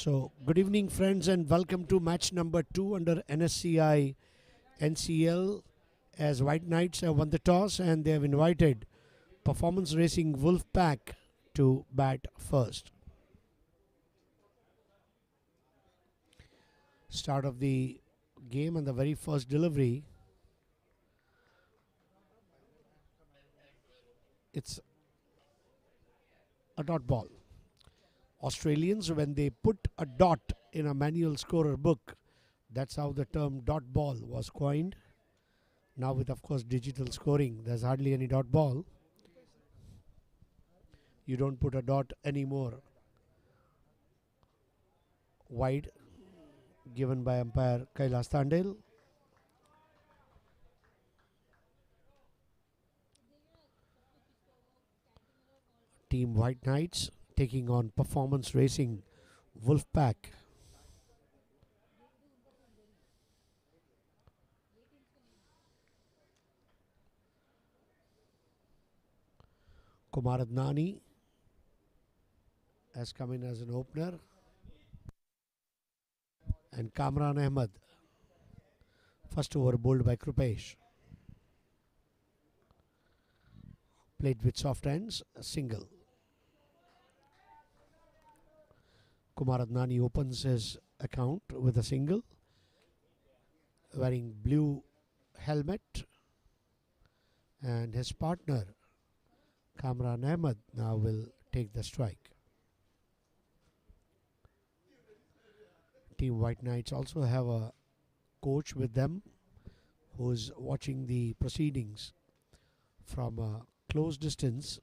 So, good evening, friends, and welcome to match number 2 under NSCI NCL. As White Knights have won the toss and they have invited performance racing WOLFPACK to bat first. Start of the game and the very first delivery. It's a dot ball. Australians, when they put a dot in a manual scorer book, that's how the term dot ball was coined. Now with, of course, digital scoring, there's hardly any dot ball. You don't put a dot anymore. Wide, given by umpire Kailas Tandel. Team White Knights taking on performance racing WOLFPACK. Kumar Adnani has come in as an opener, and Kamran Ahmed, first over bowled by Krupesh. Played with soft ends, a single. Kumar Adnani opens his account with a single, wearing blue helmet, and his partner Kamran Ahmed now will take the strike. Team White Knights also have a coach with them who is watching the proceedings from a close distance.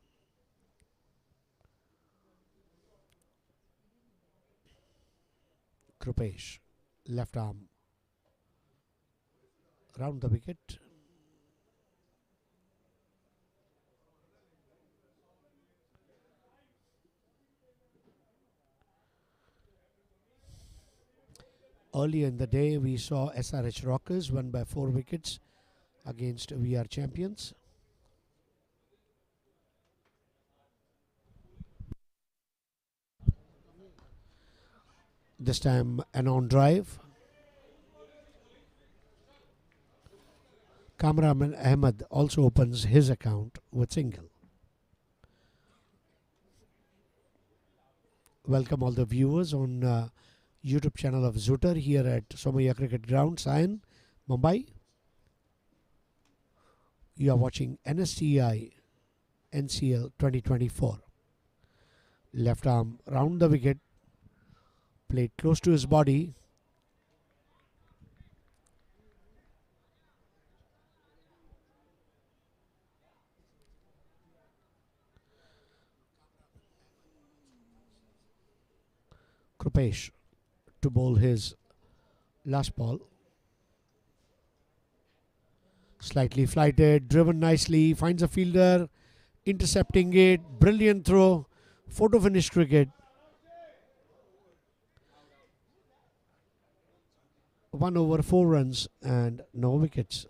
Krupesh, left arm round the wicket. Earlier in the day, we saw SRH Rockers won by 4 wickets against VR champions. This time an on drive. Kamran Ahmed also opens his account with single. Welcome all the viewers on YouTube channel of Zooter here at Somaya Cricket Ground, Sion, Mumbai. You are watching NSCI NCL 2024. Left arm round the wicket, played close to his body. Krupesh to bowl his last ball. Slightly flighted, driven nicely, finds a fielder, intercepting it, brilliant throw, photo finish cricket. 1 over 4 runs and no wickets.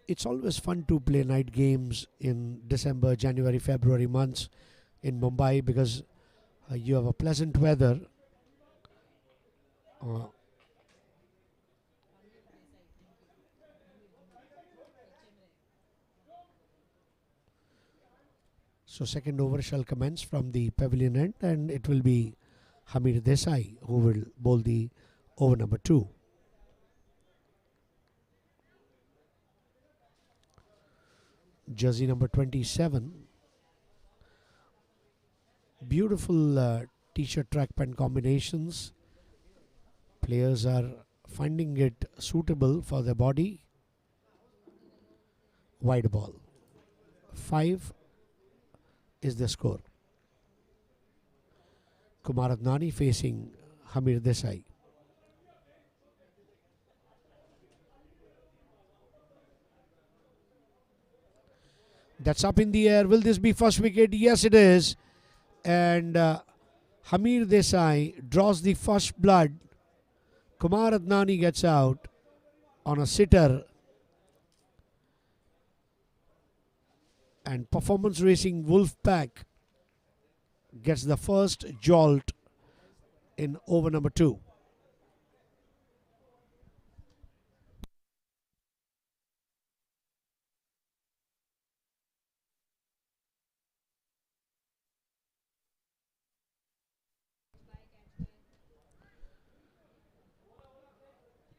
It's always fun to play night games in December, January, February months in Mumbai because you have a pleasant weather. So second over shall commence from the pavilion end, and it will be Hamid Desai who will bowl the over number 2. Jersey number 27. Beautiful t-shirt track pen combinations. Players are finding it suitable for their body. Wide ball. 5 is the score. Kumar Adnani facing Hamid Desai. That's up in the air. Will this be first wicket? Yes, it is. And Hamid Desai draws the first blood. Kumar Adnani gets out on a sitter And Performance Racing Wolfpack gets the first jolt in over number 2.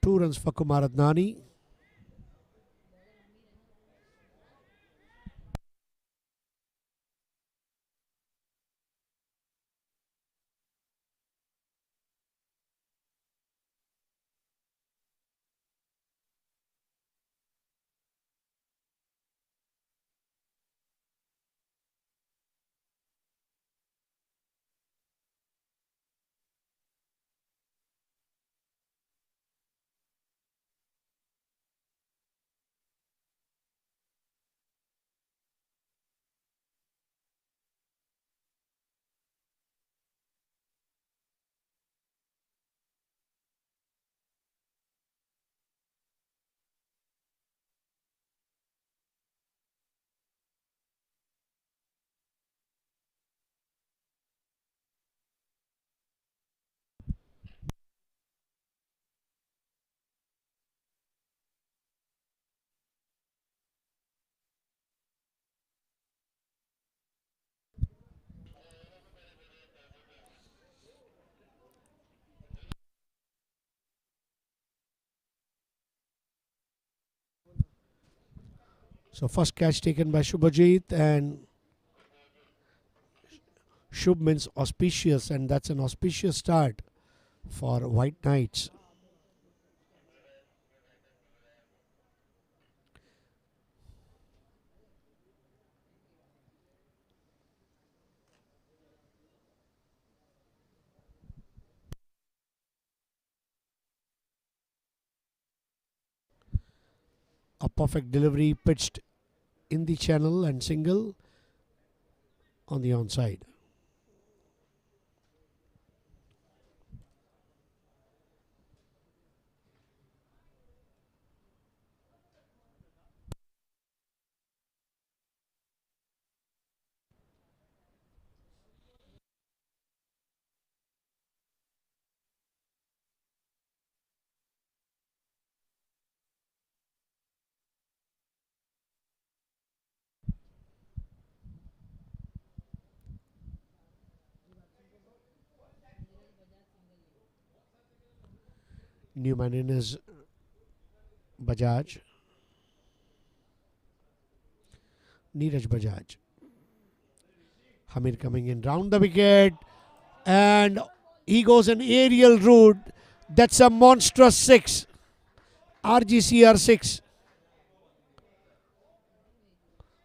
Two runs for Kumar Adnani. So first catch taken by Shubhajit, and Shubh means auspicious, and that's an auspicious start for White Knights. A perfect delivery pitched in the channel and single on the onside. New man in is Bajaj. Neeraj Bajaj. Hamir coming in round the wicket, and he goes an aerial route. That's a monstrous 6. RGCR 6.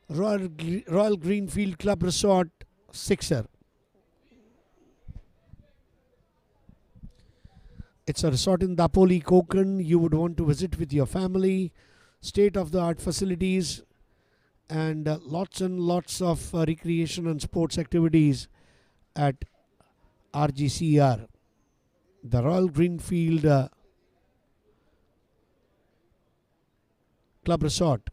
Royal Greenfield Club Resort 6er. It's a resort in Dapoli, Konkan. You would want to visit with your family. State of the art facilities, and lots of recreation and sports activities at RGCR, the Royal Greenfield Club Resort.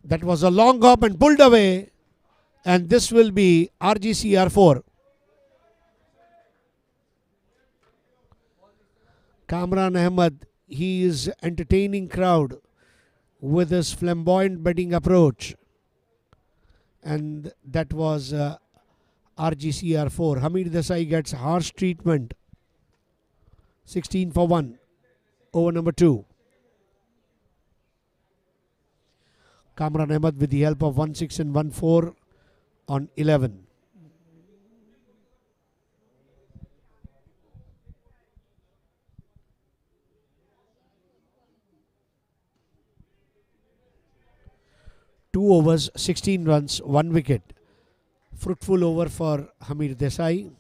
That was a long hop and pulled away, and this will be RGCR 4. Kamran Ahmed, he is entertaining crowd with his flamboyant betting approach, and that was RGCR 4. Hamid Desai gets harsh treatment. 16 for 1 over number 2. Kamran Ahmed with the help of 1-6 and 1-4 on 11. Two overs, 16 runs, 1 wicket. Fruitful over for Hamir Desai.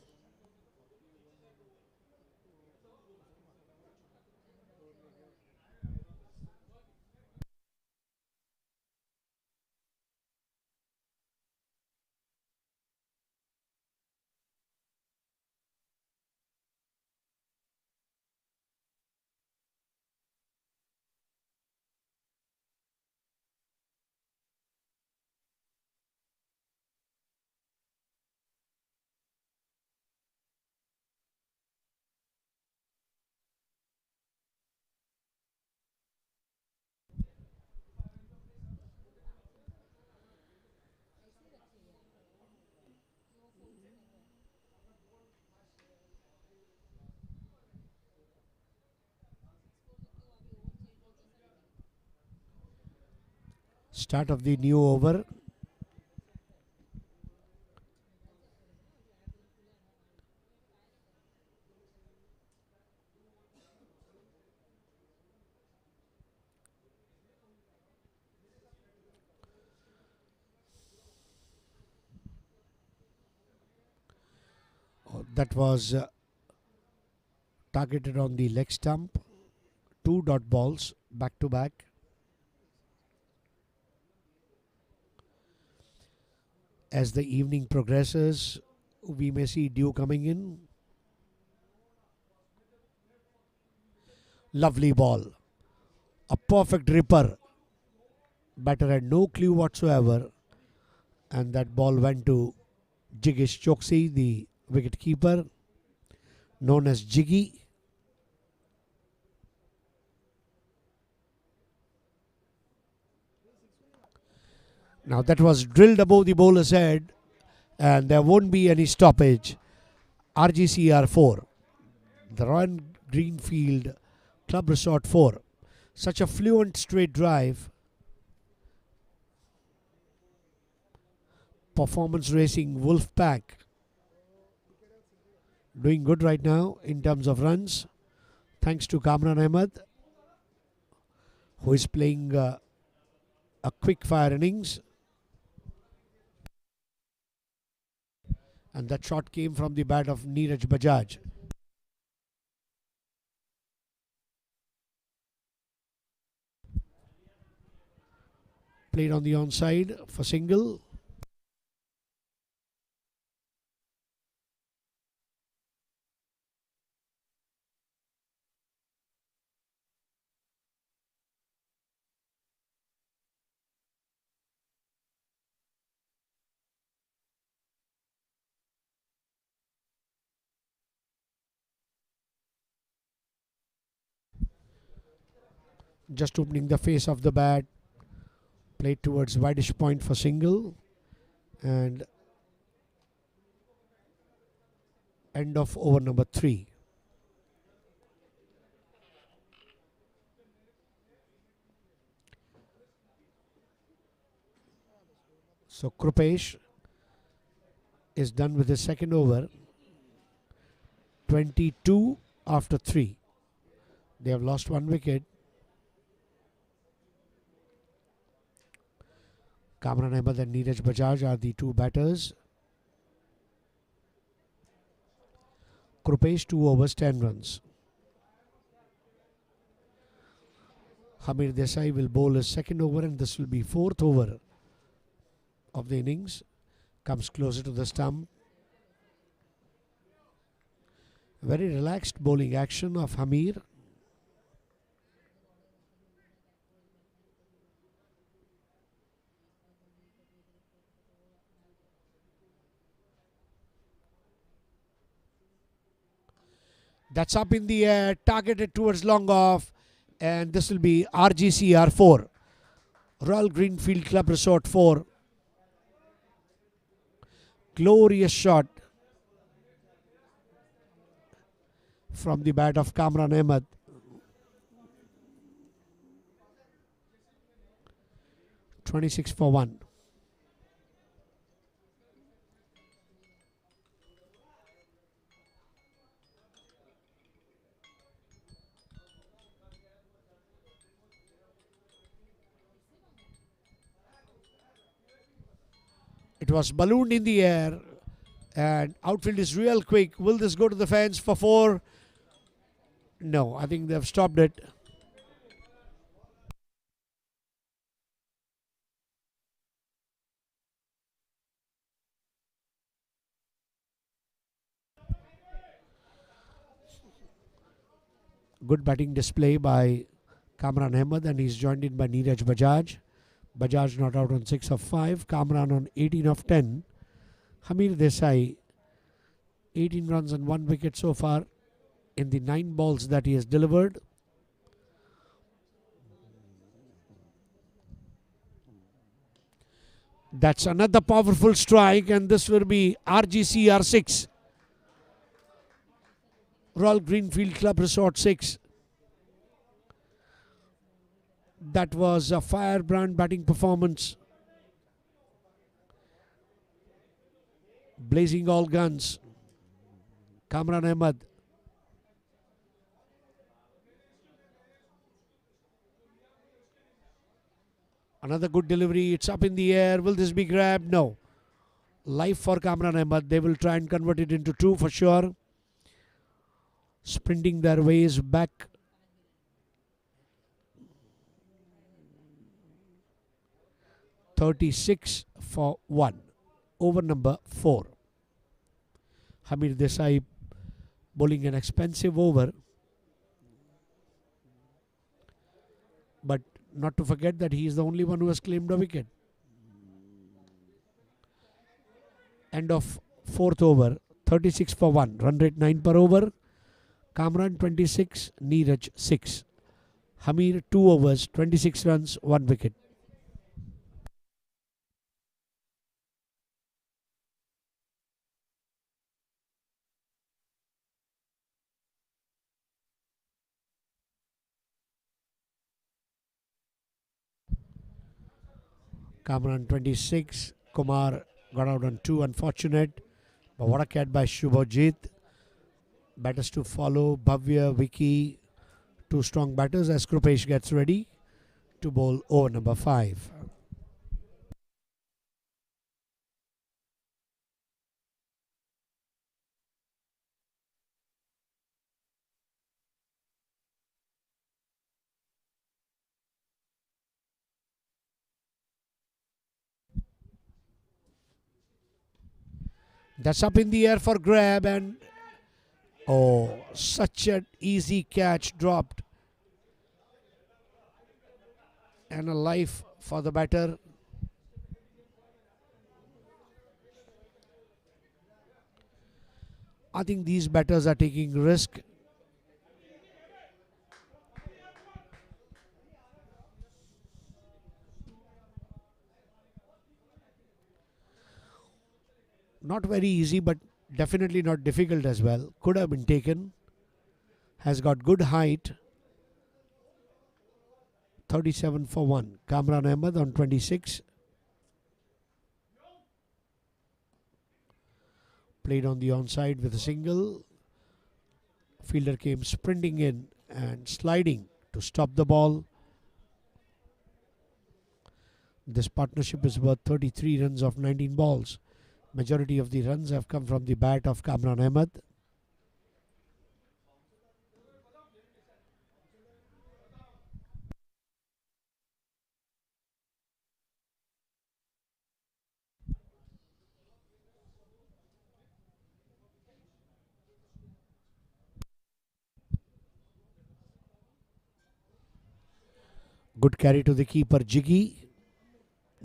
Start of the new over. That was targeted on the leg stump. 2 dot balls back to back. As the evening progresses, we may see dew coming in. Lovely ball. A perfect ripper. Batter had no clue whatsoever. And that ball went to Jiggish Choksi, the wicket keeper, known as Jiggy. Now that was drilled above the bowler's head, and there won't be any stoppage. RGCR 4, the Royal Greenfield Club Resort 4. Such a fluent straight drive. Performance Racing WOLFPACK doing good right now in terms of runs, thanks to Kamran Ahmed, who is playing a quick fire innings. And that shot came from the bat of Neeraj Bajaj. Played on the onside for single. Just opening the face of the bat. Played towards wideish point for single. And end of over number 3. So Krupesh is done with his second over. 22 after 3. They have lost 1 wicket. Kamran Ahmed and Neeraj Bajaj are the 2 batters. Krupesh 2 overs 10 runs. Hamir Desai will bowl his second over, and this will be 4th over of the innings. Comes closer to the stump. Very relaxed bowling action of Hamir. That's up in the air, targeted towards long off, and this will be RGCR 4. Royal Greenfield Club Resort 4. Glorious shot from the bat of Kamran Ahmed. (26 for 1). It was ballooned in the air, and outfield is real quick. Will this go to the fence for 4? No, I think they've stopped it. Good batting display by Kamran Ahmed, and he's joined in by Neeraj Bajaj. Bajaj not out on 6 of 5. Kamran on 18 of 10. Hamir Desai 18 runs and 1 wicket so far in the 9 balls that he has delivered. That's another powerful strike, and this will be RGCR 6. Royal Greenfield Club Resort 6. That was a firebrand batting performance. Blazing all guns. Kamran Ahmed. Another good delivery. It's up in the air. Will this be grabbed? No. Life for Kamran Ahmed. They will try and convert it into two for sure. Sprinting their ways back. "36 for 1. Over number 4. Hamir Desai bowling an expensive over. But not to forget that he is the only one who has claimed a wicket. End of 4th over. 36 for 1. Run rate 9 per over. Kamran 26, Neeraj 6. Hamir 2 overs, 26 runs, 1 wicket. Kamran 26. Kumar got out on 2, unfortunate. But what a cat by Shubhajit. Batters to follow. Bhavya, Vicky. 2 strong batters as Krupesh gets ready to bowl over number 5. That's up in the air for grab, and oh, such an easy catch dropped. And a life for the batter. I think these batters are taking risk. Not very easy, but definitely not difficult as well. Could have been taken. Has got good height. 37 for 1. Kamran Ahmed on 26. Played on the onside with a single. Fielder came sprinting in and sliding to stop the ball. This partnership is worth 33 runs of 19 balls. Majority of the runs have come from the bat of Kamran Ahmed. Good carry to the keeper, Jiggy.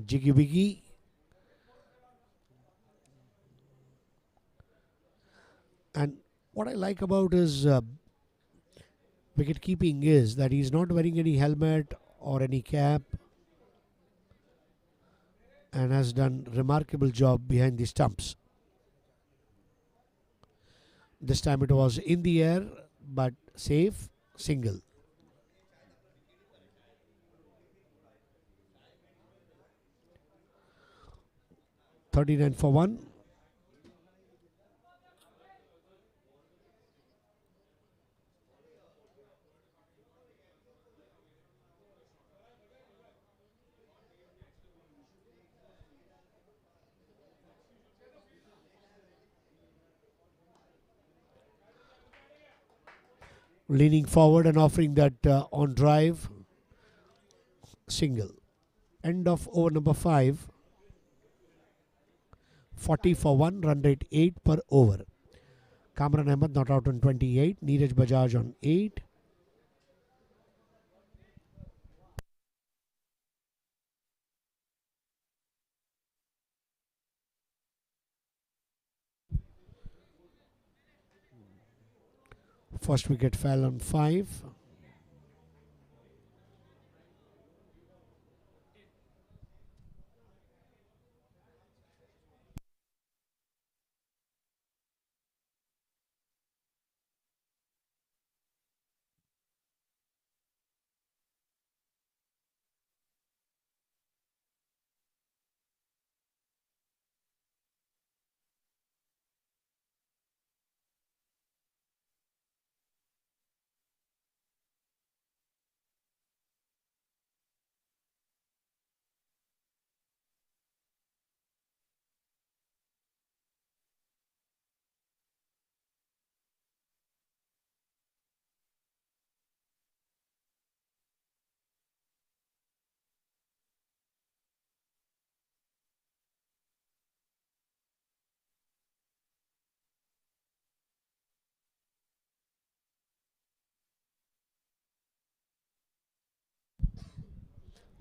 Jiggy Wiggy. And what I like about his wicket keeping is that he's not wearing any helmet or any cap and has done remarkable job behind the stumps. This time it was in the air but safe, single. "39 for 1. Leaning forward and offering that on drive, single. End of over number 5. 40 for 1, run rate 8 per over. Kamran Ahmed not out on 28, Neeraj Bajaj on 8. First wicket fell on 5.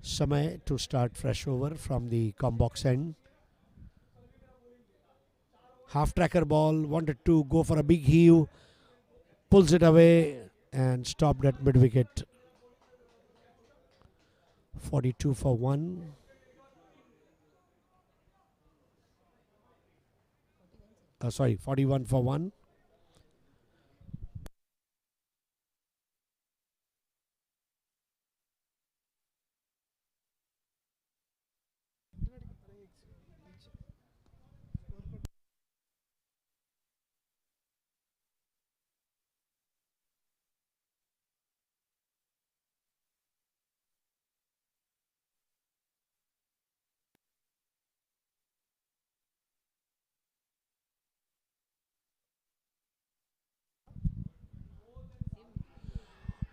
Samay to start fresh over from the combox end. Half tracker ball, wanted to go for a big heave, pulls it away and stopped at mid wicket. 42 for 1. Sorry, 41 for 1.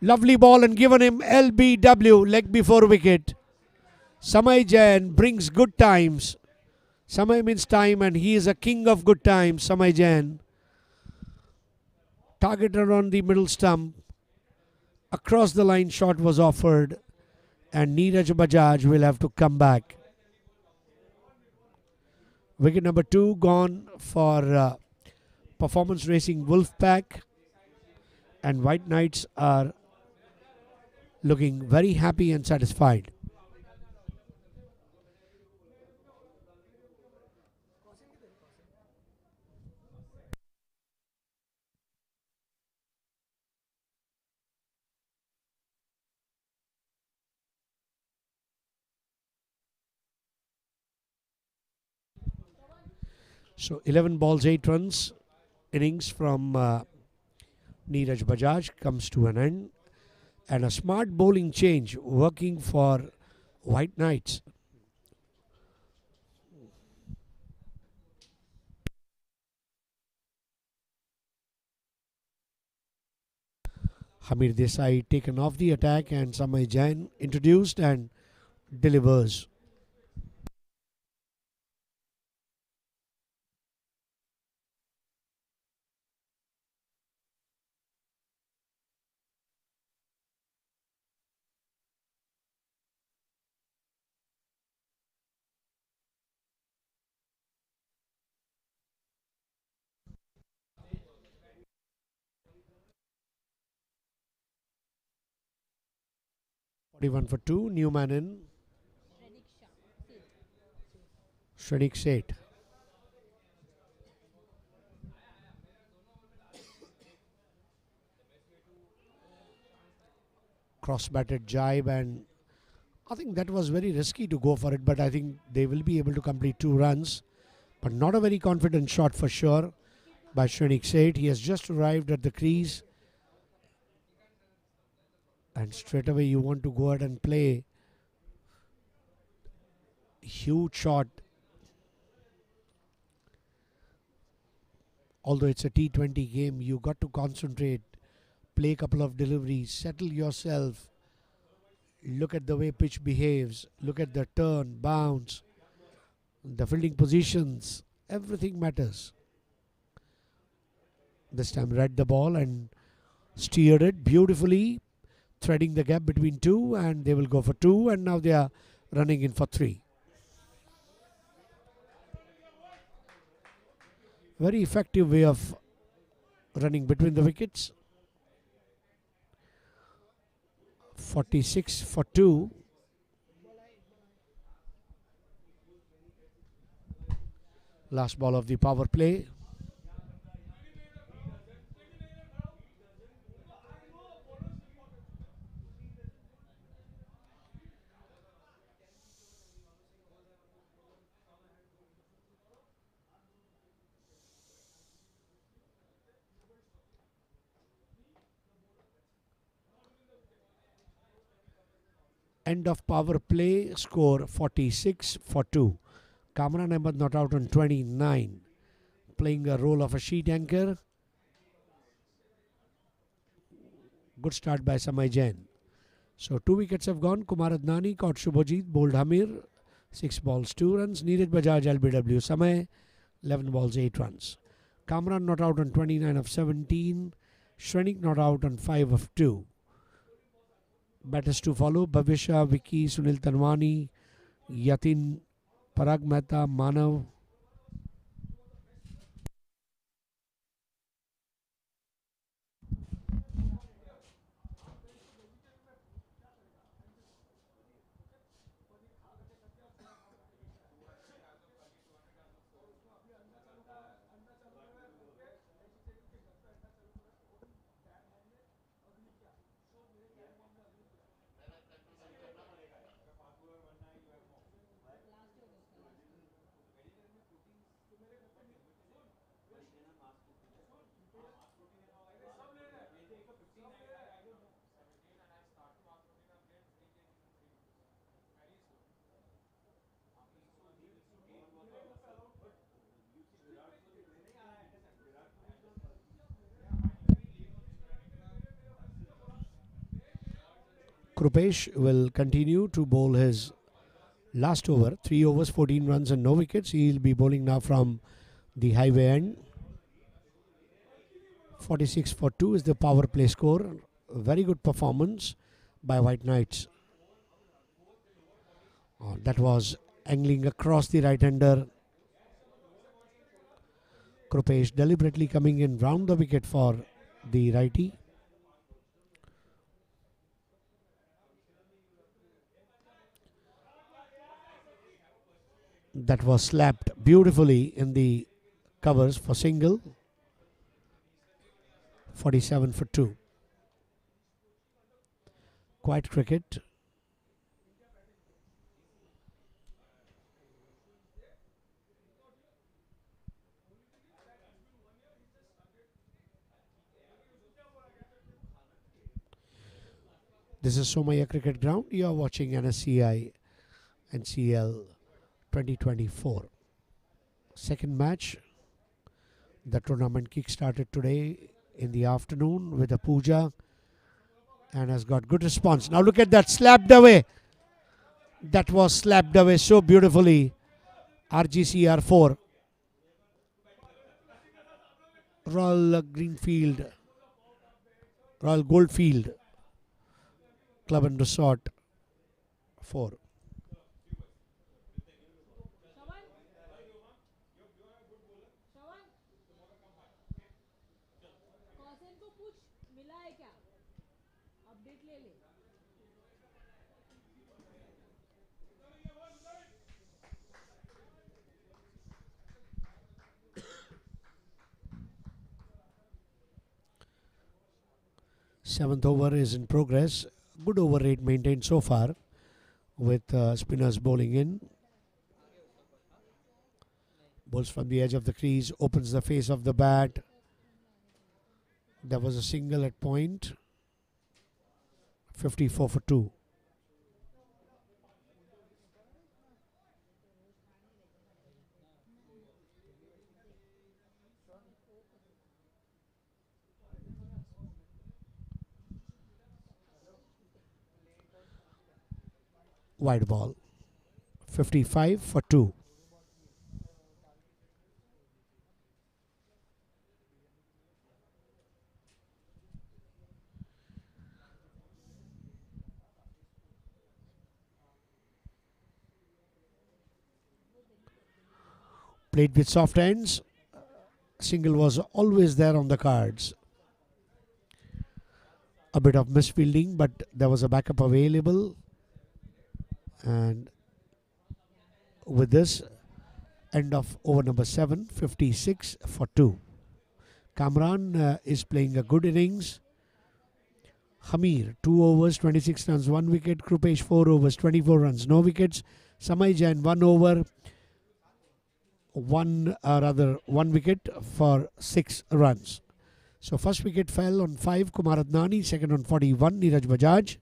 Lovely ball and given him LBW, leg before wicket. Samay Jain brings good times. Samay means time and he is a king of good times, Samay Jain. Targeted on the middle stump. Across the line shot was offered and Neeraj Bajaj will have to come back. Wicket number 2 gone for Performance Racing WOLFPACK, and White Knights are looking very happy and satisfied. So 11 balls, 8 runs. Innings from Neeraj Bajaj comes to an end. And a smart bowling change working for White Knights. Hamir Desai taken off the attack and Samay Jain introduced and delivers. Forty-one for 2, new man in. Shrenik Seth. Cross-batted jibe, and I think that was very risky to go for it, but I think they will be able to complete 2 runs. But not a very confident shot for sure by Shrenik Seth. He has just arrived at the crease. And straight away you want to go ahead and play. Huge shot. Although it's a T20 game, you got to concentrate, play a couple of deliveries, settle yourself. Look at the way pitch behaves. Look at the turn, bounce, the fielding positions. Everything matters. This time read the ball and steered it beautifully, threading the gap between 2, and they will go for 2, and now they are running in for 3. Very effective way of running between the wickets. 46 for 2. Last ball of the power play. End of power play, score 46 for 2. Kamran Ahmed not out on 29, playing a role of a sheet anchor. Good start by Samay Jain. So 2 wickets have gone. Kumar Adnani caught Shubhajit, bowled Hamir. 6 balls, 2 runs. Neeraj Bajaj, LBW. Samay, 11 balls, 8 runs. Kamran not out on 29 of 17. Shrenik not out on 5 of 2. Batters to follow: Bhavisha, Vicky, Sunil Tanwani, Yatin, Parag Mehta, Manav. Krupesh will continue to bowl his last over. 3 overs, 14 runs, and no wickets. He'll be bowling now from the highway end. 46 for 2 is the power play score. Very good performance by White Knights. That was angling across the right hander. Krupesh deliberately coming in round the wicket for the righty. That was slapped beautifully in the covers for single. 47 for 2. Quiet cricket. This is Somaya Cricket Ground. You are watching NSCI NCL 2024. Second match. The tournament kick-started today in the afternoon with a puja and has got good response. Now look at that, slapped away. That was slapped away so beautifully. RGCR4. Royal Greenfield, Royal Goldfield Club and Resort 4. Seventh over is in progress. Good over rate maintained so far with spinners bowling in. Bowls from the edge of the crease, opens the face of the bat. There was a single at point. 54 for 2. Wide ball. 55 for 2. Played with soft ends. Single was always there on the cards. A bit of misfielding, but there was a backup available. And with this, end of over number 7, 56 for 2. Kamran is playing a good innings. Hamir, 2 overs, 26 runs, 1 wicket. Krupesh, 4 overs, 24 runs, no wickets. Samay Jain, 1 over, 1 wicket for 6 runs. So first wicket fell on 5, Kumar Adnani. Second on 41, Neeraj Bajaj.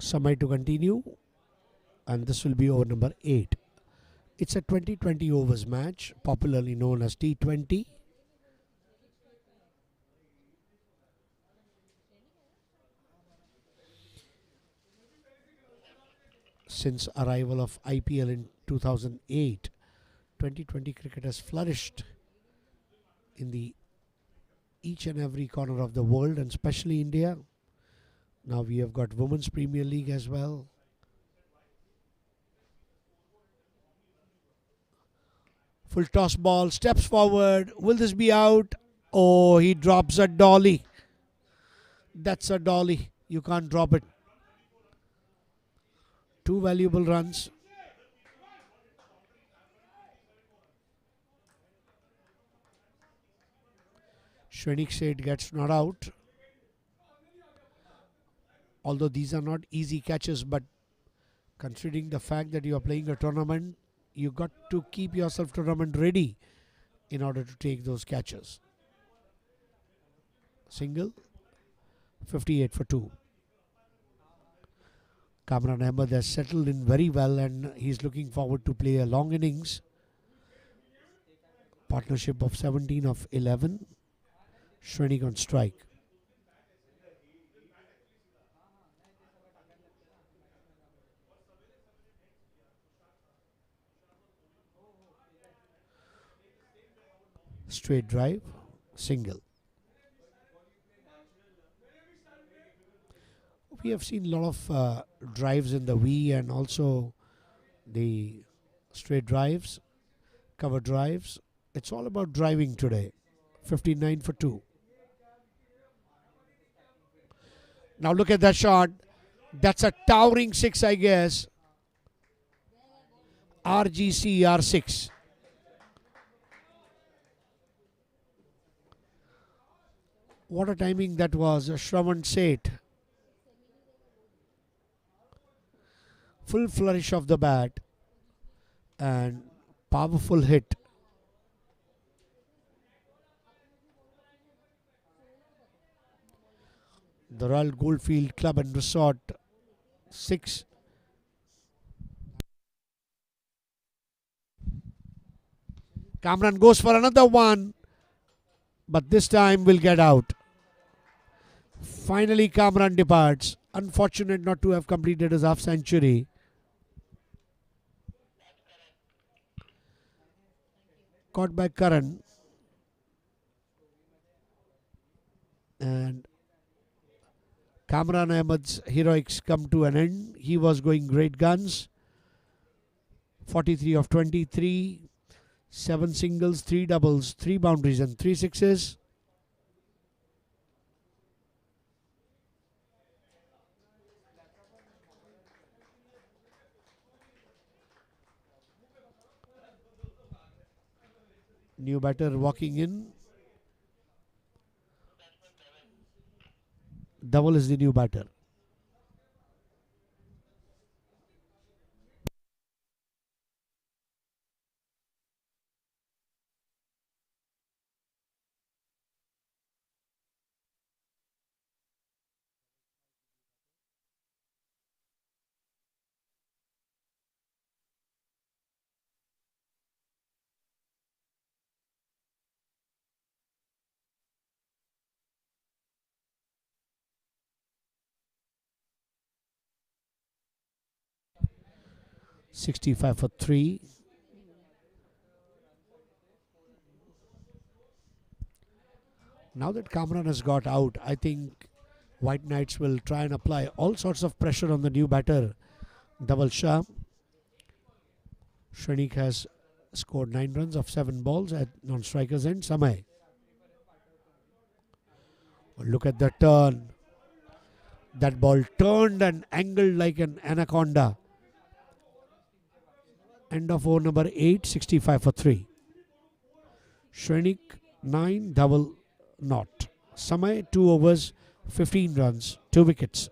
Samay to continue, and this will be over number 8. It's a 20-20 overs match, popularly known as T20. Since arrival of IPL in 2008, 2020 cricket has flourished in the each and every corner of the world, and especially India. Now we have got Women's Premier League as well. Full toss ball, steps forward. Will this be out? Oh, he drops a dolly. That's a dolly. You can't drop it. 2 valuable runs. Shrenik Seth gets not out. Although these are not easy catches, but considering the fact that you are playing a tournament, you got to keep yourself tournament ready in order to take those catches. Single, 58 for 2. Kamran Ahmed has settled in very well and he's looking forward to play a long innings. Partnership of 17 of 11. Shrenik on strike. Straight drive, single. We have seen a lot of drives in the V and also the straight drives, cover drives. It's all about driving today. 59 for 2. Now look at that shot. That's a towering 6, I guess. RGC R6. What a timing that was. Shravan Seth. Full flourish of the bat and powerful hit. The Royal Goldfield Club and Resort 6. Kamran goes for another one, but this time will get out. Finally, Kamran departs. Unfortunate not to have completed his half century. Caught by Karan. And Kamran Ahmed's heroics come to an end. He was going great guns. 43 of 23. 7 singles, 3 doubles, 3 boundaries and 3 sixes. New batter walking in. Double is the new batter. $65 for 3. Now that Kamran has got out, I think White Knights will try and apply all sorts of pressure on the new batter, Dhaval Shah. Shrenik has scored 9 runs of 7 balls at non-strikers end. Samay. Look at the turn. That ball turned and angled like an anaconda. End of over number 8, 65 for 3. Shrenik 9, Dhaval not. Samay 2 overs, 15 runs, 2 wickets.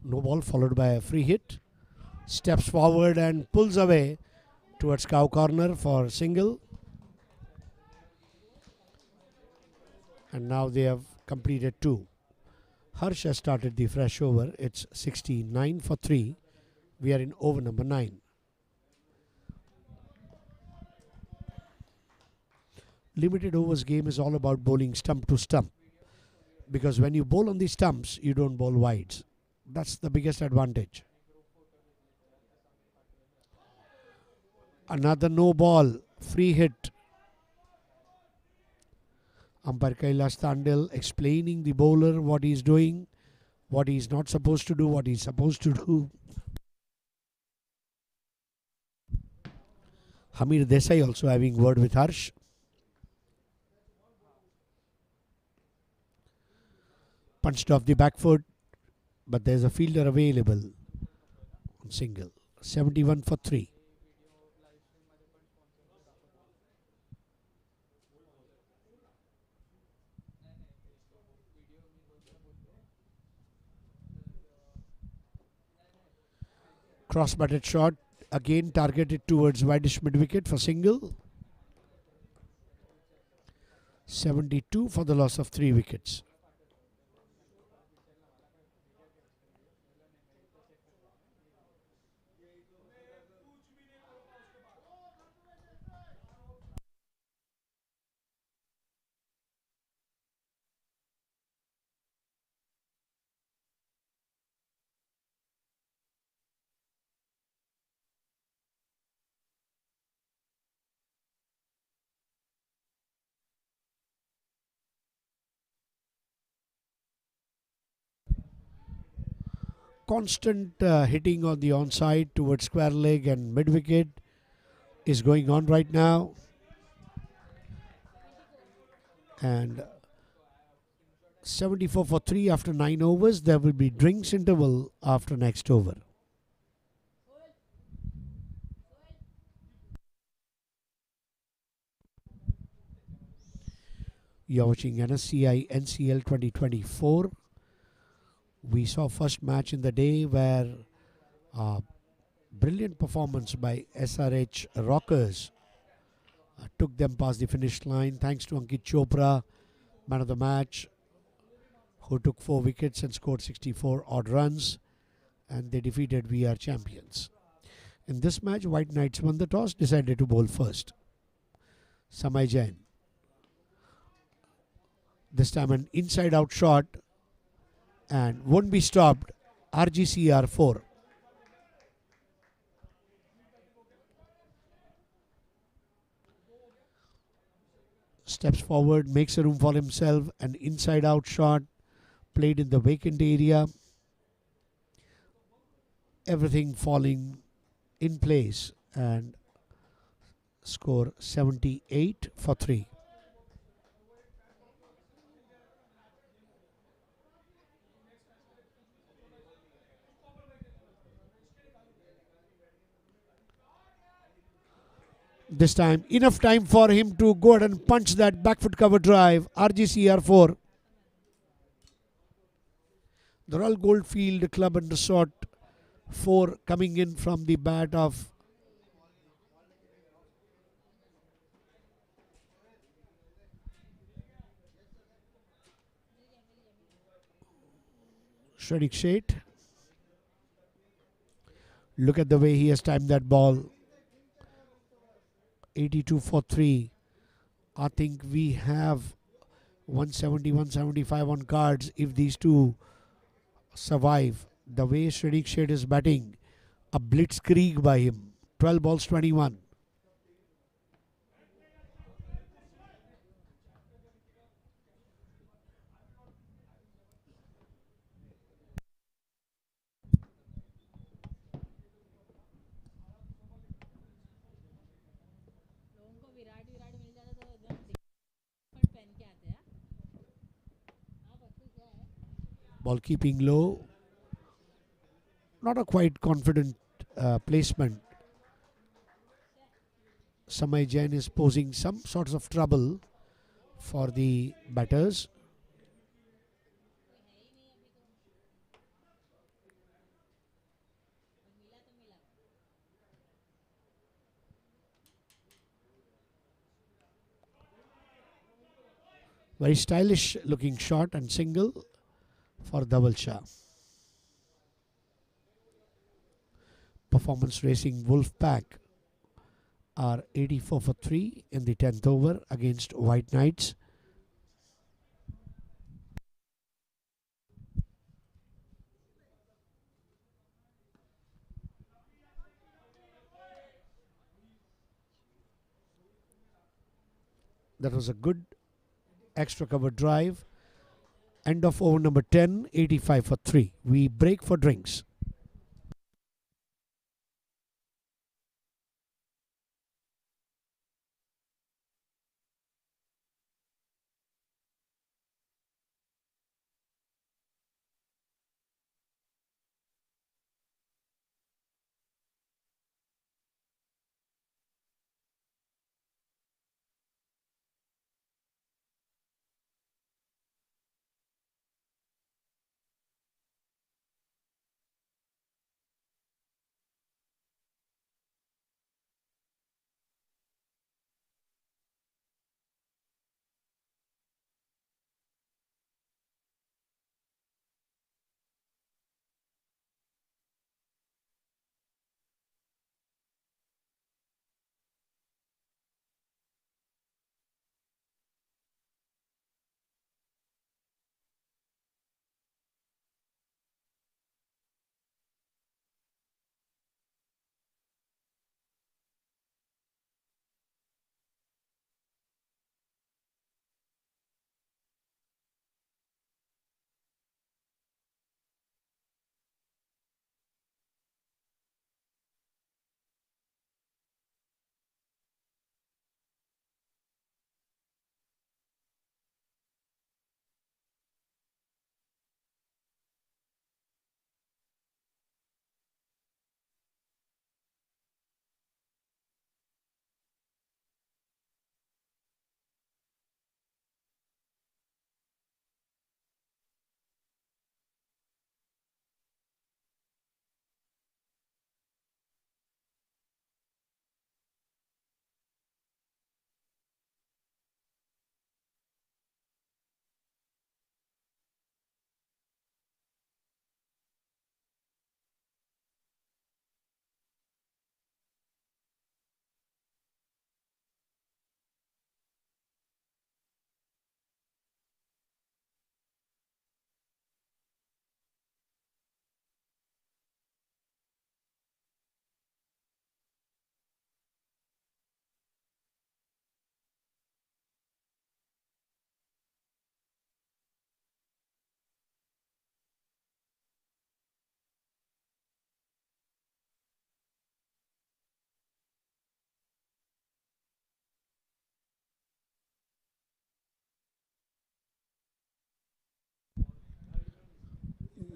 No ball, followed by a free hit. Steps forward and pulls away towards cow corner for single. And now they have completed 2. Harsh has started the fresh over. It's 69 for 3. We are in over number 9. Limited overs game is all about bowling stump to stump. Because when you bowl on the stumps, you don't bowl wides. That's the biggest advantage. Another no ball. Free hit. Umpire Kailash Tandil explaining the bowler what he's doing, what he's not supposed to do, what he's supposed to do. Hamir Desai also having word with Harsh. Punched off the back foot, but there's a fielder available on single. 71 for 3. Cross-butted shot, again targeted towards wideish mid-wicket for single. 72 for the loss of 3 wickets. Constant hitting on the onside towards square leg and mid wicket is going on right now. And 74 for 3 after 9 overs. There will be drinks interval after next over. You're watching NSCI NCL 2024. We saw first match in the day where brilliant performance by SRH Rockers took them past the finish line thanks to Ankit Chopra, man of the match, who took 4 wickets and scored 64 odd runs, and they defeated VR champions. In this match, White Knights won the toss, decided to bowl first. Samay Jain. This time an inside out shot and won't be stopped. RGCR 4. Steps forward, makes a room for himself. An inside out shot played in the vacant area. Everything falling in place and score 78 for 3. This time, enough time for him to go ahead and punch that back foot cover drive. RGCR 4. The Royal Goldfield Club and Resort 4 coming in from the bat of Shrenik Sheth. Look at the way he has timed that ball. 82 for 3. I think we have 170, 175 on cards if these two survive. The way Shrenik Sheth is batting, a blitzkrieg by him. 12 balls, 21. Ball keeping low. Not a quite confident placement. Samay Jain is posing some sorts of trouble for the batters. Very stylish looking shot and single for double shot. Performance Racing Wolfpack are 84 for 3 in the 10th over against White Knights. That was a good extra cover drive. End of over number 10, 85 for 3. We break for drinks.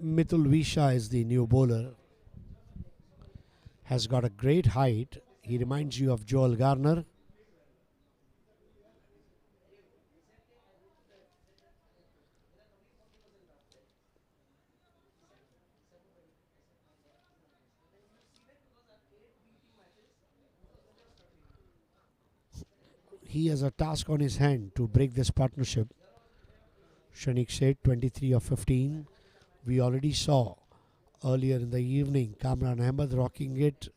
Mithul Visha is the new bowler. Has got a great height. He reminds you of Joel Garner. He has a task on his hand to break this partnership. Shanik said 23 of 15. We already saw earlier in the evening Kamran Ahmed rocking it.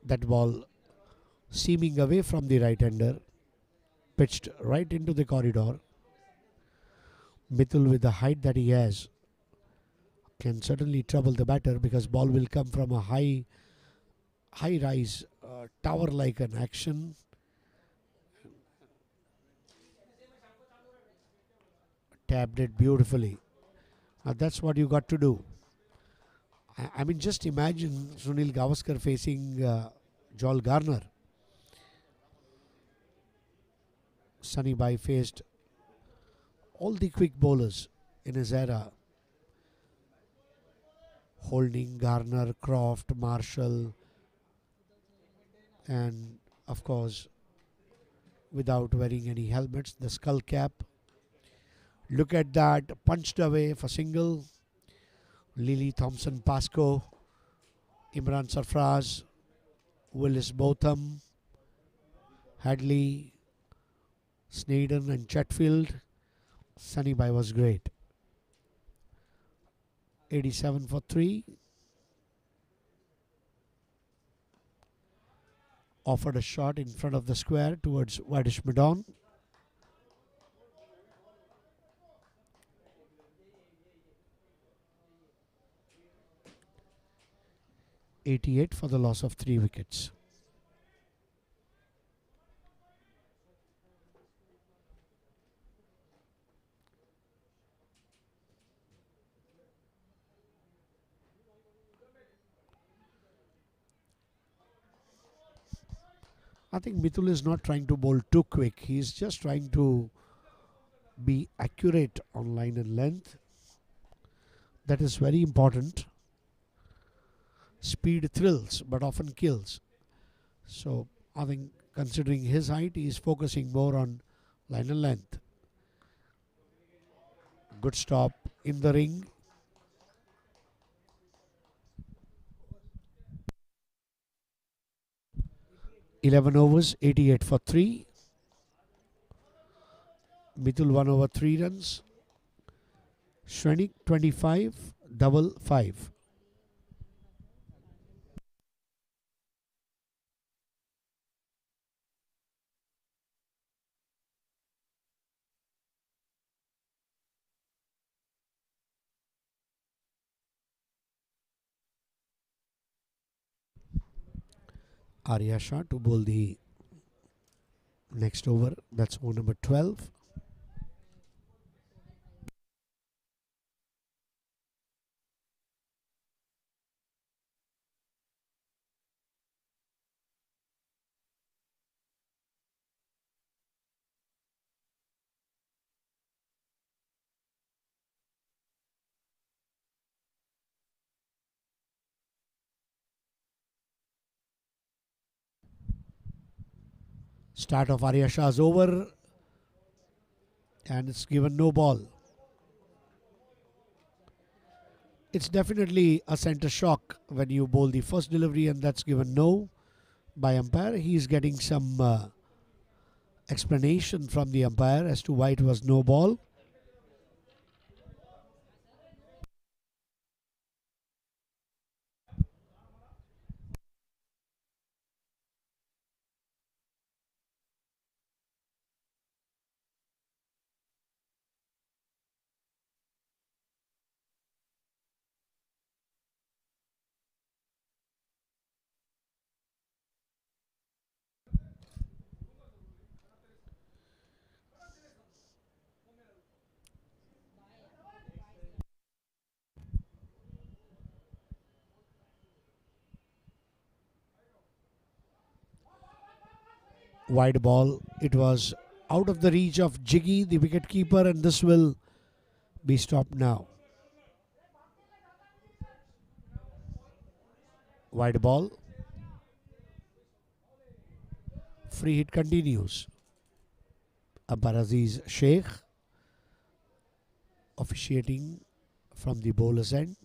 That ball seeming away from the right-hander, pitched right into the corridor. Mithul, with the height that he has, can certainly trouble the batter because ball will come from a high rise tower like an action. tapped it beautifully. Now that's what you got to do. I mean, just imagine Sunil Gavaskar facing Joel Garner. Sunny Bai faced all the quick bowlers in his era: Holding, Garner, Croft, Marshall, and of course, without wearing any helmets, the skull cap. Look at that, punched away for single. Lily Thompson Pascoe, Imran Sarfraz, Willis Botham, Hadley, Sneddon, and Chetfield. Sunny Bai was great. 87 for 3. Offered a shot in front of the square towards Whitish Madon. 88 for the loss of 3 wickets. I think Mithul is not trying to bowl too quick. He's just trying to be accurate on line and length. That is very important. Speed thrills but often kills. So I think considering his height, he is focusing more on line and length. Good stop in the ring. "11 overs, 88 for 3. Mithul 1 over 3 runs. Shrenik 25, double 5. Arya Shah to bowl the next over. That's over number 12. Start of Arya Shah's over, and it's given no ball. It's definitely a center shock when you bowl the first delivery and that's given no by umpire. He's getting some explanation from the umpire as to why it was no ball. Wide ball. It was out of the reach of Jiggy, the wicket keeper, and this will be stopped now. Wide ball. Free hit continues. Umpire Aziz Sheikh officiating from the bowler's end.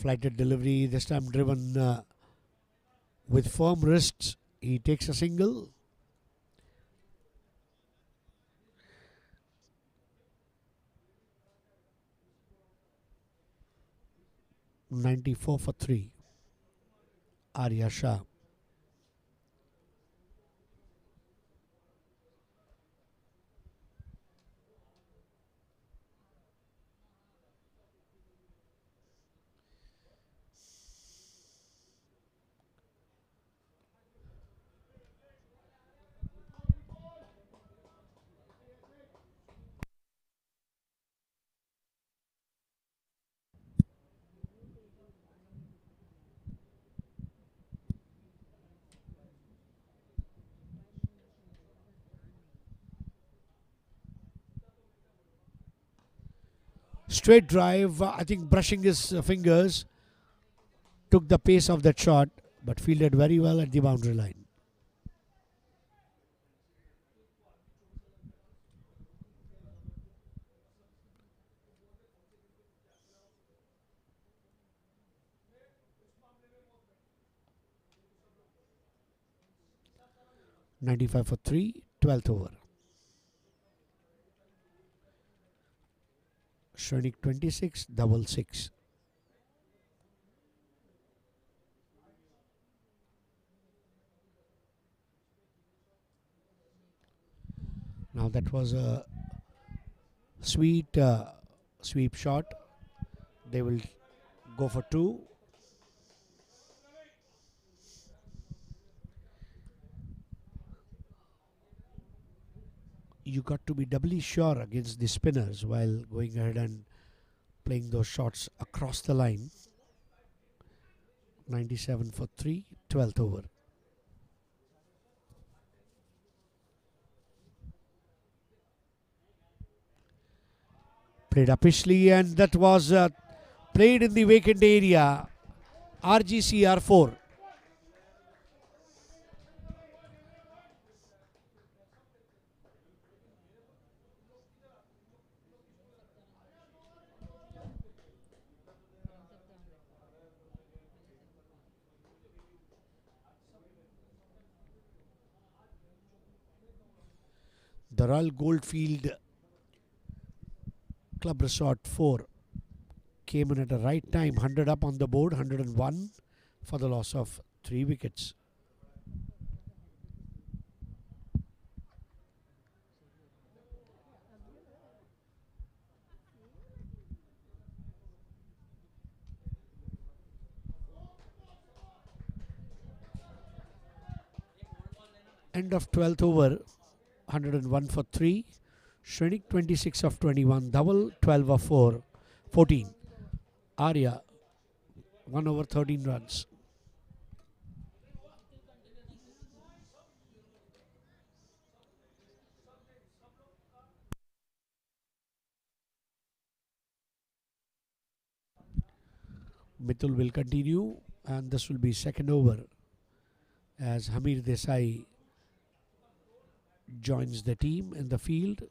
Flighted delivery, this time driven with firm wrists. He takes a single. "94 for 3. Arya Shah. Straight drive, I think brushing his fingers, took the pace of that shot, but fielded very well at the boundary line. .95 for 3, 12th over. Shrenik 26, double 6. Now that was a sweet sweep shot. They will go for 2. You got to be doubly sure against the spinners while going ahead and playing those shots across the line. 97 for 3, 12th over. Played upishly, and that was played in the vacant area. RGCR 4. The Royal Goldfield Club Resort 4 came in at the right time. 100 up on the board, 101 for the loss of 3 wickets. End of 12th over, 101 for 3. Shrenik 26 of 21, double 12 of 4, 14. Arya 1 over 13 runs. Mithul will continue, and this will be second over as Hamir Desai joins the team in the field.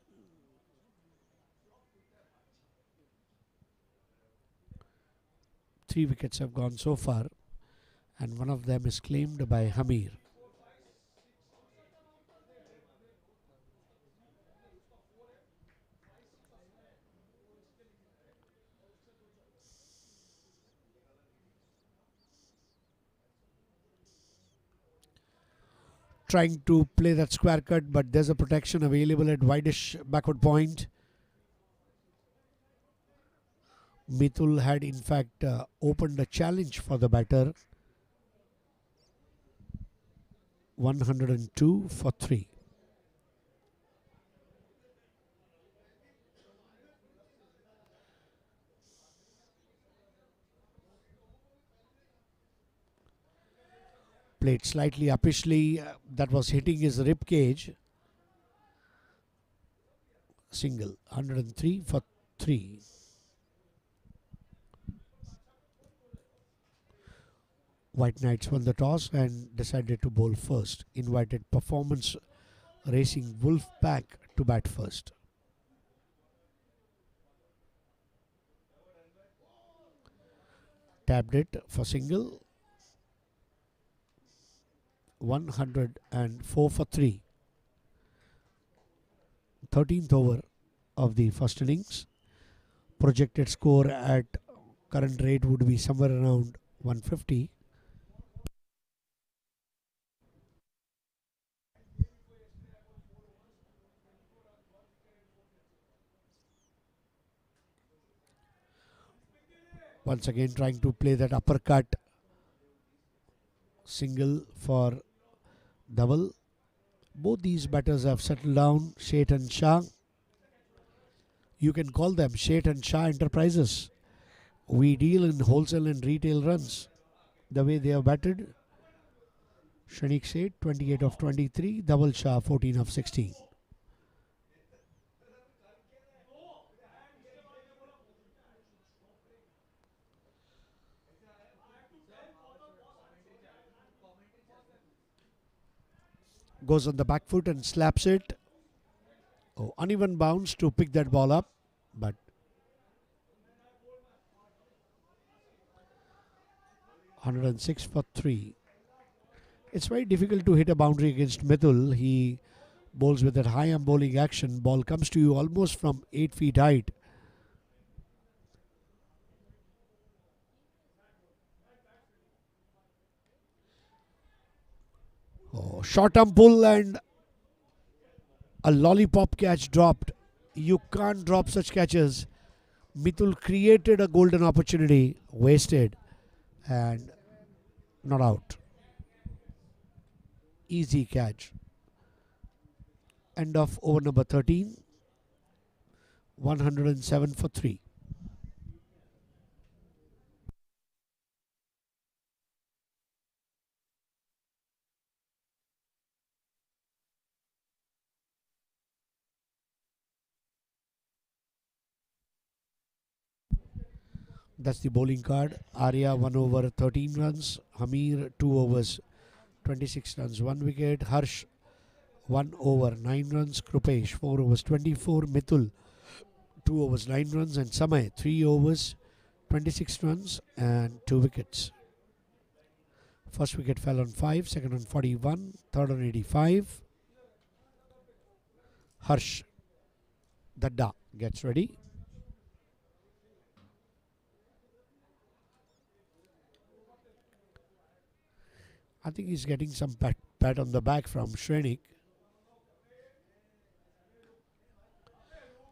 Three wickets have gone so far, and one of them is claimed by Hamir. Trying to play that square cut, but there's a protection available at wideish backward point. Mithul had in fact opened a challenge for the batter. 102 for 3. Played slightly upishly, that was hitting his rib cage. Single, 103 for 3. White Knights won the toss and decided to bowl first. Invited Performance Racing WOLFPACK to bat first. Tapped it for single. 104 for 3. 13th over of the first innings. Projected score at current rate would be somewhere around 150. Once again trying to play that uppercut. Single for double. Both these batters have settled down. Sheth and Shah. You can call them Sheth and Shah Enterprises. We deal in wholesale and retail runs. The way they have batted. Shrenik Sheth 28 of 23. Double Shah 14 of 16. Goes on the back foot and slaps it. Oh, uneven bounce to pick that ball up, but 106 for 3. It's very difficult to hit a boundary against Mithul. He bowls with that high arm bowling action. Ball comes to you almost from 8 feet height. Oh, short arm pull and a lollipop catch dropped. You can't drop such catches. Mithul created a golden opportunity, wasted, and not out. Easy catch. End of over number 13. 107 for 3. That's the bowling card. Arya 1 over 13 runs. Hamir 2 overs 26 runs, 1 wicket. Harsh 1 over 9 runs. Krupesh 4 overs 24. Mithul 2 overs 9 runs. And Samay 3 overs 26 runs and 2 wickets. First wicket fell on 5, second on 41, third on 85. Harsh Dadda gets ready. I think he's getting some pat on the back from Shrenik.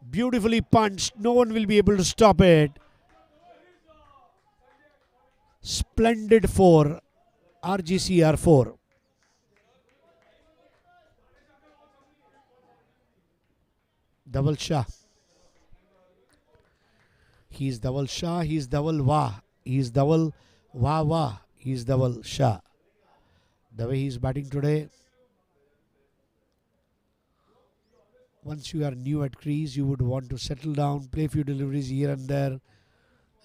Beautifully punched. No one will be able to stop it. Splendid 4. RGCR 4. Double Shah. He's double Shah. He's double Wah. He's double Wah Wah. He's double Shah. The way he's batting today. Once you are new at crease, you would want to settle down, play a few deliveries here and there,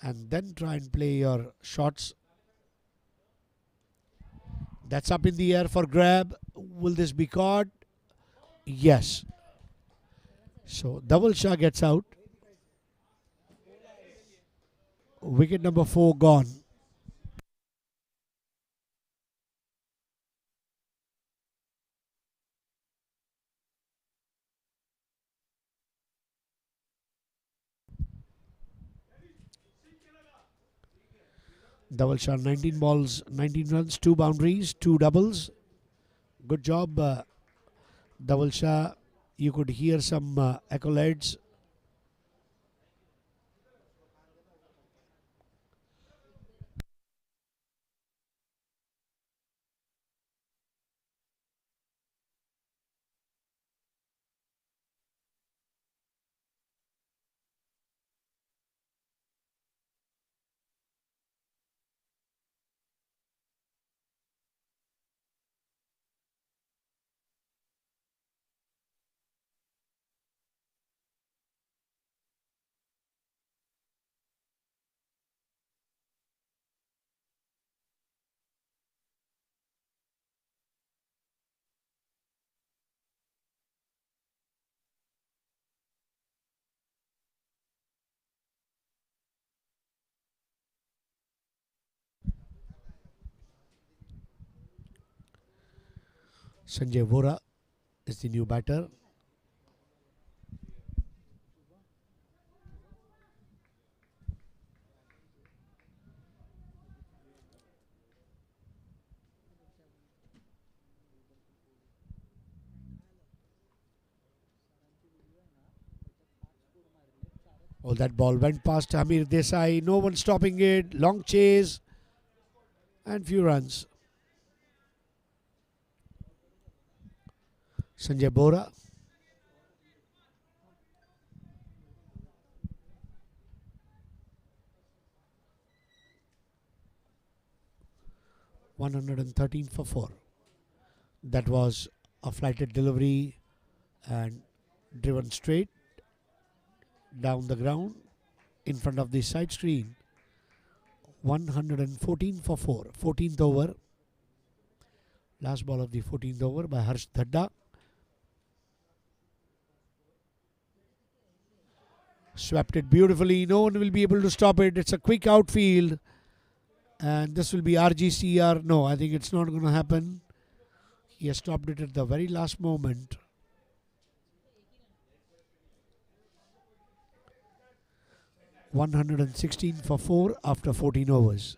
and then try and play your shots. That's up in the air for grab. Will this be caught? Yes. So double Shah gets out. Wicket number 4 gone. Double Shah 19 balls, 19 runs, 2 boundaries, 2 doubles. Good job, Double Shah. You could hear some accolades. Sanjay Vora is the new batter. Oh, that ball went past Amir Desai. No one stopping it. Long chase and few runs. Sanjay Bora. $113 for 4. That was a flighted delivery and driven straight down the ground in front of the side screen. 114 for 4. 14th over. Last ball of the 14th over by Harsh Dhadda. Swept it beautifully. No one will be able to stop it. It's a quick outfield. And this will be RGCR. No, I think it's not going to happen. He has stopped it at the very last moment. $116 for 4 after 14 overs.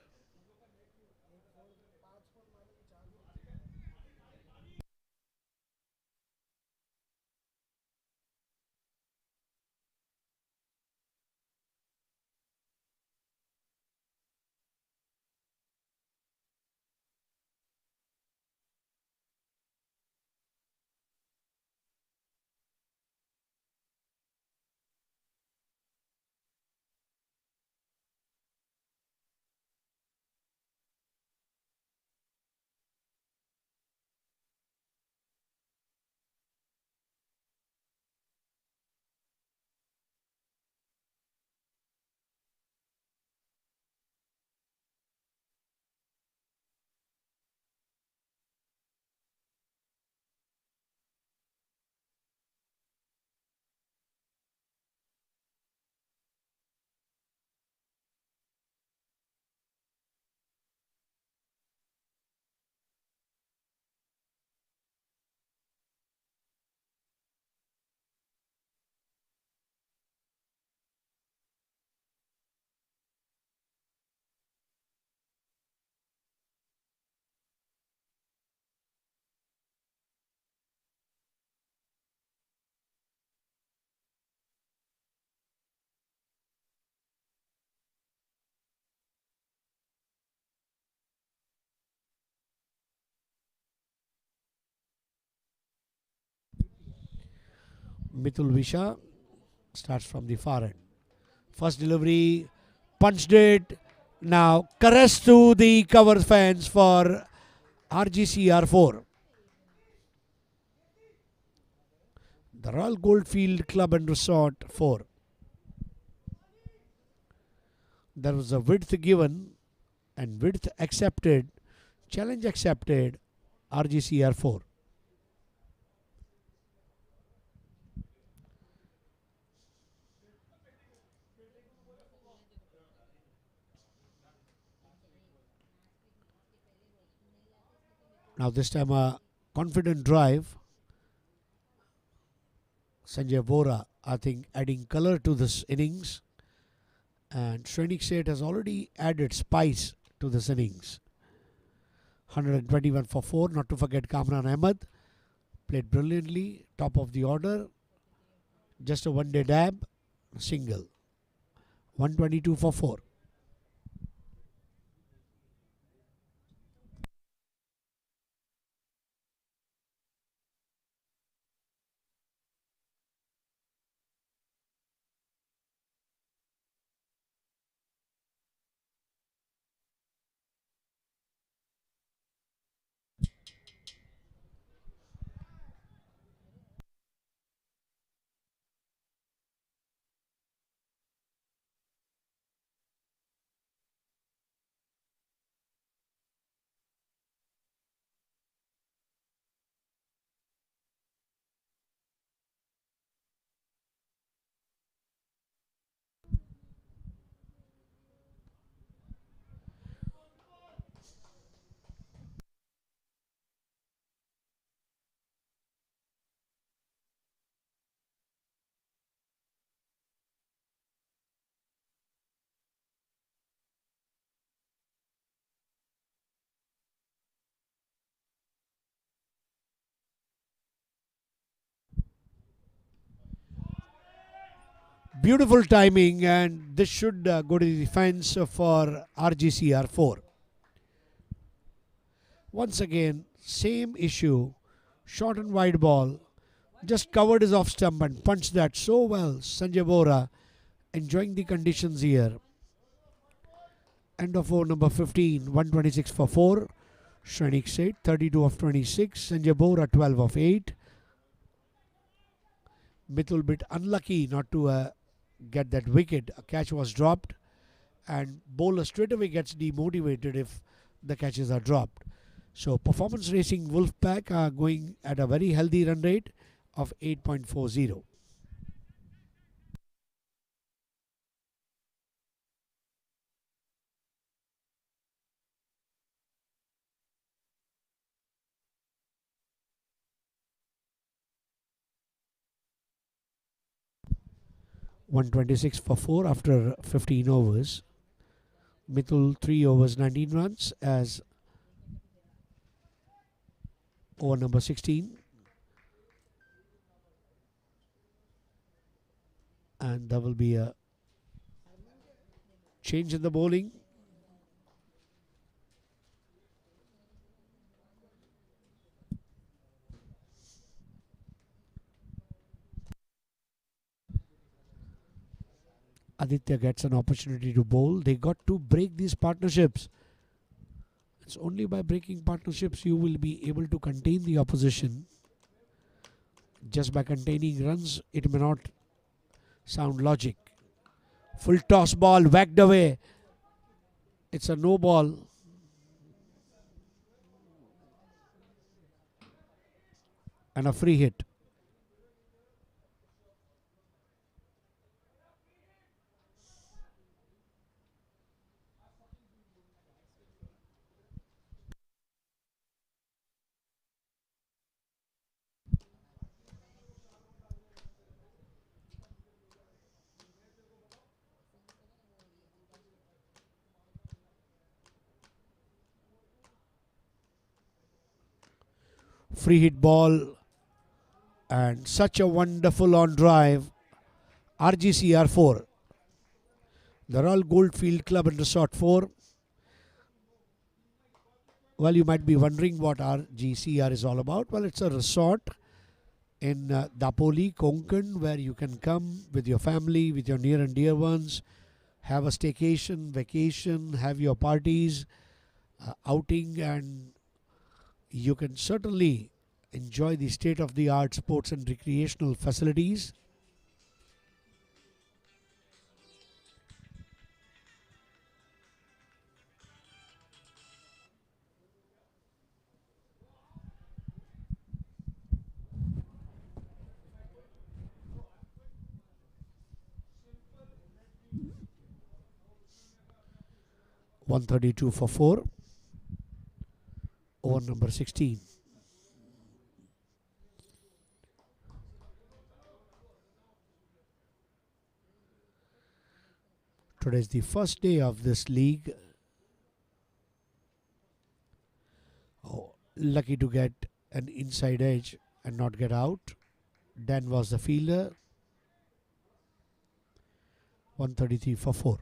Mitul Visha starts from the far end. First delivery, punched it. Now caress to the cover fence for RGCR 4. The Royal Goldfield Club and Resort 4. There was a width given and width accepted. Challenge accepted. RGCR 4. Now this time a confident drive. Sanjay Bora, I think, adding color to this innings. And Shrenik Seth has already added spice to this innings. 121 for 4. Not to forget Kamran Ahmed. Played brilliantly. Top of the order. Just a one-day dab. Single. 122 for 4. Beautiful timing, and this should go to the fence for RGCR 4. Once again, same issue. Short and wide ball. Just covered his off stump and punched that so well. Sanjay Bora enjoying the conditions here. End of over number 15. 126 for 4. Shrenik Seth 32 of 26. Sanjay Bora 12 of 8. Mitul bit unlucky not to get that wicket. A catch was dropped, and bowler straight away gets demotivated if the catches are dropped. So Performance Racing Wolfpack are going at a very healthy run rate of 8.40. 126 for 4 after 15 overs. Mithul 3 overs 19 runs as over number 16. And there will be a change in the bowling. Aditya gets an opportunity to bowl. They got to break these partnerships. It's only by breaking partnerships you will be able to contain the opposition. Just by containing runs, it may not sound logic. Full toss ball whacked away. It's a no ball. And a free hit. Free hit ball. And such a wonderful on drive. RGCR 4. The Royal Goldfield Club and Resort 4. Well, you might be wondering what RGCR is all about. Well, it's a resort in Dapoli, Konkan, where you can come with your family, with your near and dear ones, have a staycation, vacation, have your parties, outing, and you can certainly enjoy the state of the art sports and recreational facilities. .132 for 4 over number 16. Today is the first day of this league. Oh, lucky to get an inside edge and not get out. Dan was the fielder. 133 for 4.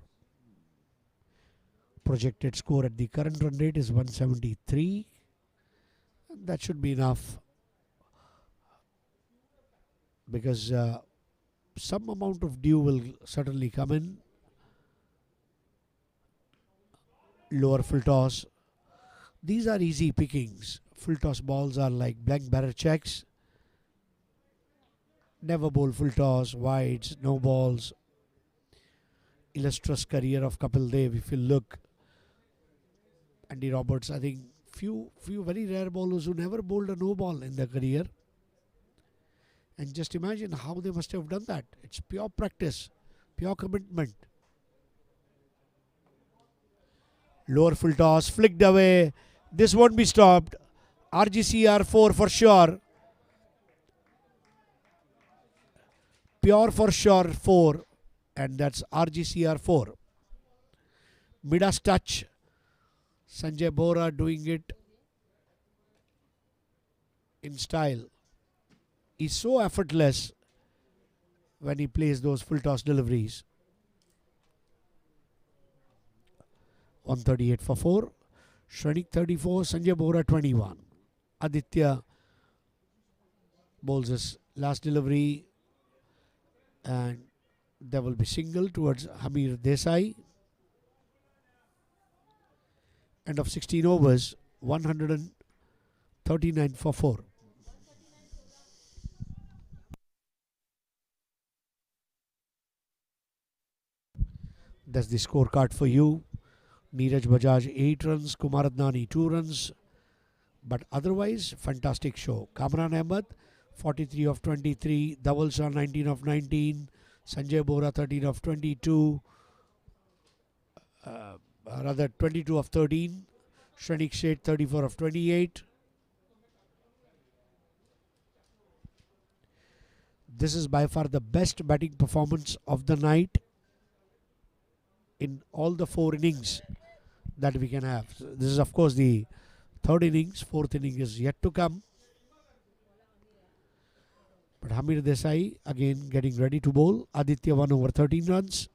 Projected score at the current run rate is 173. That should be enough because some amount of dew will certainly come in. Lower full toss. These are easy pickings. Full toss balls are like blank barrel checks. Never bowl full toss, wides, no balls. Illustrious career of Kapil Dev. If you look, Andy Roberts, I think few very rare bowlers who never bowled a no ball in their career. And just imagine how they must have done that. It's pure practice, pure commitment. Lower full toss, flicked away. This won't be stopped. RGCR 4 for sure. Pure for sure 4. And that's RGCR 4. Midas touch. Sanjay Bora doing it in style. He's so effortless when he plays those full toss deliveries. 138 for 4. Shrenik 34, Sanjay Bora 21. Aditya bowls his last delivery and there will be single towards Hamir Desai. End of 16 overs, 139 for 4. That's the scorecard for you. Neeraj Bajaj 8 runs, Kumar Adnani 2 runs, But otherwise, fantastic show. Kamran Ahmed, 43 of 23. Dhaval Shah, 19 of 19. Sanjay Bohra, 13 of 22. Rather, 22 of 13. Shrenik Sheth, 34 of 28. This is by far the best batting performance of the night in all the 4 innings that we can have. So this is, of course, the third innings. Fourth inning is yet to come. But Hamir Desai again getting ready to bowl. Aditya 1 over 13 runs.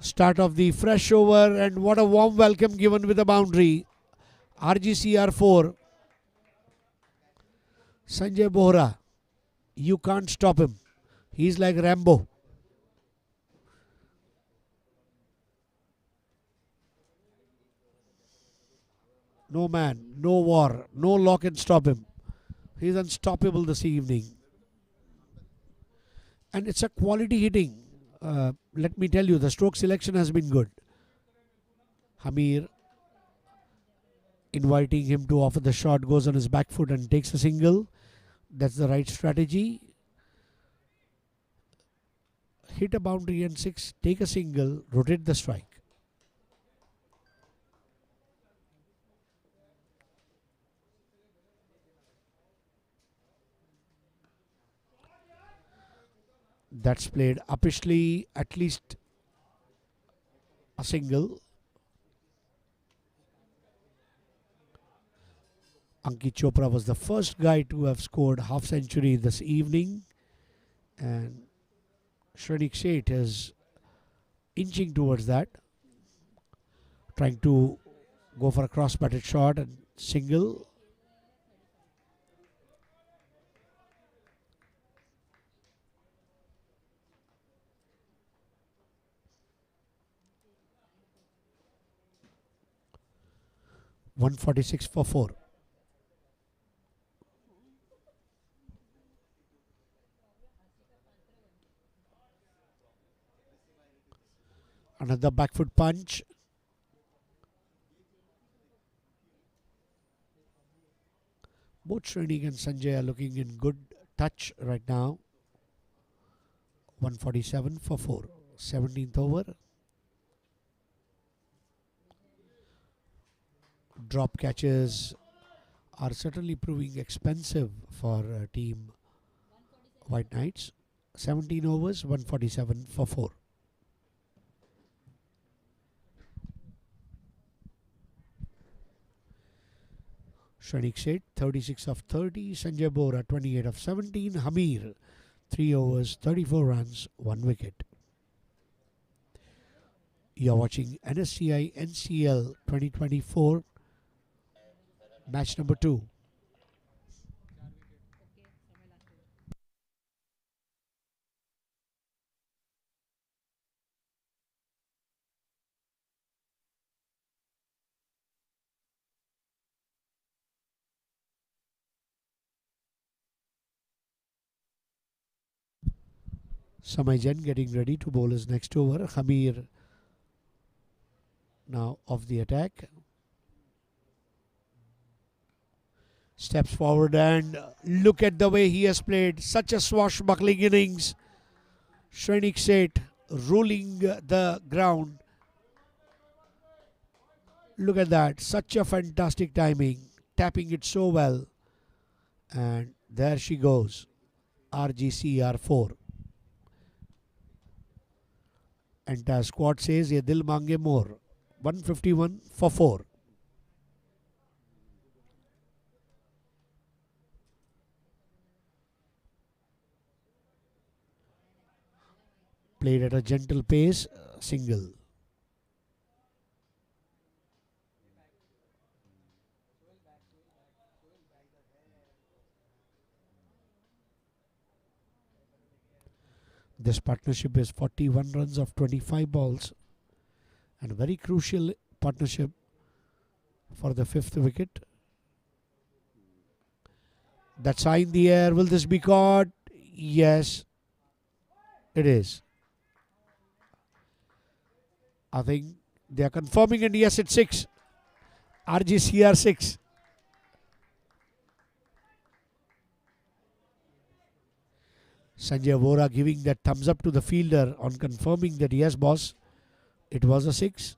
Start of the fresh over, and what a warm welcome given with a boundary. RGCR 4. Sanjay Bohra. You can't stop him. He's like Rambo. No man, no war, no law can stop him. He's unstoppable this evening. And it's a quality hitting. Let me tell you, the stroke selection has been good. Hamir inviting him to offer the shot, goes on his back foot and takes a single. That's the right strategy. Hit a boundary and 6, take a single, rotate the strike. That's played uppishly, at least a single. Ankit Chopra was the first guy to have scored half century this evening, and Shrenik Sheth is inching towards that, trying to go for a cross-batted shot and single. .146 for 4. Another back foot punch. Both Shrenik and Sanjay are looking in good touch right now. 147 for 4. 17th over. Drop catches are certainly proving expensive for team White Knights. 17 overs, 147 for 4. Shrenik Sheth, 36 of 30. Sanjay Bohra, 28 of 17. Hamir, 3 overs, 34 runs, 1 wicket. You're watching NSCI NCL 2024, match number 2. Samay Jain getting ready to bowl his next over. Hamir now off the attack. Steps forward and look at the way he has played. Such a swashbuckling innings. Shrenik Sheth ruling the ground. Look at that. Such a fantastic timing. Tapping it so well. And there she goes. RGCR 4. Entire squad says ye dil mange more. 151 for 4. Played at a gentle pace, single. This partnership is 41 runs of 25 balls and a very crucial partnership for the fifth wicket. That's high in the air. Will this be caught? Yes, it is. I think they are confirming, and yes, it's 6. RGCR 6. Sanjay Vora giving that thumbs up to the fielder on confirming that yes, boss, it was a 6.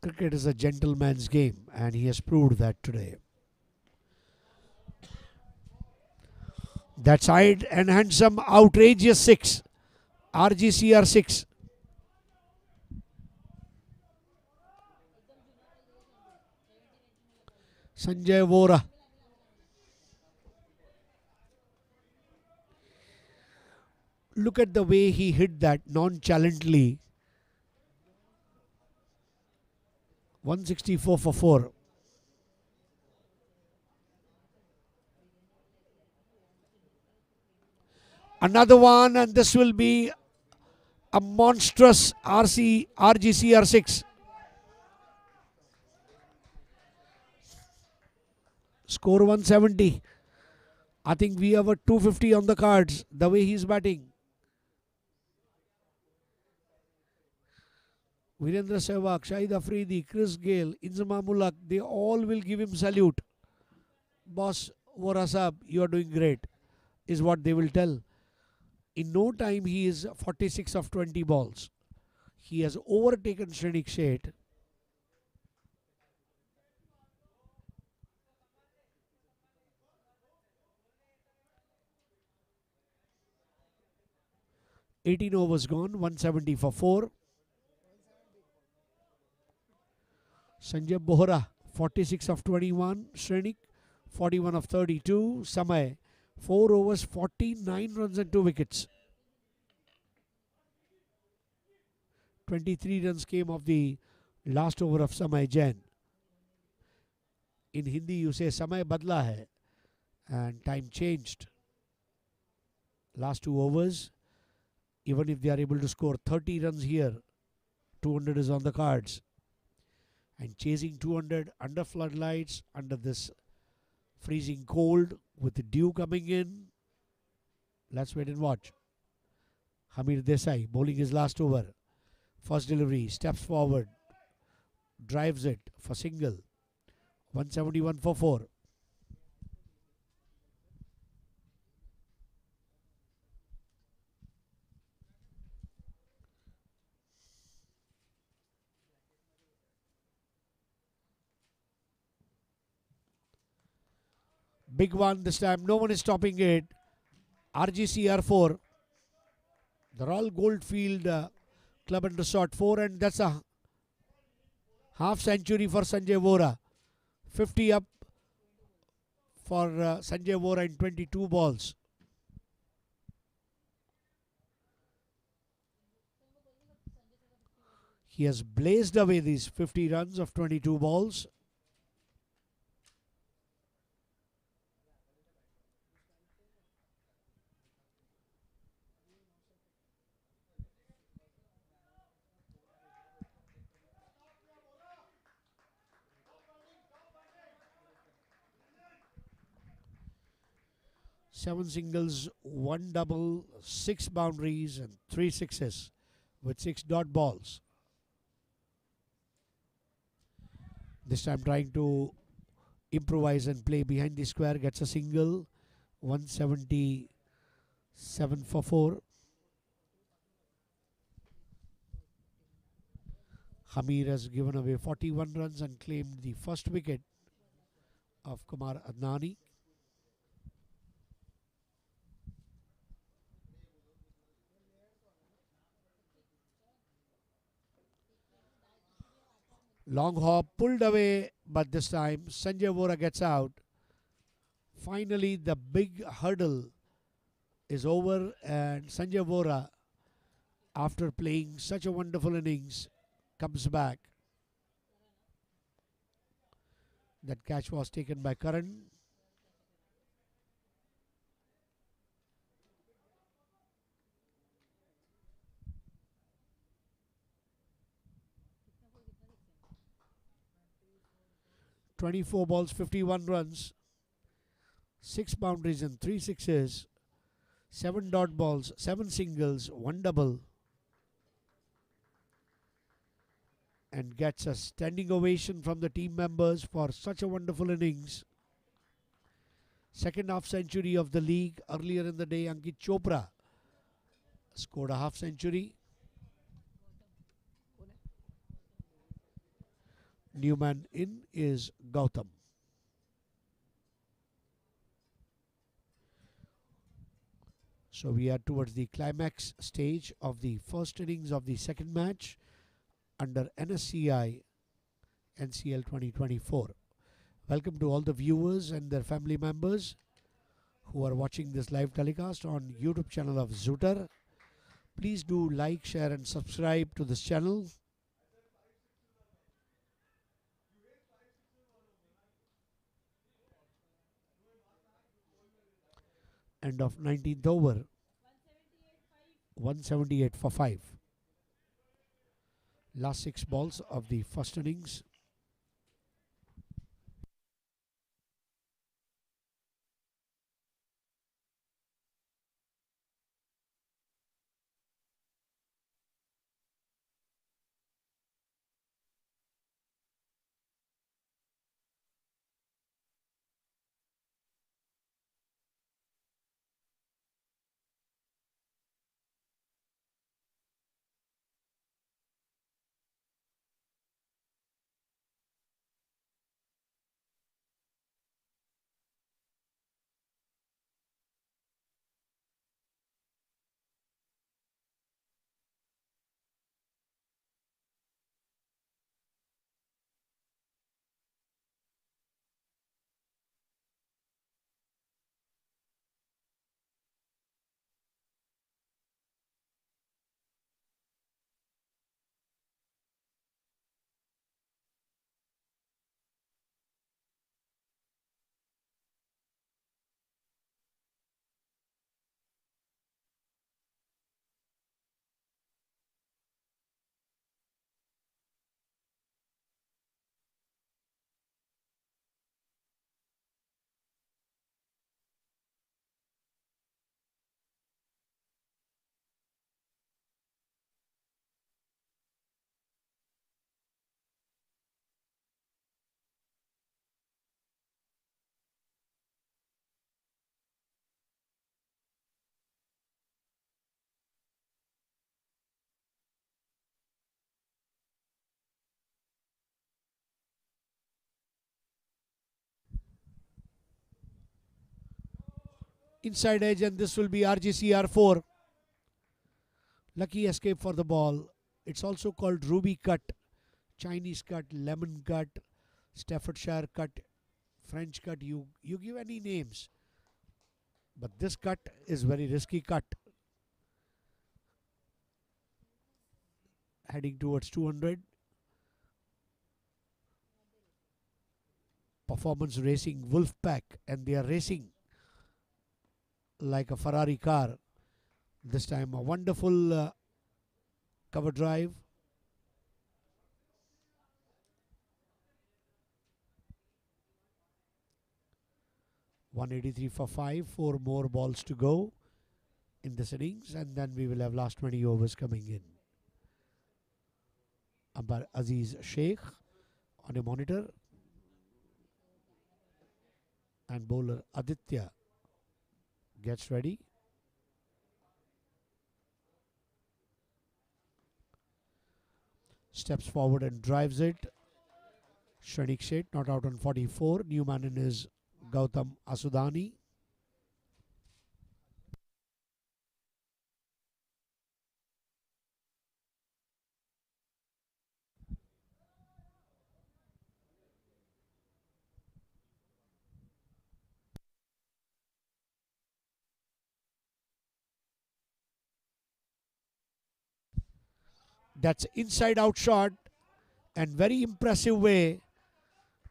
Cricket is a gentleman's game, and he has proved that today. That side and handsome, outrageous 6. RGCR 6. Sanjay Vora. Look at the way he hit that nonchalantly. 164 for 4. Another one, and this will be a monstrous RGCR 6. Score 170. I think we have a 250 on the cards, the way he's batting. Virendra Sehwag, Shahid Afridi, Chris Gale, Inzama Mulak, they all will give him salute. Boss, Vora Saab, you are doing great, is what they will tell. In no time, he is 46 of 20 balls. He has overtaken Shrenik Sheth. "18 overs gone, 170 for 4. Sanjay Bohra, 46 of 21. Shrenik, 41 of 32. Samay, 4 overs, 49 runs and 2 wickets. 23 runs came of the last over of Samay Jain. In Hindi, you say Samay badla hai, and time changed. Last 2 overs, even if they are able to score 30 runs here, 200 is on the cards. And chasing 200 under floodlights, under this freezing cold, with the dew coming in. Let's wait and watch. Hamir Desai bowling his last over. First delivery, steps forward, drives it for single. 171 for 4. Big one this time. No one is stopping it. RGCR 4. The Royal Goldfield Club and Resort 4, and that's a half century for Sanjay Vora. 50 up for Sanjay Vora in 22 balls. He has blazed away these 50 runs of 22 balls. Seven singles, one double, 6 boundaries, and 3 sixes with 6 dot balls. This time trying to improvise and play behind the square, gets a single. 177 for 4. Hamir has given away 41 runs and claimed the first wicket of Kumar Adnani. Long hop pulled away, but this time Sanjay Vora gets out. Finally, the big hurdle is over, and Sanjay Vora, after playing such a wonderful innings, comes back. That catch was taken by Karan. "24 balls, 51 runs, 6 boundaries and 3 sixes, 7 dot balls, 7 singles, 1 double," and gets a standing ovation from the team members for such a wonderful innings. Second half century of the league. Earlier in the day, Ankit Chopra scored a half century. New man in is Gautam. So we are towards the climax stage of the first innings of the second match under NSCI NCL 2024. Welcome to all the viewers and their family members who are watching this live telecast on YouTube channel of Zooter. Please do like, share and subscribe to this channel. End of 19th over. 178 for 5. Last 6 balls of the first innings. Inside edge, and this will be RGCR4. Lucky escape for the ball. It's also called Ruby cut, Chinese cut, lemon cut, Staffordshire cut, French cut. You give any names, but this cut is very risky cut. Heading towards 200. Performance racing WOLFPACK, and they are racing like a Ferrari car. This time a wonderful cover drive. "183 for 5, 4 more balls to go in this innings, and then we will have last 20 overs coming in." Umpire Aziz Sheikh on a monitor, and bowler Aditya gets ready. Steps forward and drives it. Shrenik Sheth not out on 44. New man in is Gautam Asudani. That's inside out shot and very impressive way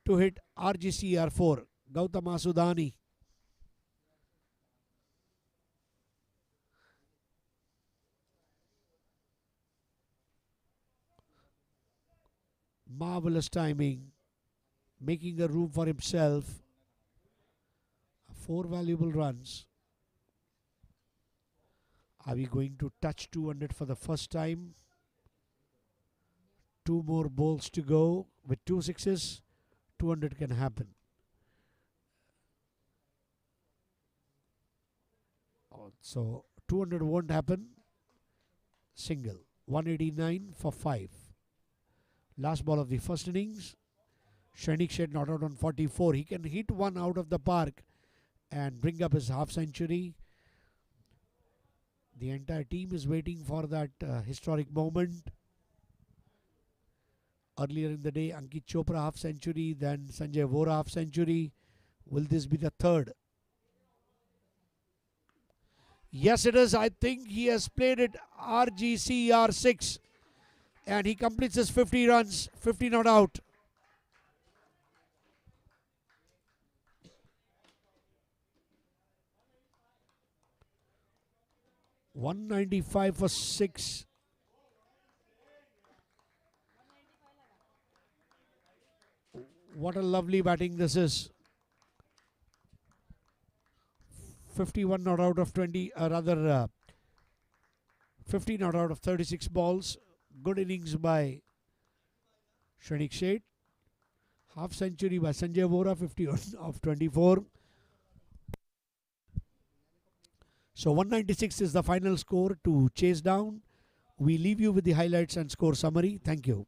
to hit RGCR4. Gautama Sudani. Marvelous timing, making a room for himself. 4 valuable runs. Are we going to touch 200 for the first time? 2 more balls to go. With 2 sixes, 200 can happen. So 200 won't happen. Single. 189 for 5. Last ball of the first innings. Shrenik Shed not out on 44. He can hit one out of the park and bring up his half century. The entire team is waiting for that historic moment. Earlier in the day, Ankit Chopra half century, then Sanjay Vora half century. Will this be the third? Yes, it is. I think he has played it RGCR6 and he completes his 50 runs, 50 not out. $195 for 6. What a lovely batting this is. 51 not out of 20, 50 not out of 36 balls. Good innings by Shrenik Shed. Half century by Sanjay Vora, 51 of 24. So 196 is the final score to chase down. We leave you with the highlights and score summary. Thank you.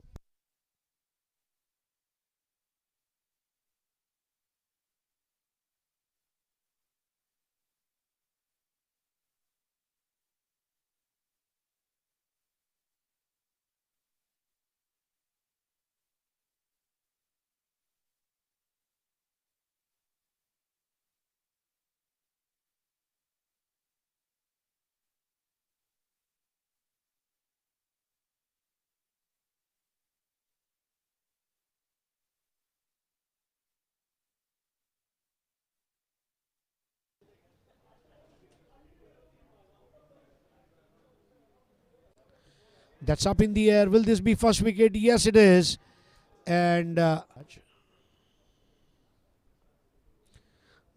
That's up in the air. Will this be first wicket? Yes, it is. And Neeraj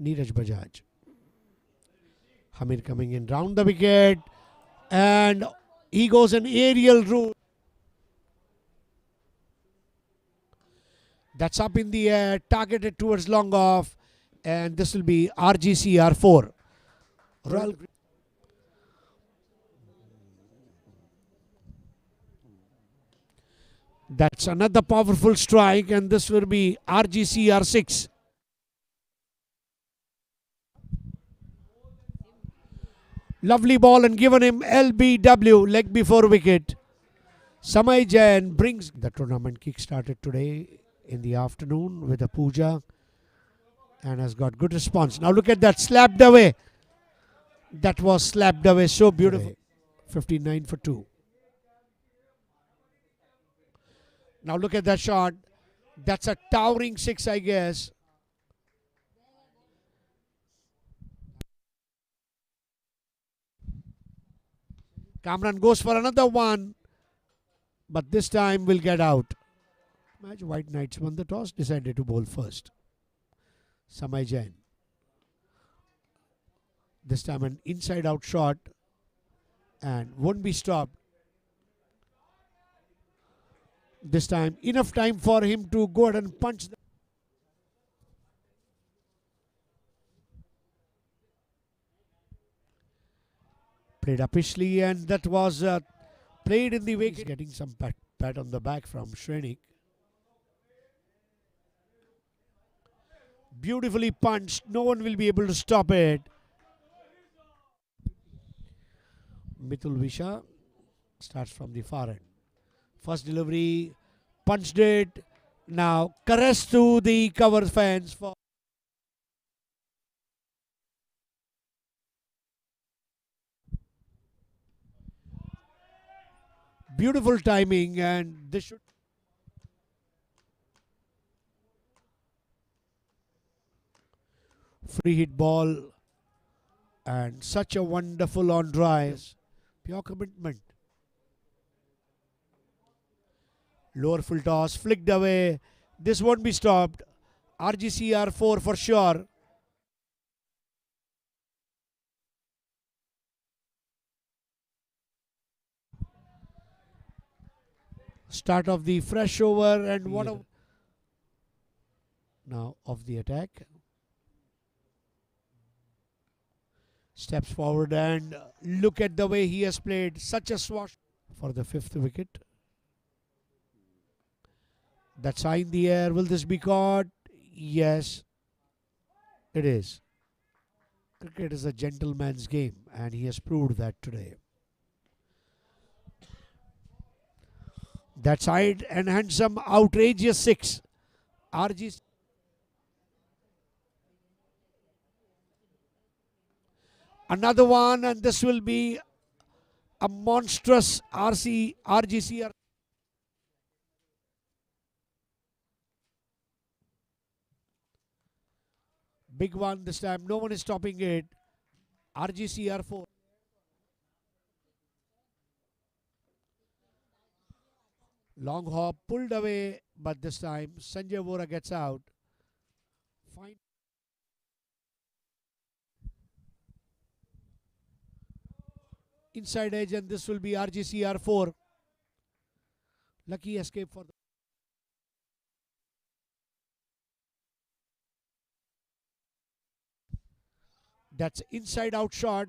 Bajaj. Hamir coming in round the wicket. And he goes an aerial route. That's up in the air, targeted towards long off. And this will be RGCR4. That's another powerful strike, and this will be RGCR6. Lovely ball and given him LBW, leg before wicket. Samay Jain brings the tournament kick started today in the afternoon with a puja and has got good response. Now look at that, slapped away. That was slapped away, so beautiful. 59 for 2. Now look at that shot. That's a towering 6, I guess. Kamran goes for another one, but this time will get out. Match White Knights won the toss, decided to bowl first. Samay Jain. This time an inside out shot and won't be stopped. This time enough time for him to go ahead and punch. Played upishly, and that was played in the way. He's getting some pat on the back from Shrenik. Beautifully punched. No one will be able to stop it. Mitul Visha starts from the far end. First delivery, punched it. Now caress to the cover fence for. beautiful timing, and this should free hit ball, and such a wonderful on drive. Pure commitment. Lower full toss, flicked away. This won't be stopped. RGCR 4 for sure. Start of the fresh over, and what a now of the attack. Steps forward, and look at the way he has played. Such a swash for the fifth wicket. That's high in the air. Will this be caught? Yes, it is. Cricket is a gentleman's game, and he has proved that today. That's high and handsome, outrageous six. RG. Another one, and this will be a monstrous RGCR. Big one this time. No one is stopping it. RGCR 4. Long hop pulled away, but this time Sanjay Vora gets out. Fine. Inside edge, and this will be RGCR 4. Lucky escape for the. That's inside out shot,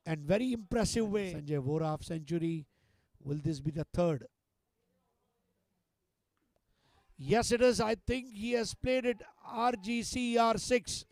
and very impressive way. Sanjay Vora half century. Will this be the third? Yes, it is. I think he has played it RGCR 6.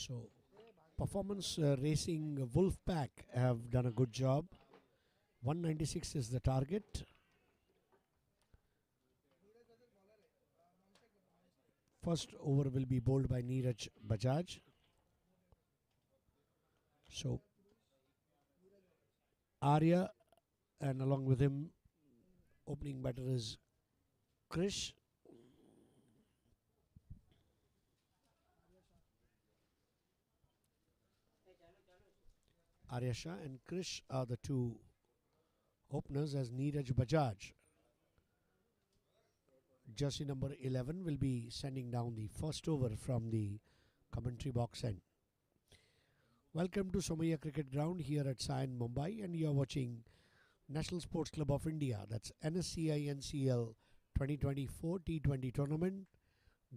So, performance racing Wolfpack have done a good job. 196 is the target. First over will be bowled by Neeraj Bajaj. So, Arya, and along with him, opening batter is Krish. Arya Shah and Krish are the two openers, as Neeraj Bajaj, jersey number 11, will be sending down the first over from the commentary box end. Welcome to Somaiya Cricket Ground here at Sion, Mumbai, and you are watching National Sports Club of India. That's NSCI NCL 2024 T20 tournament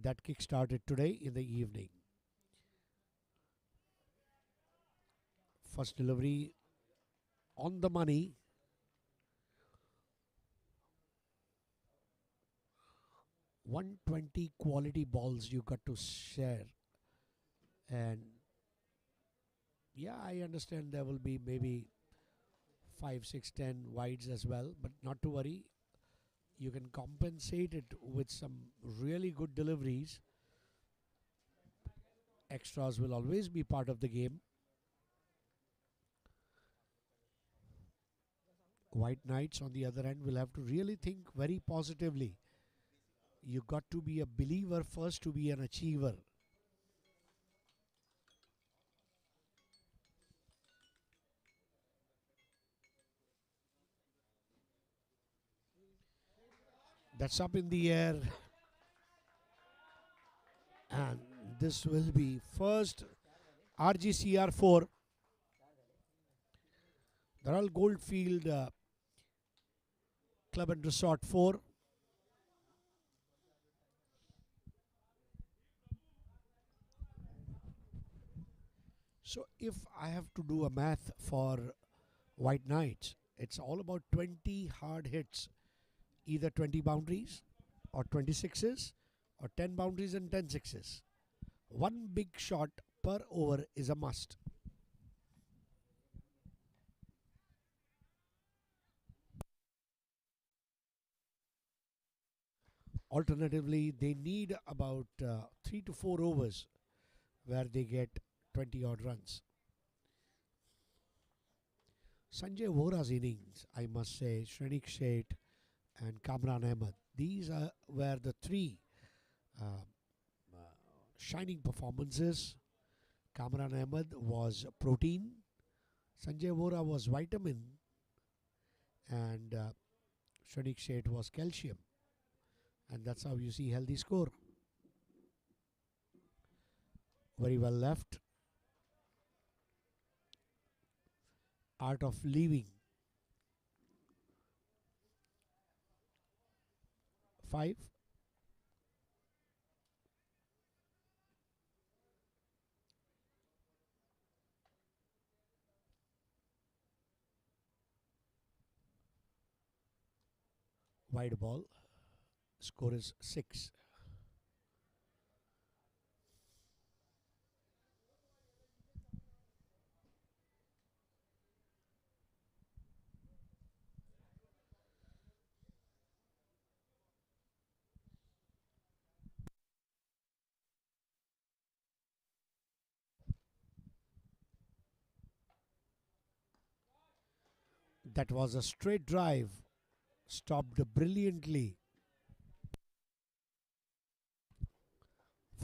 that kick-started today in the evening. First delivery on the money. "120 quality balls you got to share." And yeah, I understand there will be maybe 5, 6, 10 wides as well, but not to worry. You can compensate it with some really good deliveries. Extras will always be part of the game. White Knights, on the other hand, will have to really think very positively. You got to be a believer first to be an achiever. That's up in the air. And this will be first RGCR 4. The Royal Goldfield Club and Resort 4. So if I have to do a math for White Knights, it's all about 20 hard hits, either 20 boundaries or 26s or 10 boundaries and 10 sixes. One big shot per over is a must. Alternatively, they need about 3 to 4 overs where they get 20 odd runs. Sanjay Vora's innings, I must say, Shrenik Sheth and Kamran Ahmed, these were the three uh, shining performances. Kamran Ahmed was protein, Sanjay Vora was vitamin, and Shrenik Sheth was calcium. And that's how you see healthy score. Very well left. Art of leaving. 5. Wide ball. Score is 6. That was a straight drive, stopped brilliantly.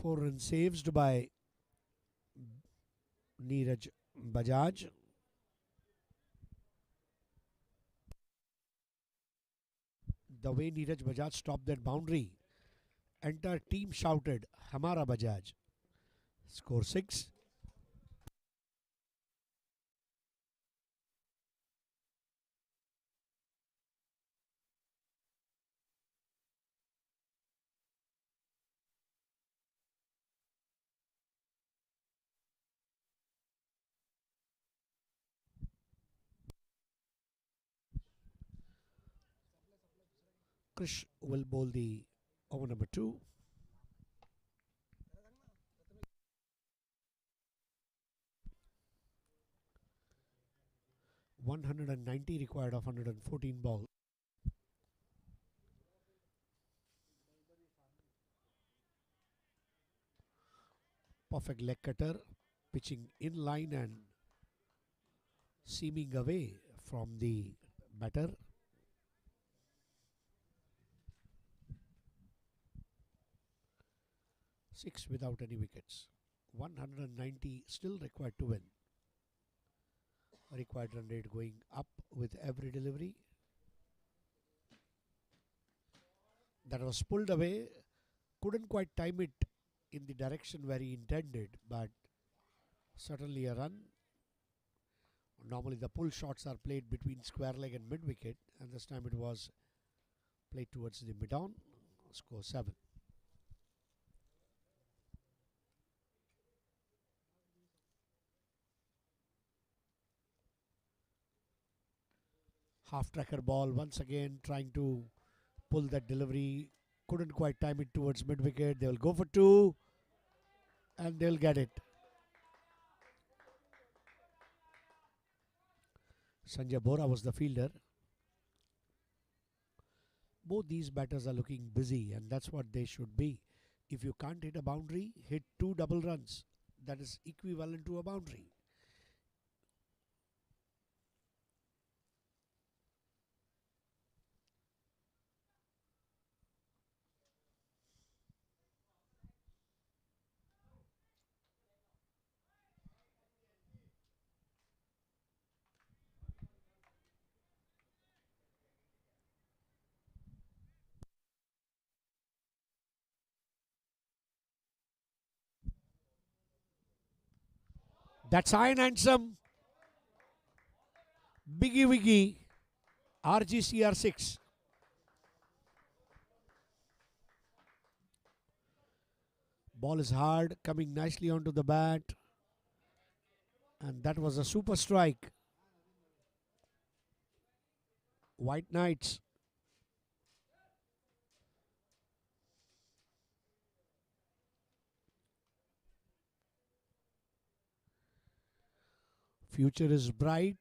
4 runs saved by Neeraj Bajaj. The way Neeraj Bajaj stopped that boundary, entire team shouted, "Hamara Bajaj." Score 6. Krish will bowl the over number 2. 190 required of 114 balls. Perfect leg cutter, pitching in line and seaming away from the batter. Six without any wickets. 190 still required to win. Required run rate going up with every delivery. That was pulled away. Couldn't quite time it in the direction where he intended, but certainly a run. Normally the pull shots are played between square leg and mid wicket, and this time it was played towards the mid on. Score 7. Half tracker ball once again, trying to pull that delivery. Couldn't quite time it towards mid wicket. They will go for 2 and they'll get it. Sanjay Bora was the fielder. Both these batters are looking busy, and that's what they should be. If you can't hit a boundary, hit 2 double runs. That is equivalent to a boundary. That's Iron Handsome. Biggie Wiggy. RGCR6. Ball is hard, coming nicely onto the bat. And that was a super strike. White Knights. Future is bright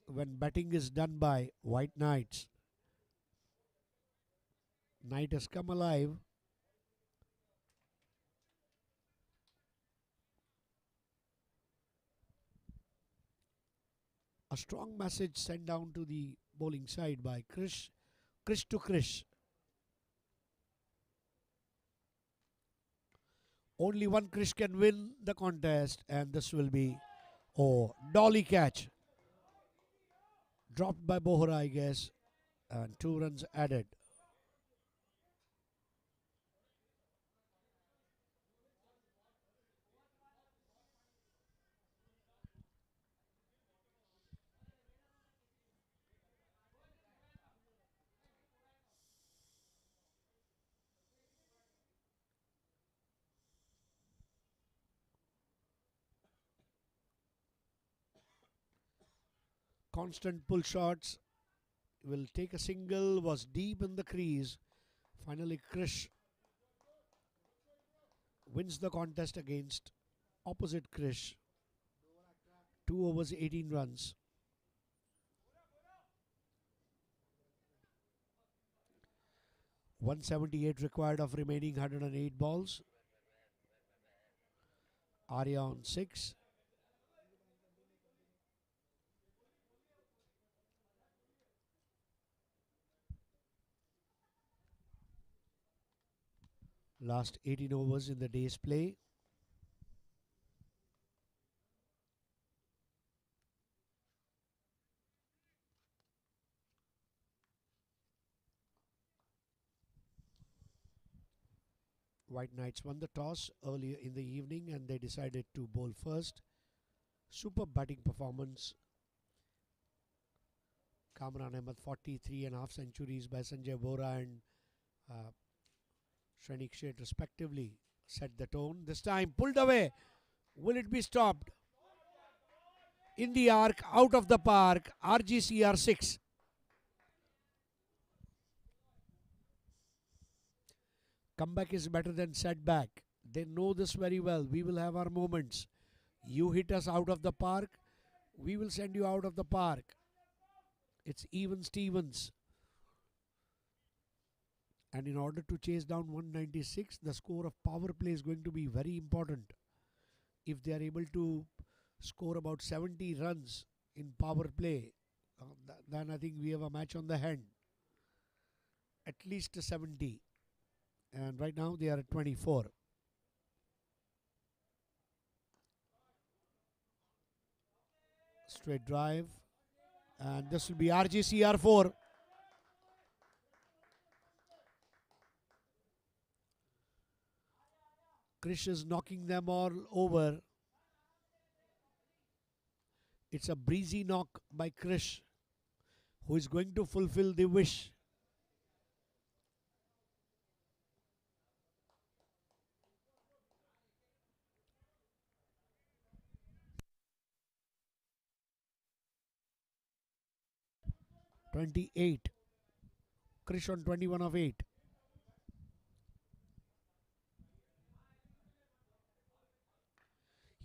when batting is done by White Knights. Knight has come alive. A strong message sent down to the bowling side by Krish to Krish. Only one Krish can win the contest, and this will be dolly catch. Dropped by Bohra, I guess, and 2 runs added. Constant pull shots. Will take a single, was deep in the crease. Finally, Krish wins the contest against opposite Krish. 2 overs, 18 runs. .178 required of remaining 108 balls. Arya on 6. Last 18 overs in the day's play. White Knights won the toss earlier in the evening and they decided to bowl first. Superb batting performance. Kamran Ahmed 43.5 centuries by Sanjay Bora and Shrenik Sheth respectively set the tone. This time pulled away. Will it be stopped? In the arc, out of the park, RGCR 6. Comeback is better than setback. They know this very well. We will have our moments. You hit us out of the park, we will send you out of the park. It's even Stevens. And in order to chase down 196, the score of power play is going to be very important. If they are able to score about 70 runs in power play, then I think we have a match on the hand. At least 70. And right now they are at 24. Straight drive. And this will be RGCR4. Krish is knocking them all over. It's a breezy knock by Krish, who is going to fulfill the wish. "28. Krish on 21 of 8.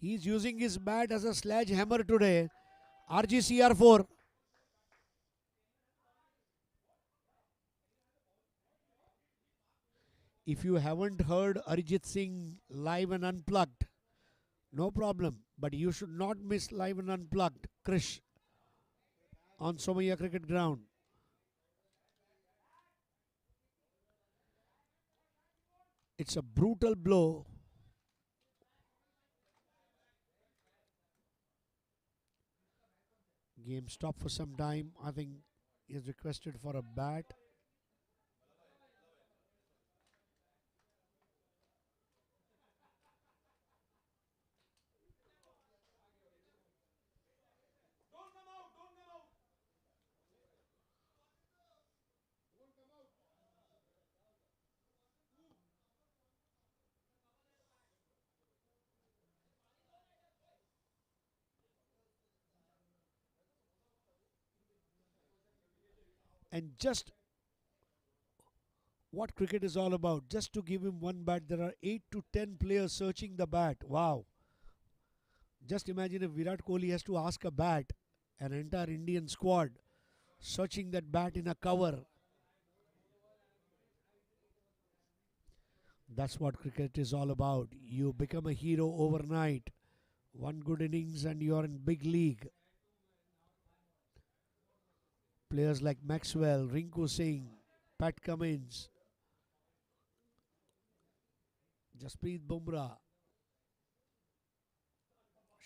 He's using his bat as a sledgehammer today. RGCR4. If you haven't heard Arijit Singh live and unplugged, no problem. But you should not miss live and unplugged. Krish on Somaya Cricket Ground. It's a brutal blow. Game stopped for some time. I think he has requested for a bat. And just what cricket is all about. Just to give him one bat, there are 8 to 10 players searching the bat. Wow. Just imagine if Virat Kohli has to ask a bat, an entire Indian squad searching that bat in a cover. That's what cricket is all about. You become a hero overnight. One good innings and you're in big league. Players like Maxwell, Rinku Singh, Pat Cummins, Jasprit Bumrah,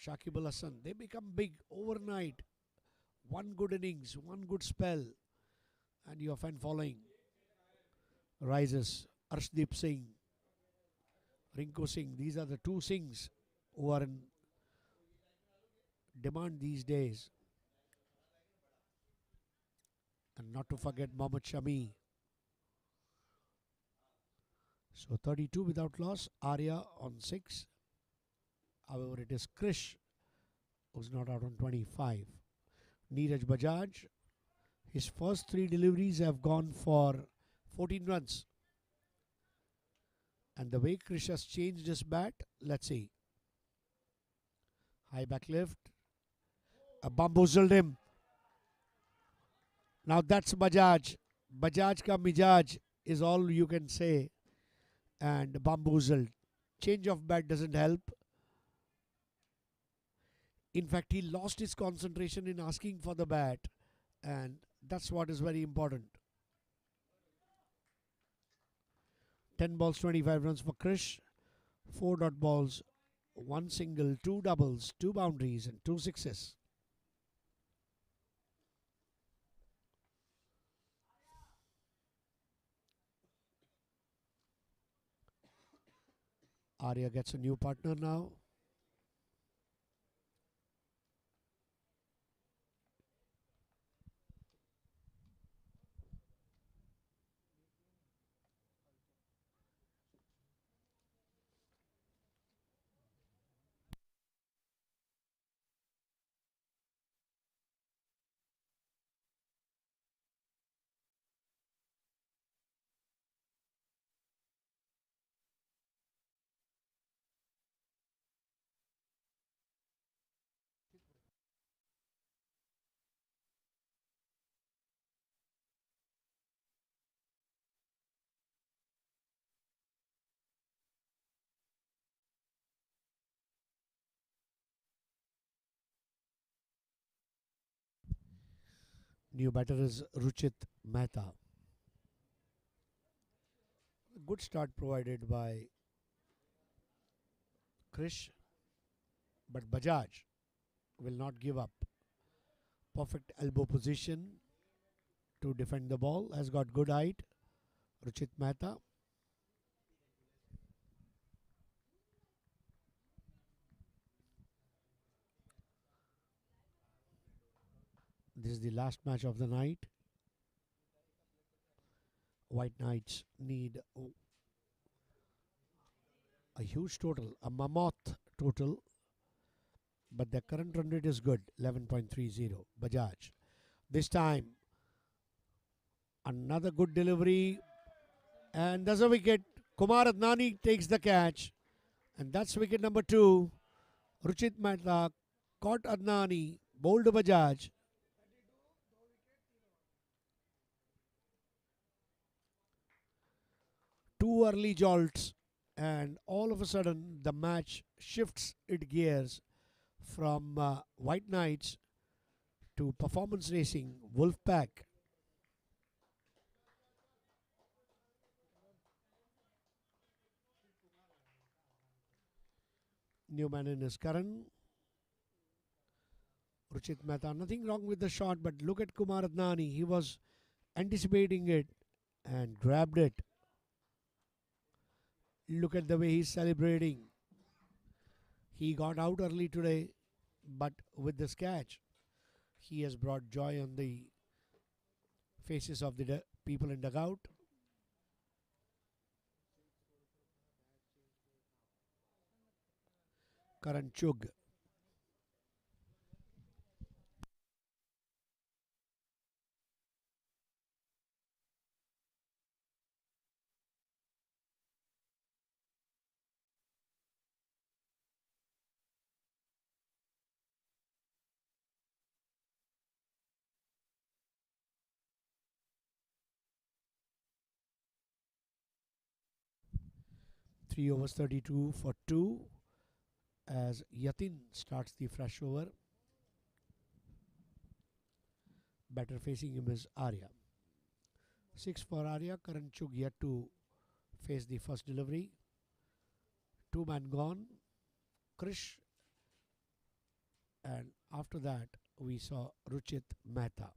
Shakib Al Hasan, they become big overnight. One good innings, one good spell, and your fan following rises. Arshdeep Singh, Rinku Singh, these are the two Singhs who are in demand these days. And not to forget Mohammad Shami. So 32 without loss, Arya on 6. However, it is Krish who's not out on 25. Neeraj Bajaj, his first 3 deliveries have gone for 14 runs. And the way Krish has changed his bat, let's see. High back lift. Bamboozled him. Now that's Bajaj. Bajaj ka mijaj is all you can say. And bamboozled. Change of bat doesn't help. In fact, he lost his concentration in asking for the bat. And that's what is very important. 10 balls, 25 runs for Krish. 4 dot balls, 1 single, 2 doubles, 2 boundaries, and 2 sixes. Arya gets a new partner now. New batter is Ruchit Mehta. Good start provided by Krish, but Bajaj will not give up. Perfect elbow position to defend the ball. Has got good height. Ruchit Mehta. This is the last match of the night. White Knights need a huge total, a mammoth total, but their current run rate is good, 11.30. Bajaj. This time, another good delivery, and there's a wicket. Kumar Adnani takes the catch, and that's wicket number 2. Ruchit Mehta caught Adnani, bowled Bajaj. Two early jolts, and all of a sudden the match shifts its gears from White Knights to performance racing WOLFPACK. Newman in his current. Ruchit Mehta, nothing wrong with the shot, but look at Kumar Adnani. He was anticipating it and grabbed it. Look at the way he's celebrating. He got out early today, but with this catch, he has brought joy on the faces of the people in dugout. Karan Chugh. Three overs 32 for 2 as Yatin starts the fresh over. Batter facing him is Arya. 6 for Arya. Karan Chugh yet to face the first delivery. Two man gone. Krish, and after that we saw Ruchit Mehta.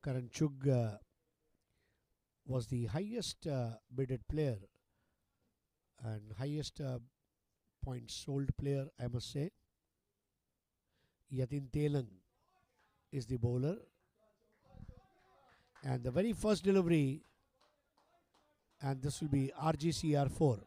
Karan Chugh was the highest bidded player and highest points sold player, I must say. Yatin Telan is the bowler, and the very first delivery, and this will be RGCR4.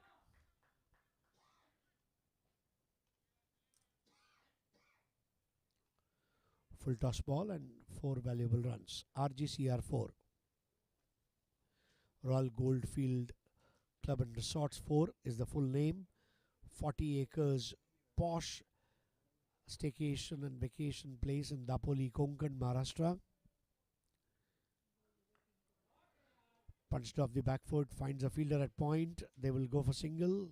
Full toss ball and 4 valuable runs. RGCR4. Royal Goldfield Club and Resorts 4 is the full name. 40 acres posh staycation and vacation place in Dapoli, Konkan, Maharashtra. Punched off the back foot, finds a fielder at point. They will go for single.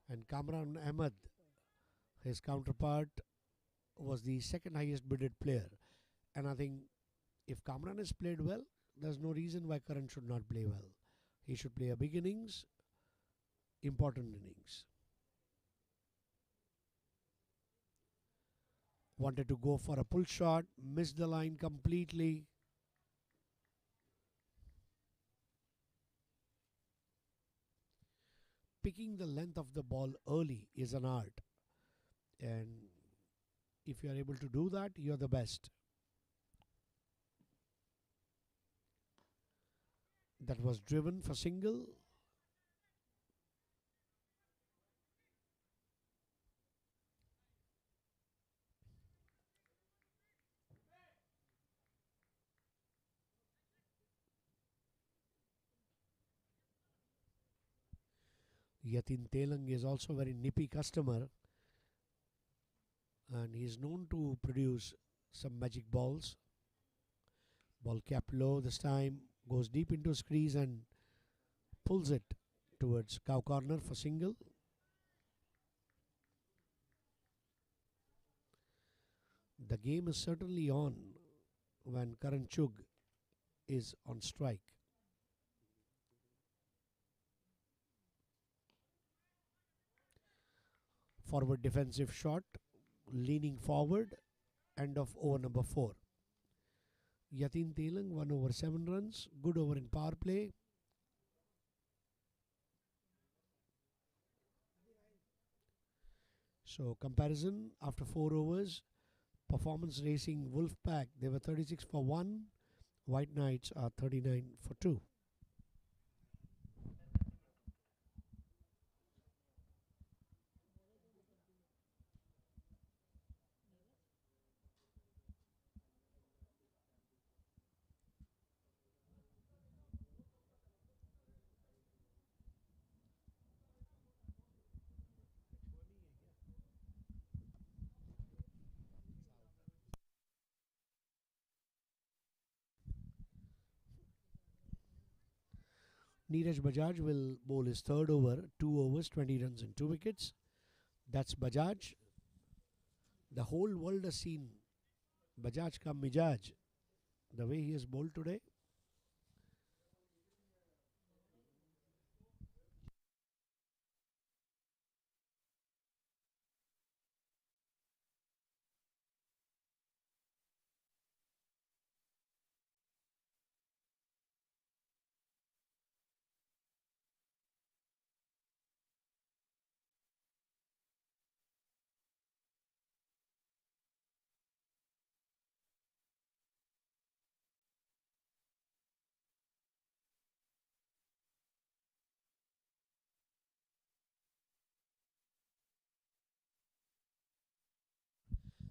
And Kamran Ahmed, his counterpart, was the second highest bidded player. And I think if Kamran has played well, there's no reason why Karan should not play well. He should play a big innings, important innings. Wanted to go for a pull shot, missed the line completely. Picking the length of the ball early is an art, and If you are able to do that, you're the best. That was driven for single. Yatin Telang is also a very nippy customer, and he is known to produce some magic balls. Ball kept low this time, goes deep into his crease and pulls it towards cow corner for single. The game is certainly on when Karan Chug is on strike. Forward defensive shot, leaning forward, end of over number 4. Yatin Telang 1 over 7 runs, good over in power play. So comparison after 4 overs, Performance Racing Wolfpack, they were 36 for 1, White Knights are 39 for 2. Neeraj Bajaj will bowl his third over, 2 overs, 20 runs and 2 wickets. That's Bajaj. The whole world has seen Bajaj ka Mijaj, the way he has bowled today.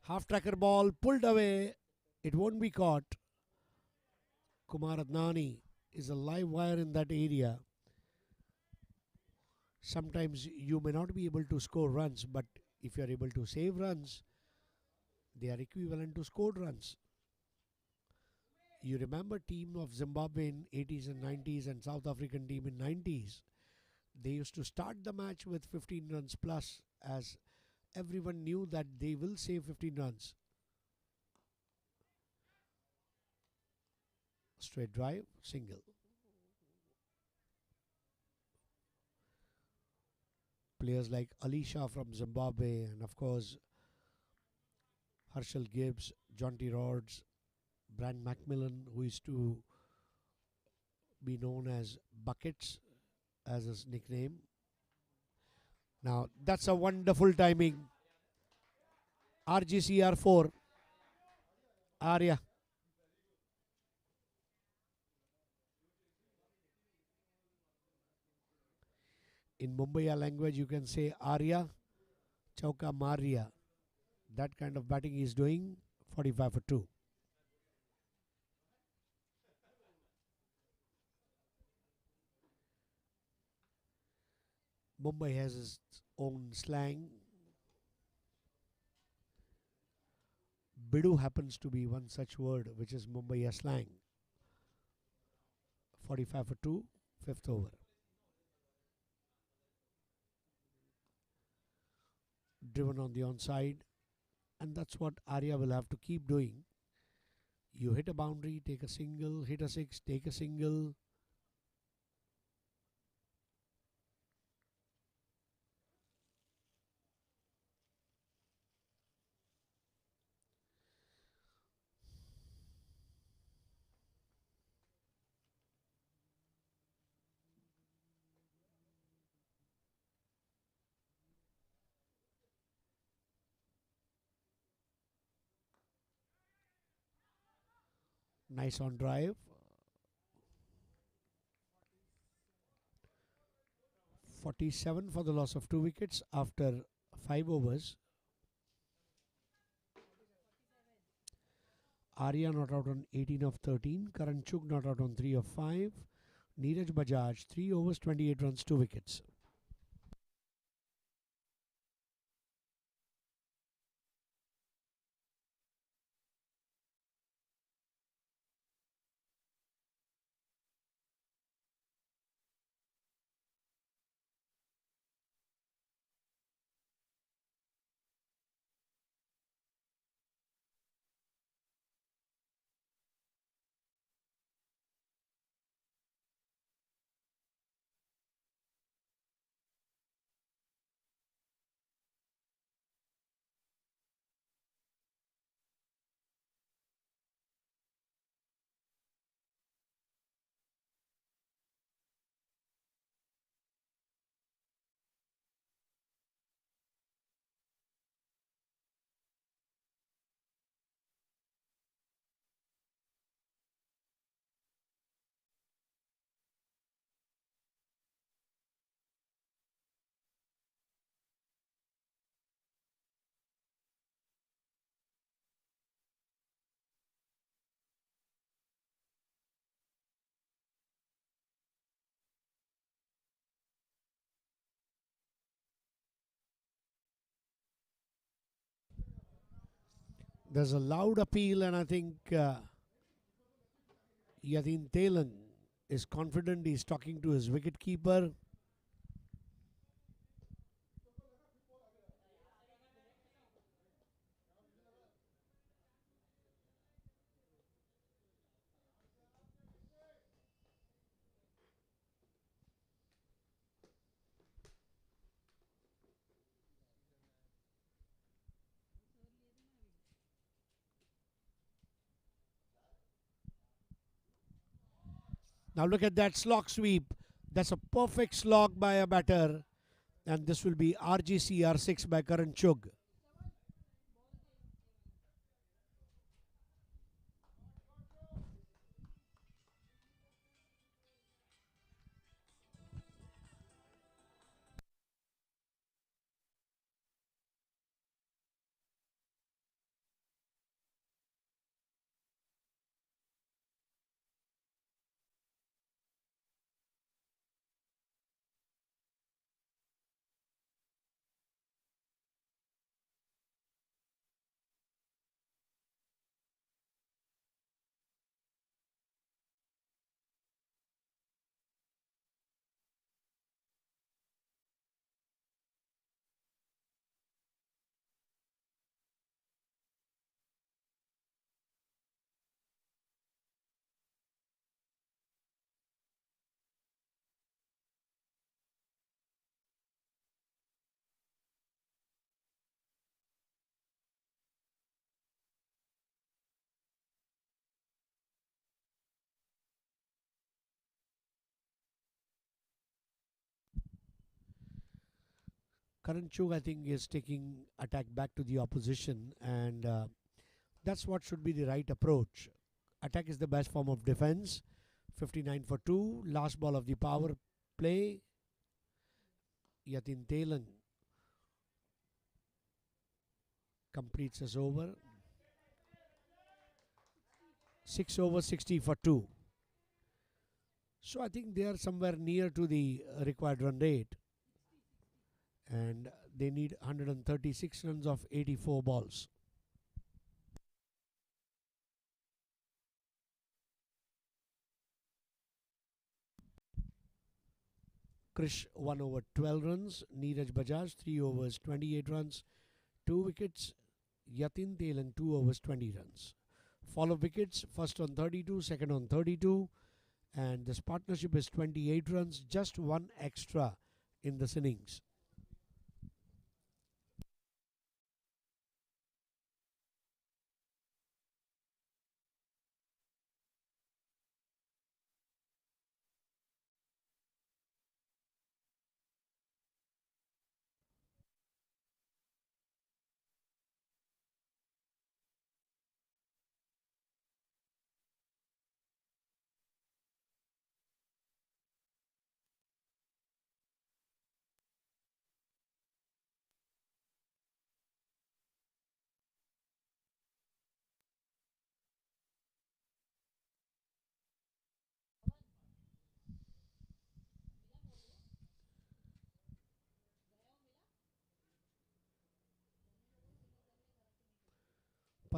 Half tracker ball pulled away. It won't be caught. Kumar Adnani is a live wire in that area. Sometimes you may not be able to score runs, but if you are able to save runs, they are equivalent to scored runs. You remember team of Zimbabwe in 80s and 90s and South African team in 90s. They used to start the match with 15 runs plus, as everyone knew that they will save 15 runs. Straight drive, single. Players like Ali Shah from Zimbabwe and of course Herschel Gibbs, Jonty Rhodes, Brand Macmillan, who is to be known as Buckets as his nickname. Now that's a wonderful timing. RGCR4, Arya. In Mumbai language, you can say Arya Chauka Maria. That kind of batting he is doing, 45 for 2. Mumbai has its own slang. Bidu happens to be one such word, which is Mumbai slang. 45 for 2, fifth over. Driven on the onside, and that's what Arya will have to keep doing. You hit a boundary, take a single, hit a six, take a single. Nice on drive. 47 for the loss of 2 wickets after 5 overs. Arya not out on 18 of 13. Karan Chugh not out on 3 of 5. Neeraj Bajaj 3 overs 28 runs 2 wickets. There's a loud appeal, and I think Yatin Telan is confident. He's talking to his wicketkeeper. Now look at that slog sweep. That's a perfect slog by a batter, and this will be RGCR6 by Karan Chugh. Karan Chugh, I think, is taking attack back to the opposition, and that's what should be the right approach. Attack is the best form of defense. 59 for 2. Last ball of the power play. Yatin Telan completes his over. 6 over 60 for 2. So I think they are somewhere near to the required run rate. And they need 136 runs of 84 balls. Krish 1 over 12 runs. Neeraj Bajaj 3 overs 28 runs. 2 wickets. Yatin Telan 2 overs 20 runs. Follow wickets, first on 32, second on 32. And this partnership is 28 runs, just one extra in this innings.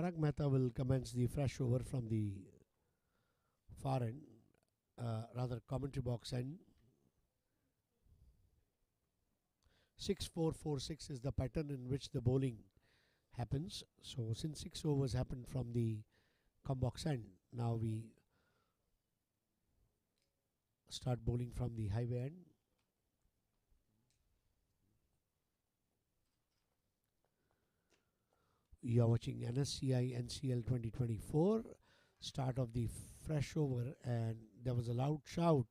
Parag Mehta will commence the fresh over from the far end, rather commentary box end. 6-4-4-6 is the pattern in which the bowling happens. So since 6 overs happened from the come box end, now we start bowling from the highway end. You are watching NSCI NCL 2024, start of the fresh over, and there was a loud shout.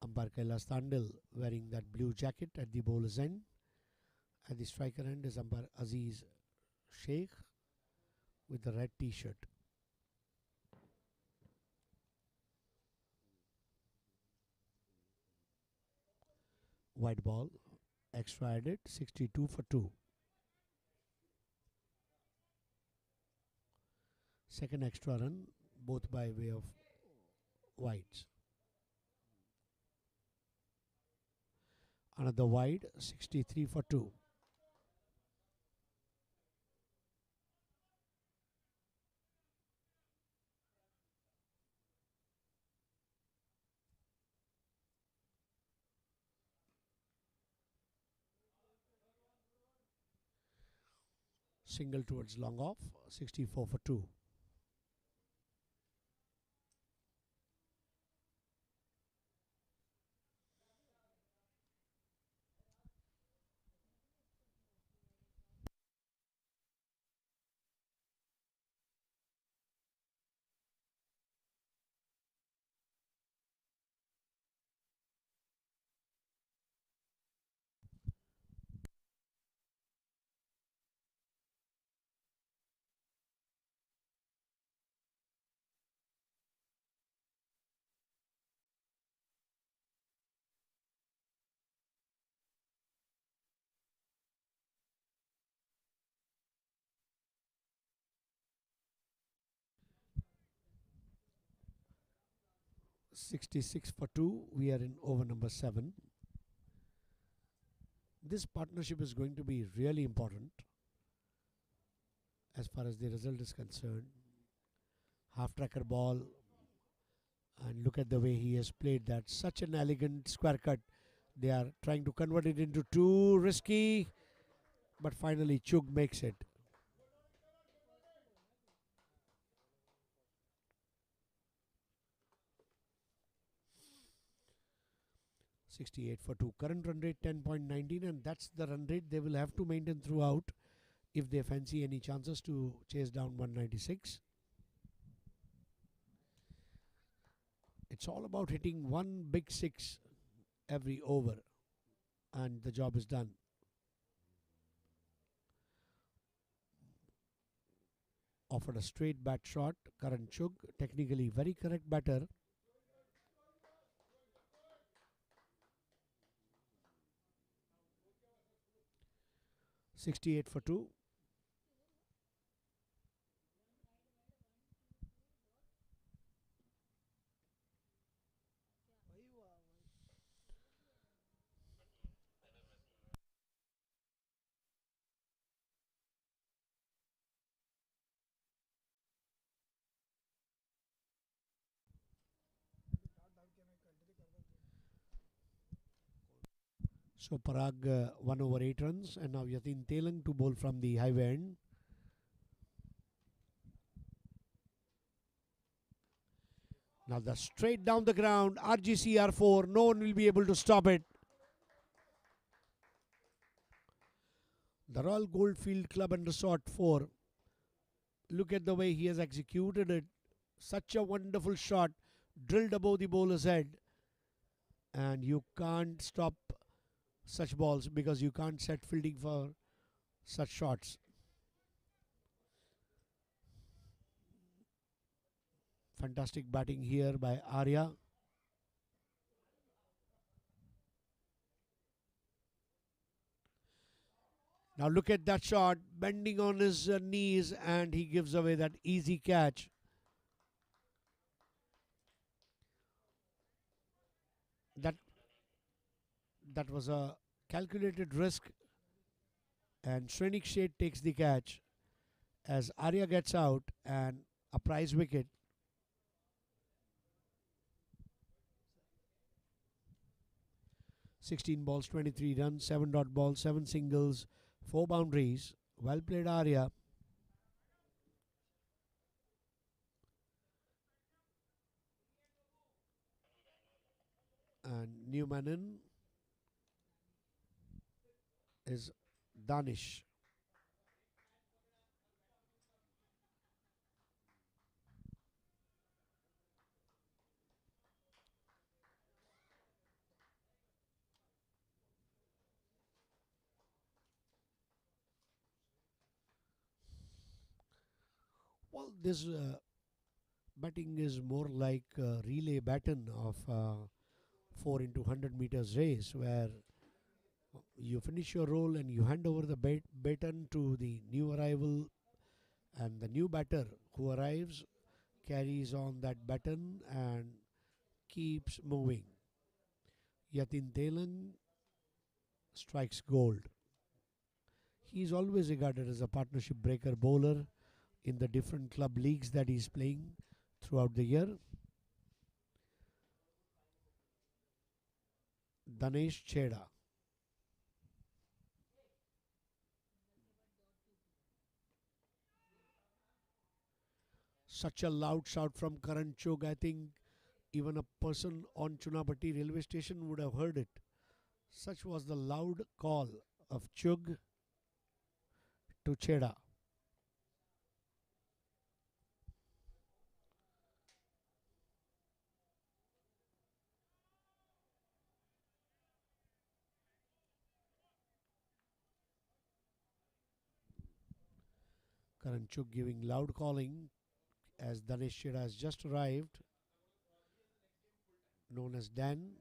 Umpire Kailas Tandil wearing that blue jacket at the bowler's end. At the striker end is umpire Aziz Sheikh with the red t-shirt. White ball, extra added, 62 for 2. Second extra run, both by way of wides. Another wide, 63 for 2. Single towards long off, 64 for 2. $66 for 2. We are in over number 7. This partnership is going to be really important as far as the result is concerned. Half tracker ball, and look at the way he has played that. Such an elegant square cut. They are trying to convert it into 2. Risky, but finally Chug makes it. $68 for 2. Current run rate 10.19, and that's the run rate they will have to maintain throughout if they fancy any chances to chase down 196. It's all about hitting one big 6 every over, and the job is done. Offered a straight bat shot. Karan Chug, technically very correct batter. $68 for 2. So Parag 1 over 8 runs, and now Yatin Telang to bowl from the highway end. Now the straight down the ground, RGCR4, no one will be able to stop it. The Royal Goldfield Club and Resort 4. Look at the way he has executed it. Such a wonderful shot, drilled above the bowler's head. And you can't stop such balls because you can't set fielding for such shots. Fantastic batting here by Arya. Now look at that shot, bending on his knees, and he gives away that easy catch. That was a calculated risk And Srenik Sheth takes the catch as Arya gets out and a prize wicket. 16 balls, 23 runs, 7 dot balls, 7 singles, 4 boundaries. Well played, Arya. And Newman in is Danish. Well, this batting is more like a relay baton of 4 into 100 meters race where you finish your role and you hand over the baton to the new arrival, and the new batter who arrives carries on that baton and keeps moving. Yatin Telang strikes gold. He is always regarded as a partnership breaker bowler in the different club leagues that he is playing throughout the year. Danesh Cheda. Such a loud shout from Karan Chug. I think even a person on Chunapati railway station would have heard it. Such was the loud call of Chug to Cheda. Karan Chug giving loud calling as Danesh Cheda has just arrived, known as Dan.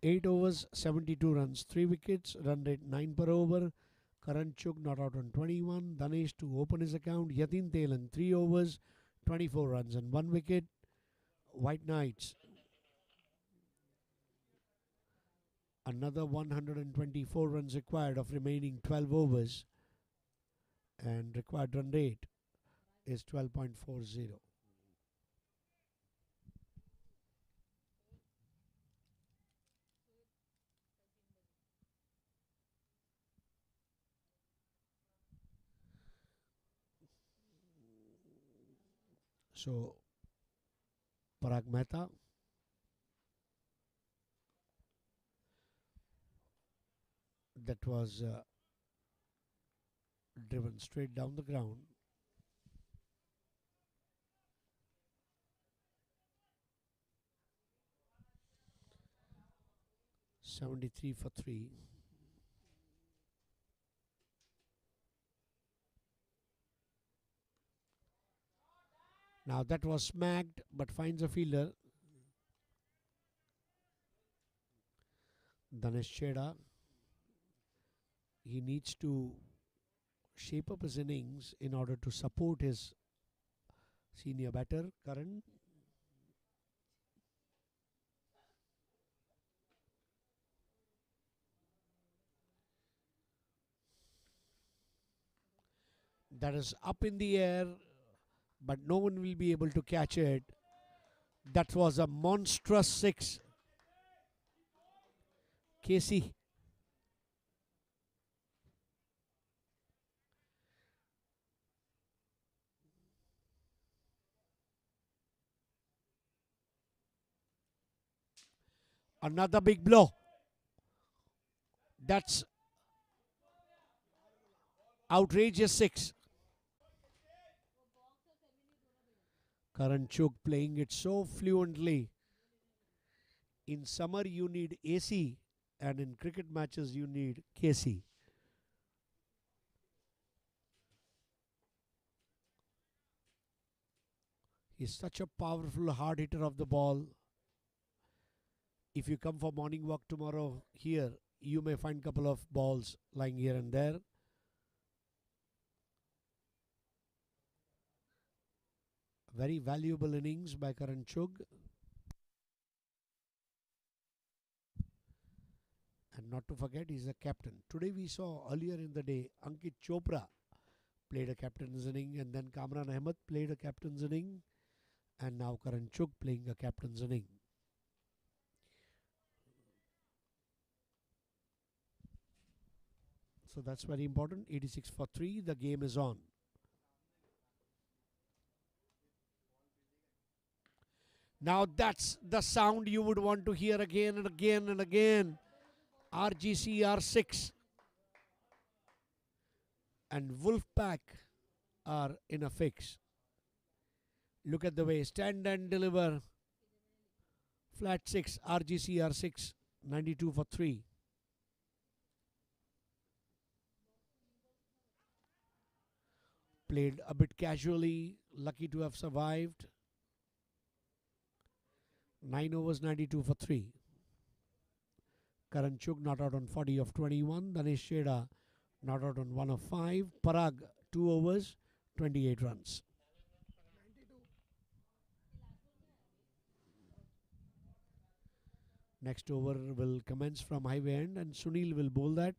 8 overs, 72 runs, 3 wickets, run rate 9 per over. Karan Chug not out on 21. Danesh to open his account. Yatin Telan 3 overs, 24 runs and 1 wicket. White Knights another 124 runs required of remaining 12 overs, and required run rate is 12.40. So Parag Mehta, that was driven straight down the ground. 73 for 3. Now that was smacked but finds a fielder. Danesh Cheda, he needs to shape up his innings in order to support his senior batter, Karan. That is up in the air, but no one will be able to catch it. That was a monstrous 6. Casey. Another big blow. That's outrageous 6. Karan Chug playing it so fluently. In summer you need AC, and in cricket matches you need KC. He's such a powerful hard hitter of the ball. If you come for morning walk tomorrow here, you may find couple of balls lying here and there. Very valuable innings by Karan Chugh. And not to forget, he's a captain. Today we saw earlier in the day, Ankit Chopra played a captain's inning, and then Kamran Ahmed played a captain's inning, and now Karan Chugh playing a captain's inning. So that's very important. 86 for 3. The game is on. Now that's the sound you would want to hear again and again and again. RGCR 6 and Wolfpack are in a fix. Look at the way. Stand and deliver. Flat 6. RGCR 6. 92 for 3. Played a bit casually. Lucky to have survived. 9 overs, 92 for 3. Karan Chugh not out on 40 of 21. Danesh Chheda not out on 1 of 5. Parag 2 overs, 28 runs. Next over will commence from highway end and Sunil will bowl that.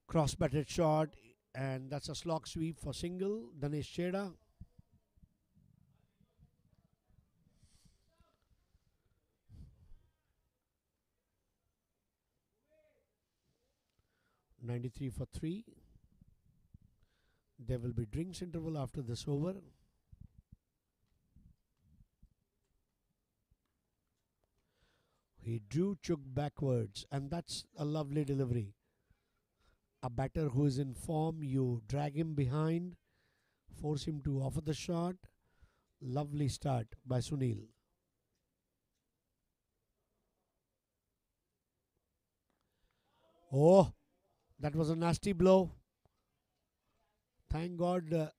Cross batted shot, and that's a slog sweep for single. Danesh Chheda. .93 for 3. There will be drinks interval after this over. He drew Chugh backwards, and that's a lovely delivery. A batter who is in form, you drag him behind, force him to offer the shot. Lovely start by Sunil. Oh, that was a nasty blow. Thank God that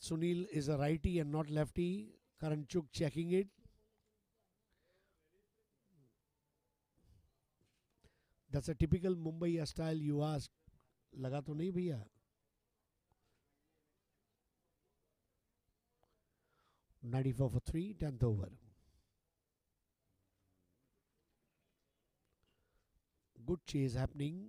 Sunil is a righty and not lefty. Karan Chugh checking it. That's a typical Mumbai style, you ask. लगा तो नहीं भैया? 94 for 3, 10th over. Good chase happening.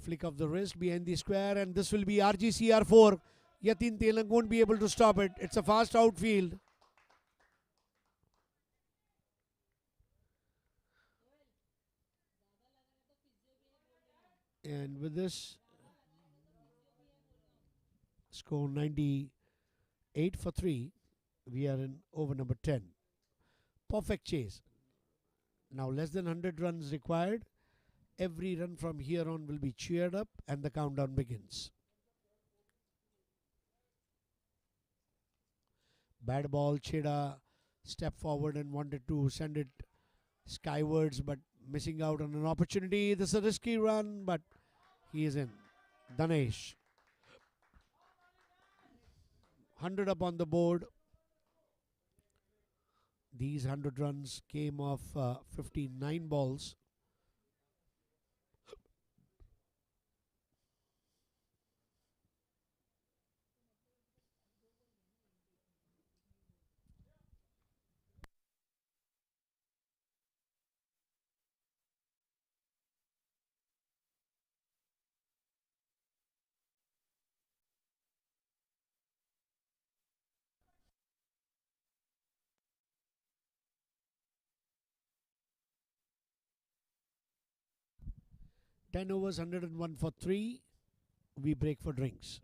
Flick of the wrist behind the square, and this will be RGCR 4. Yatin Telang won't be able to stop it. It's a fast outfield. And with this score 98 for 3, we are in over number 10. Perfect chase. Now less than 100 runs required. Every run from here on will be cheered up and the countdown begins. Bad ball. Chheda stepped forward and wanted to send it skywards, but missing out on an opportunity. This is a risky run, but he is in. Danesh. 100 up on the board. These 100 runs came off 59 balls. 10 overs, 101 for 3. We break for drinks.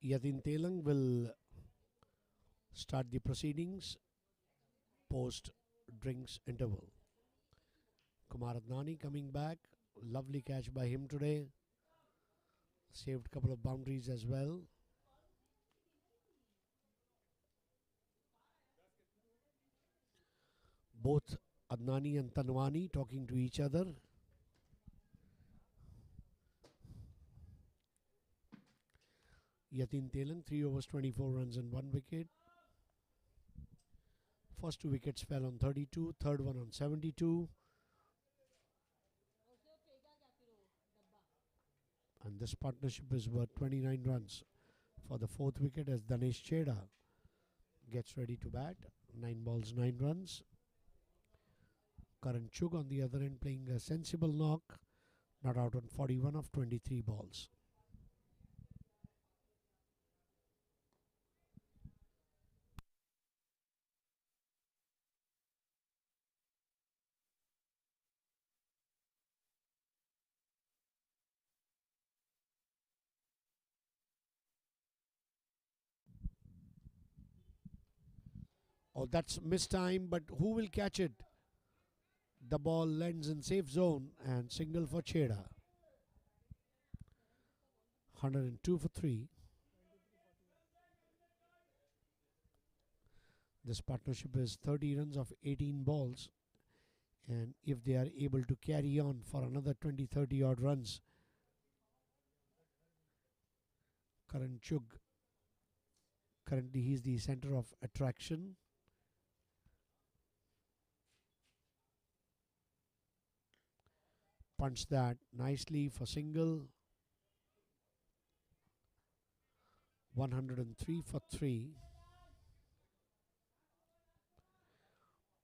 Yatin Telang will start the proceedings post drinks interval. Kumar Adnani coming back. Lovely catch by him today. Saved a couple of boundaries as well. Both Adnani and Tanwani talking to each other. Yatin Telang, 3 overs, 24 runs and 1 wicket. First 2 wickets fell on 32, third one on 72. And this partnership is worth 29 runs for the fourth wicket as Danesh Cheda gets ready to bat. 9 balls, 9 runs. Karan Chugh on the other end playing a sensible knock, not out on 41 of 23 balls. Oh, that's missed time, but who will catch it? The ball lands in safe zone and signal for Cheda. 102 for 3. This partnership is 30 runs of 18 balls. And if they are able to carry on for another 20-30 odd runs, Karan Chugh, currently he's the center of attraction. Punch that nicely for single. 103 for 3.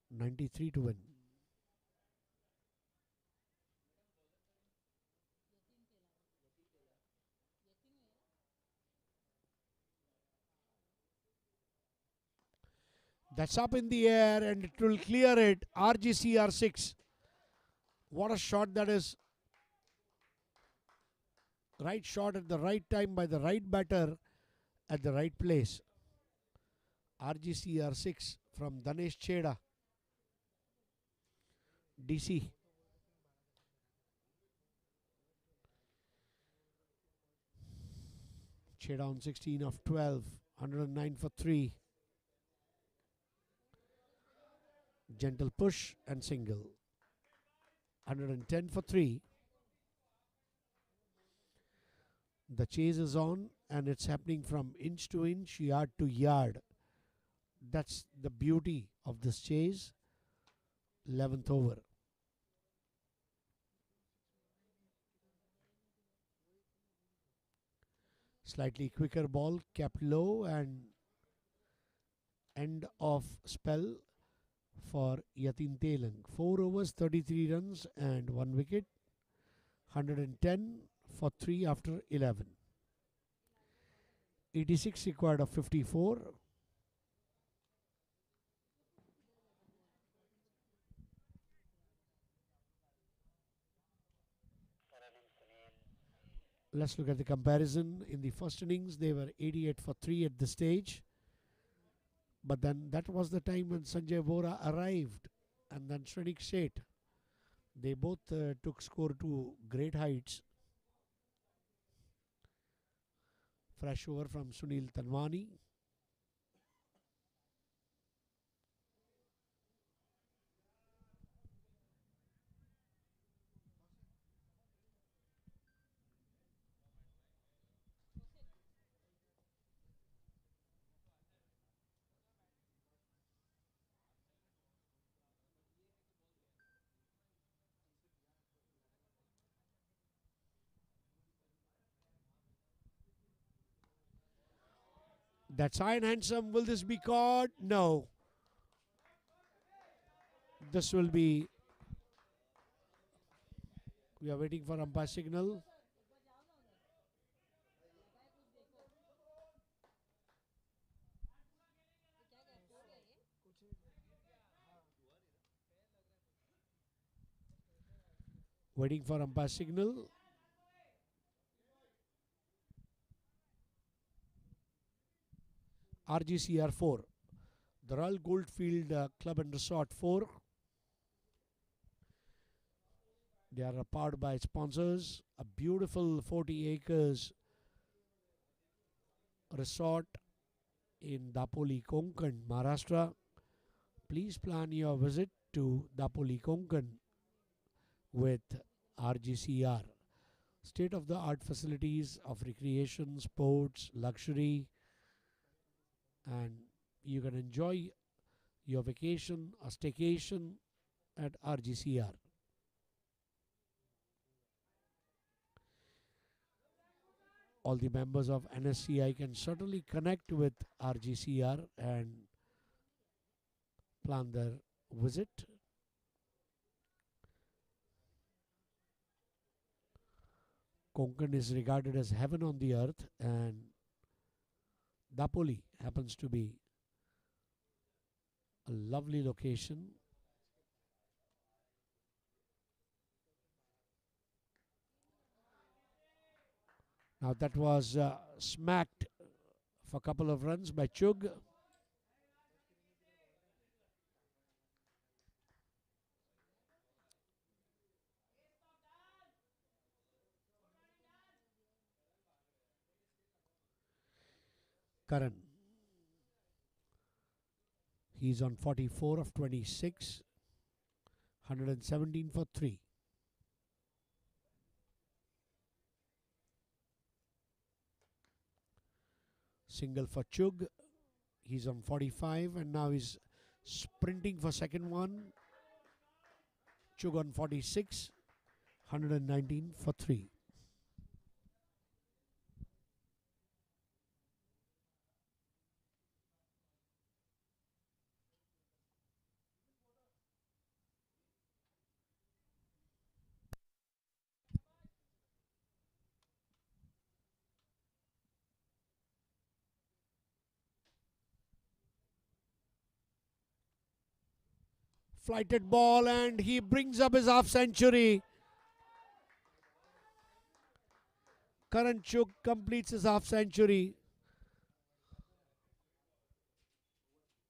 93 to win. That's up in the air and it will clear it. RGCR6. What a shot that is. Right shot at the right time by the right batter at the right place. RGCR6 from Danesh Cheda. DC. Chedown 16 of 12, 109 for 3. Gentle push and single, 110 for 3. The chase is on and it's happening from inch to inch, yard to yard. That's the beauty of this chase. 11th over. Slightly quicker ball, kept low, and end of spell for Yatin Telang. 4 overs, 33 runs and 1 wicket. 110 for 3 after 11. 86 required of 54. Let's look at the comparison. In the first innings, they were 88 for 3 at this stage. But then that was the time when Sanjay Bora arrived and then Shrenik Sheth. They both took score to great heights. Fresh over from Sunil Tanwani. That's high and handsome. Will this be caught? No. This will be. We are waiting for umpire signal. Waiting for umpire signal. RGCR 4. The Royal Goldfield Club and Resort 4. They are powered by sponsors. A beautiful 40 acres resort in Dapoli, Konkan, Maharashtra. Please plan your visit to Dapoli, Konkan with RGCR. State-of-the-art facilities of recreation, sports, luxury, and you can enjoy your vacation or staycation at RGCR. All the members of NSCI can certainly connect with RGCR and plan their visit. Konkan is regarded as heaven on the earth, and Dapoli happens to be a lovely location. Now that was smacked for a couple of runs by Chug. Karan. He's on 44 of 26. 117 for 3. Single for Chug. He's on 45 and now he's sprinting for second one. Chug on 46. 119 for 3. Flighted ball and he brings up his half century. Karan Chug completes his half century.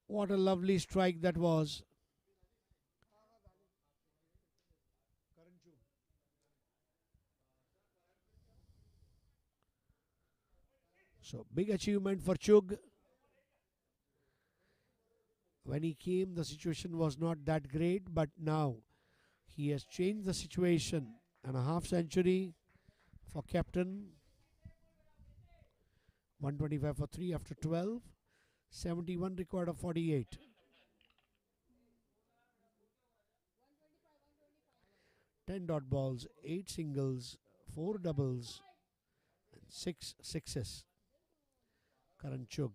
What a lovely strike that was. So big achievement for Chug. When he came, the situation was not that great, but now he has changed the situation. And a half century for captain. 125 for 3 after 12. 71 required of 48. 10 dot balls, 8 singles, 4 doubles, and 6 sixes. Karan Chug.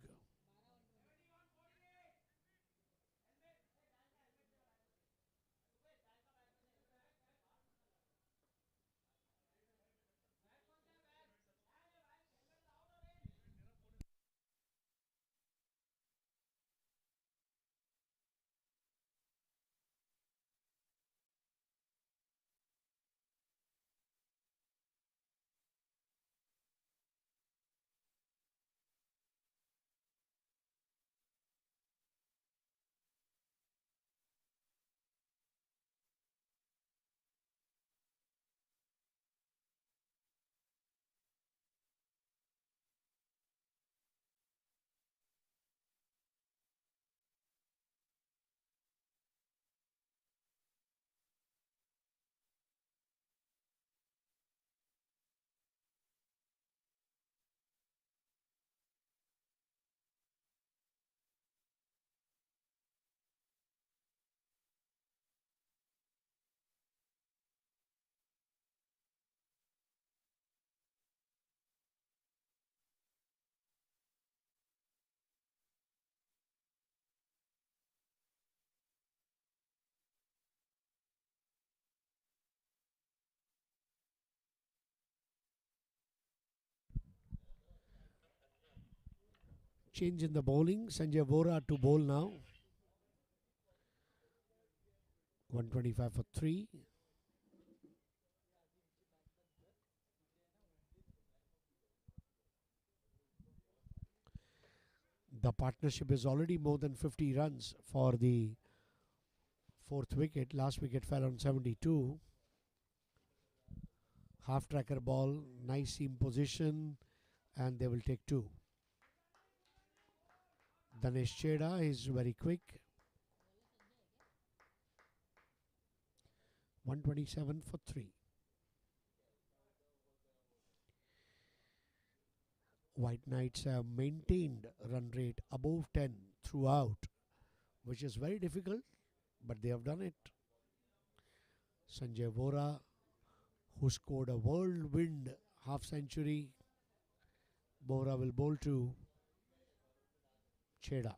Change in the bowling. Sanjay Vora to bowl now. 125 for 3. The partnership is already more than 50 runs for the fourth wicket. Last wicket fell on 72. Half tracker ball, nice seam position, and they will take 2. Danesh Cheda is very quick. 127 for 3. White Knights have maintained run rate above 10 throughout, which is very difficult, but they have done it. Sanjay Vora, who scored a whirlwind half century. Vora will bowl to Cheda.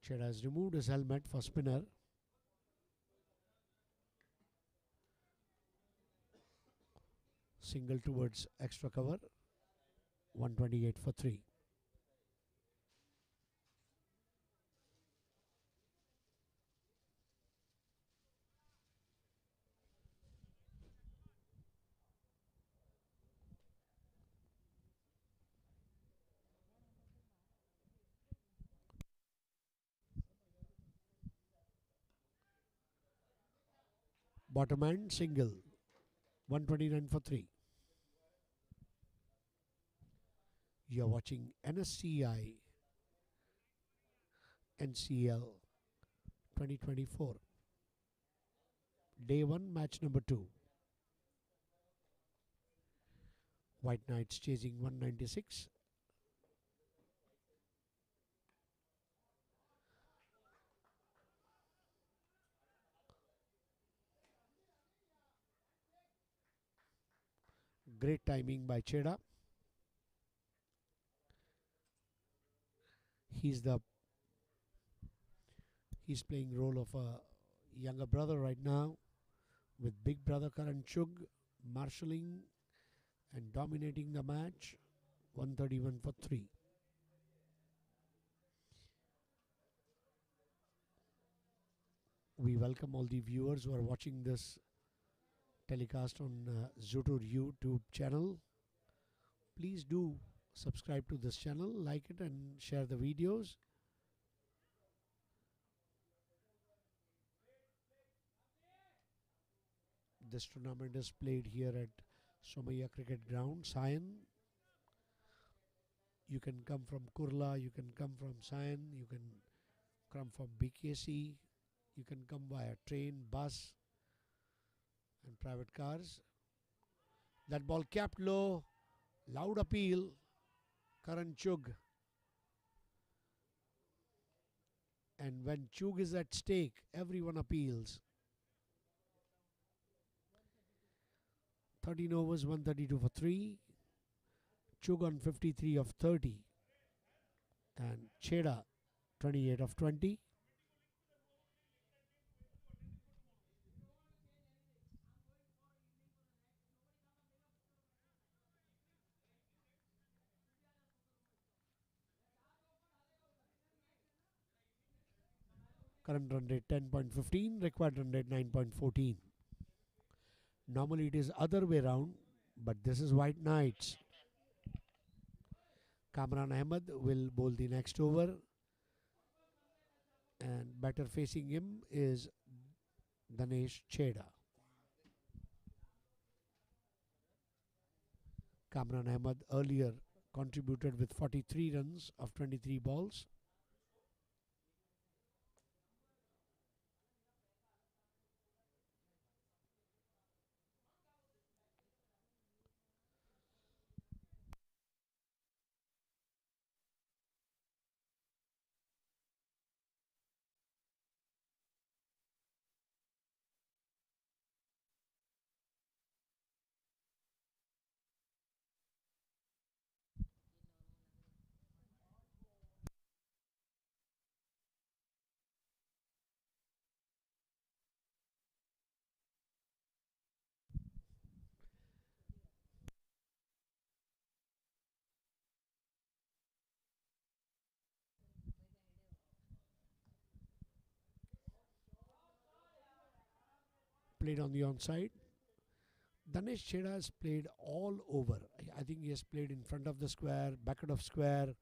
Cheda has removed his helmet for spinner. Single towards extra cover. 128 for 3. Bottom end single. 129 for 3. You are watching NSCI NCL 2024. Day 1, match number 2. White Knights chasing 196. Great timing by Cheda. He's playing role of a younger brother right now, with big brother Karan Chug marshalling and dominating the match. 131 for 3. We welcome all the viewers who are watching this telecast on Zotor YouTube channel. Please do subscribe to this channel, like it, and share the videos. This tournament is played here at Somaya Cricket Ground, Sion. You can come from Kurla, you can come from Sion, you can come from BKC, you can come via train, bus, and private cars. That ball capped low, loud appeal, Karan Chug. And when Chug is at stake, everyone appeals. 13 overs, 132 for 3. Chug on 53 of 30. And Cheda, 28 of 20. Current run rate 10.15, required run rate 9.14. Normally it is other way round, but this is White Knights. Kamran Ahmed will bowl the next over, and batter facing him is Danesh Cheda. Kamran Ahmed earlier contributed with 43 runs of 23 balls. Played on the onside. Danesh Cheda has played all over. I think he has played in front of the square, back of square.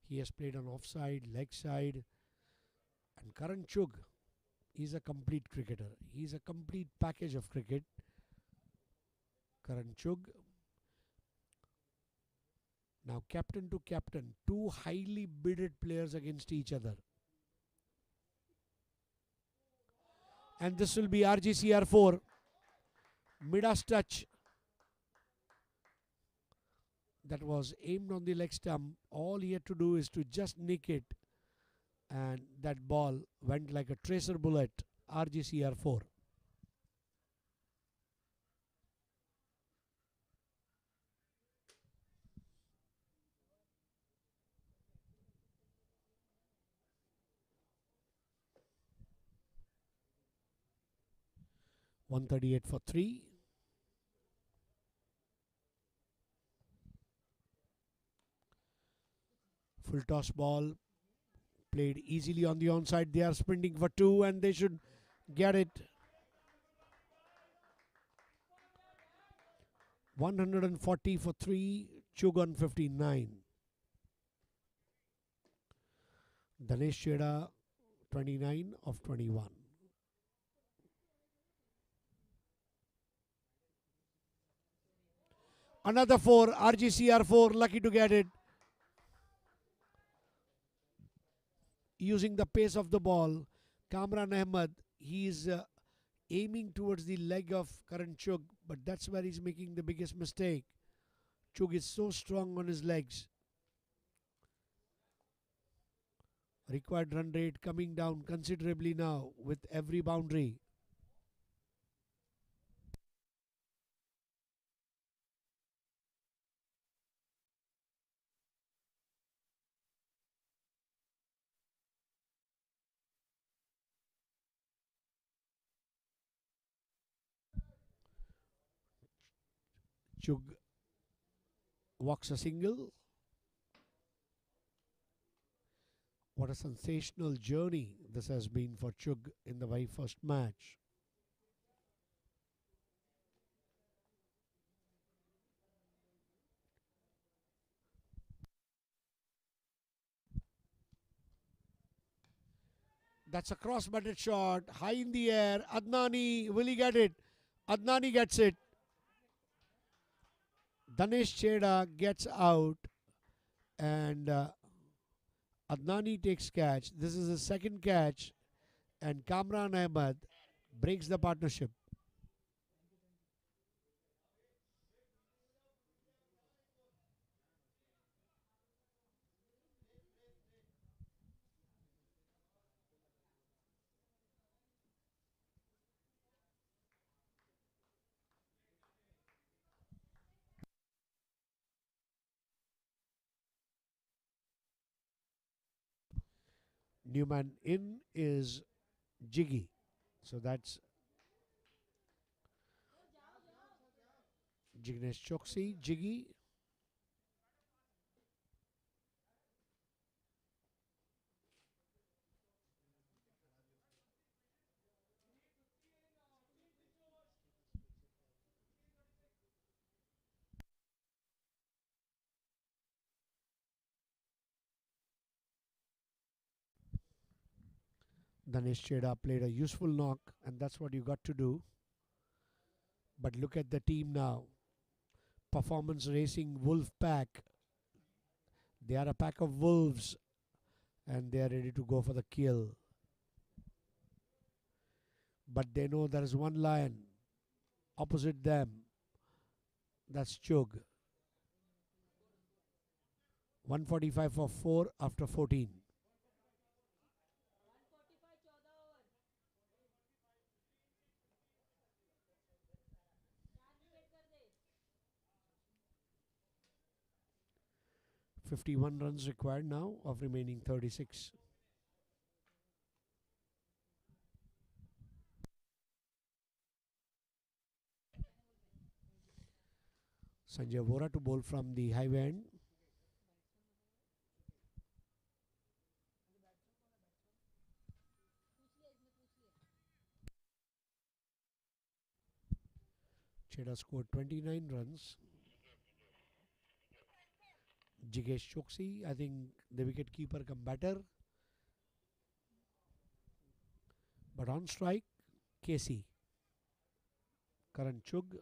He has played on offside, leg side. And Karan Chug, he's a complete cricketer. He's a complete package of cricket. Karan Chug. Now captain to captain, two highly bidded players against each other. And this will be RGCR4. Midas touch. That was aimed on the leg stump. All he had to do is to just nick it. And that ball went like a tracer bullet. RGCR4. .138 for 3. Full toss ball played easily on the onside. They are sprinting for 2 and they should get it. 140 for 3. Chug on 59. Danesh Cheda 29 of 21. Another 4. RGCR4 lucky to get it. Using the pace of the ball, Kamran Ahmed, he is aiming towards the leg of Karan Chug, but that's where he's making the biggest mistake. Chug is so strong on his legs. Required run rate coming down considerably now with every boundary. Chug walks a single. What a sensational journey this has been for Chug in the very first match. That's a cross-batted shot, high in the air. Adnani, will he get it? Adnani gets it. Danesh Cheda gets out, And Adnani takes catch. This is his second catch, and Kamran Ahmed breaks the partnership. Newman in is Jiggy. So that's Jignesh Choksi, Jiggy. Danesh Cheda played a useful knock, and that's what you got to do. But look at the team now. Performance Racing WOLFPACK. They are a pack of wolves, and they are ready to go for the kill. But they know there is one lion opposite them. That's Chug. 145 for 4 after 14. 51 runs required now of remaining 36. Sanjay Vora to bowl from the highway end. Cheda scored 29 runs. Jigesh Choksi, I think the wicket keeper come batter. But on strike, Casey. Karan Chug.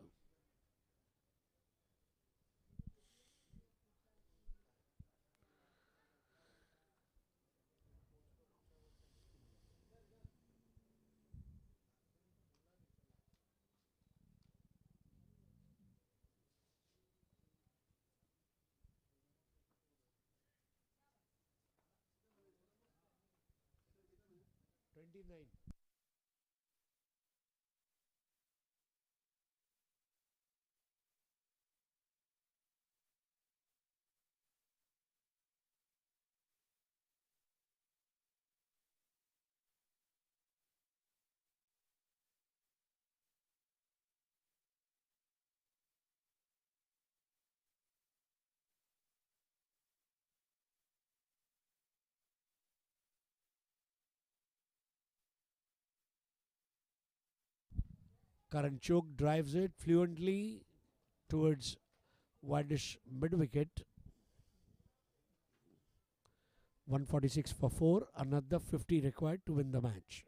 Karan Chug drives it fluently towards wideish mid wicket. 146 for 4. Another 50 required to win the match.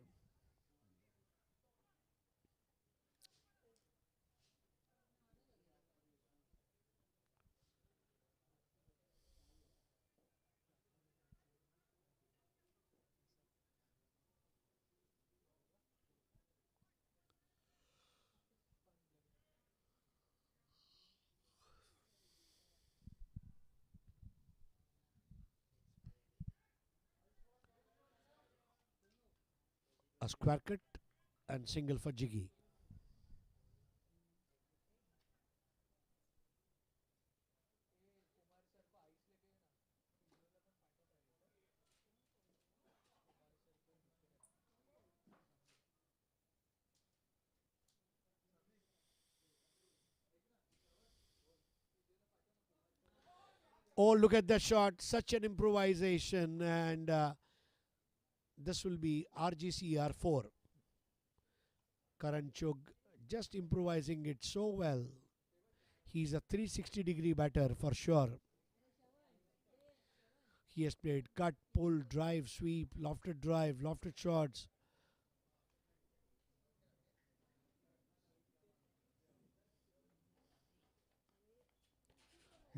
A square cut and single for Jiggy. Oh, look at that shot. Such an improvisation. And this will be RGCR 4. Karan Chug just improvising it so well. He's a 360-degree batter for sure. He has played cut, pull, drive, sweep, lofted shots.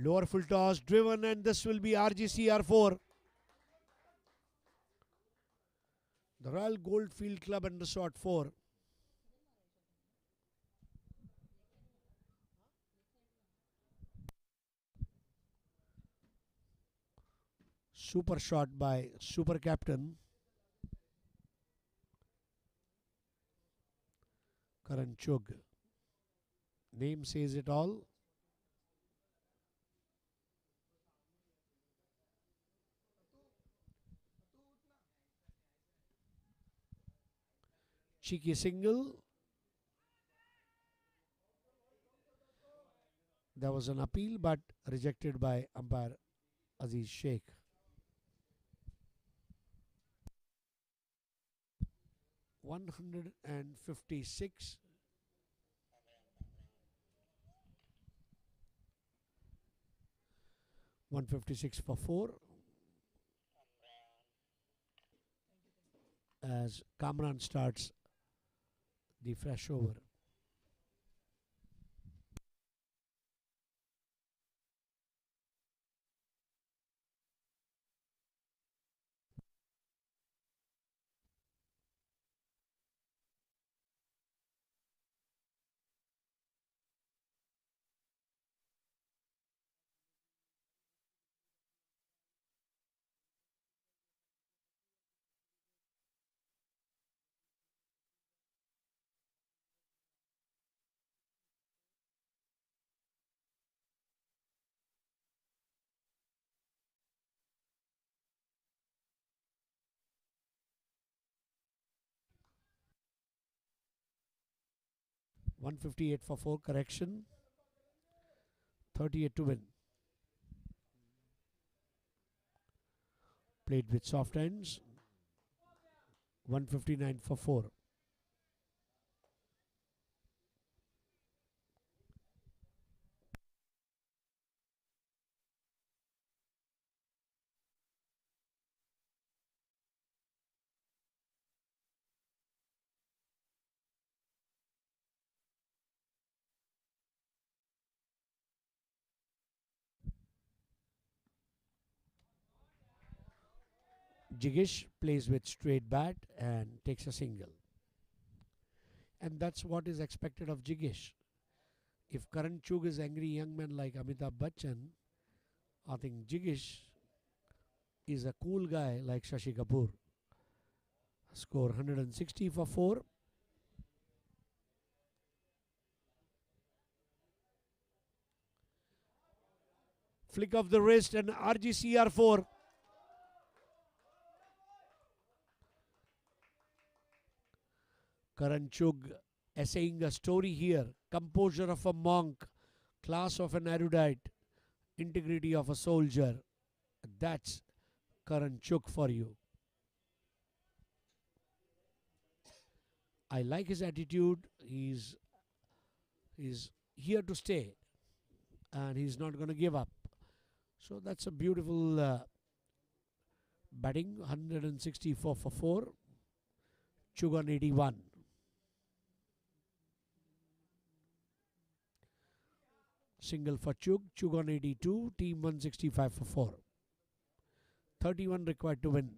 Lower full toss driven, and this will be RGCR4. The Royal Goldfield Club and Resort 4. Super shot by Super Captain Karan Chug. Name says it all. Cheeky single. There was an appeal but rejected by umpire Aziz Sheikh. $156. 156 for 4 as Kamran starts the fresh over. $158 for 4, correction. 38 to win. Played with soft ends. 159 for 4. Jigish plays with straight bat and takes a single. And that's what is expected of Jigish. If Karan Chug is angry young man like Amitabh Bachchan, I think Jigish is a cool guy like Shashi Kapoor. Score 160 for 4. Flick of the wrist and RGCR4. Karan Chug essaying a story here. Composure of a monk, class of an erudite, integrity of a soldier. That's Karan Chug for you. I like his attitude. He's here to stay and he's not going to give up. So that's a beautiful batting. 164 for 4. Chug on 81. Single for Chug. Chug on 82. Team 165 for 4. 31 required to win.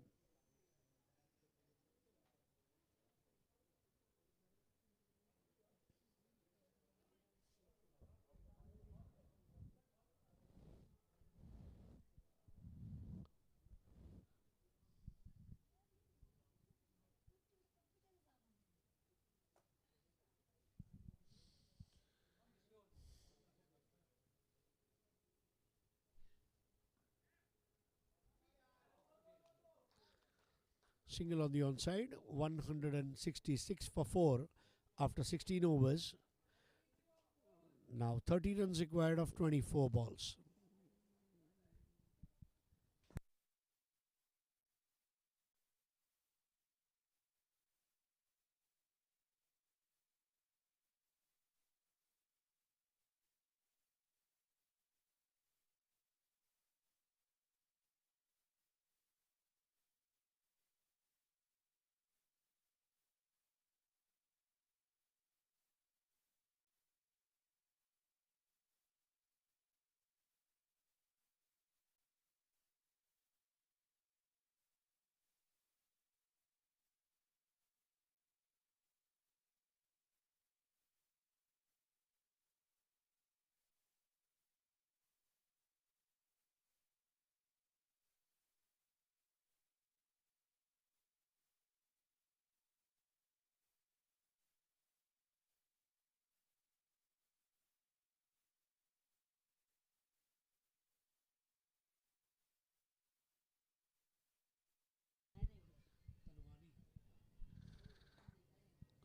Single on the onside. 166 for 4 after 16 overs. Now 30 runs required of 24 balls.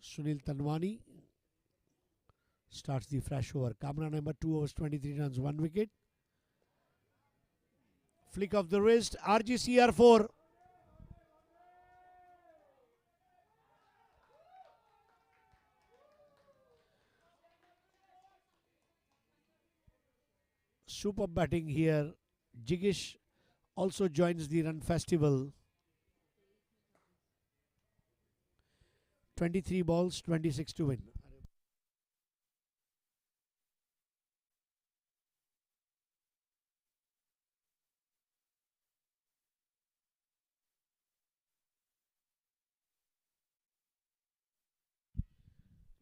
Sunil Tanwani starts the fresh over. Kamran Ahmed 2 overs 23 runs, 1 wicket. Flick of the wrist, RGCR4. Superb batting here. Jigish also joins the run festival. 23 balls, 26 to win.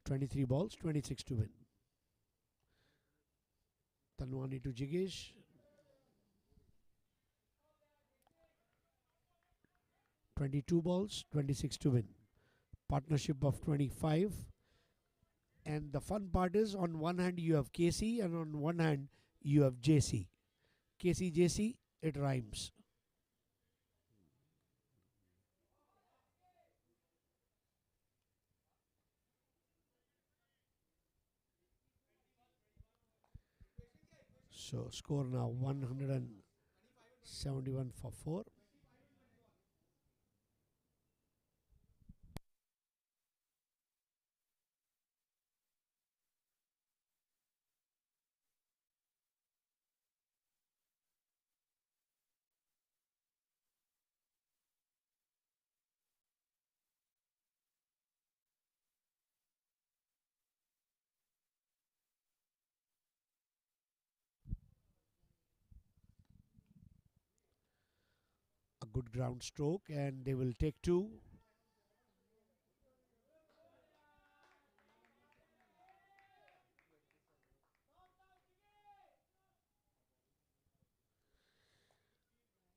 Twenty-three balls, 26 to win. Tanwani to Jigish. 22 balls, 26 to win. Partnership of 25. And the fun part is, on one hand you have KC and on one hand you have JC. KC, JC, it rhymes. So score now 171 for 4. A good ground stroke and they will take 2.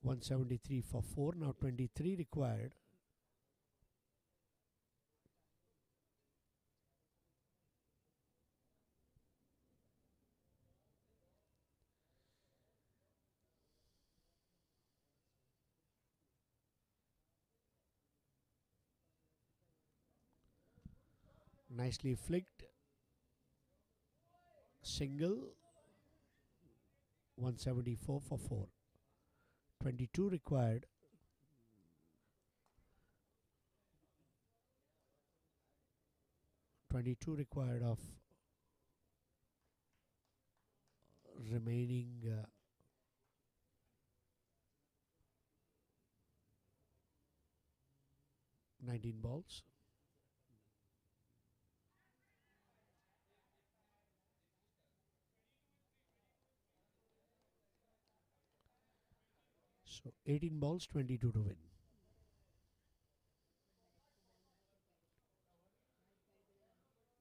$173 for 4. Now 23 required. Nicely flicked. Single. 174 for 4. 22 required. 22 required of remaining 19 balls. So 18 balls, 22 to win.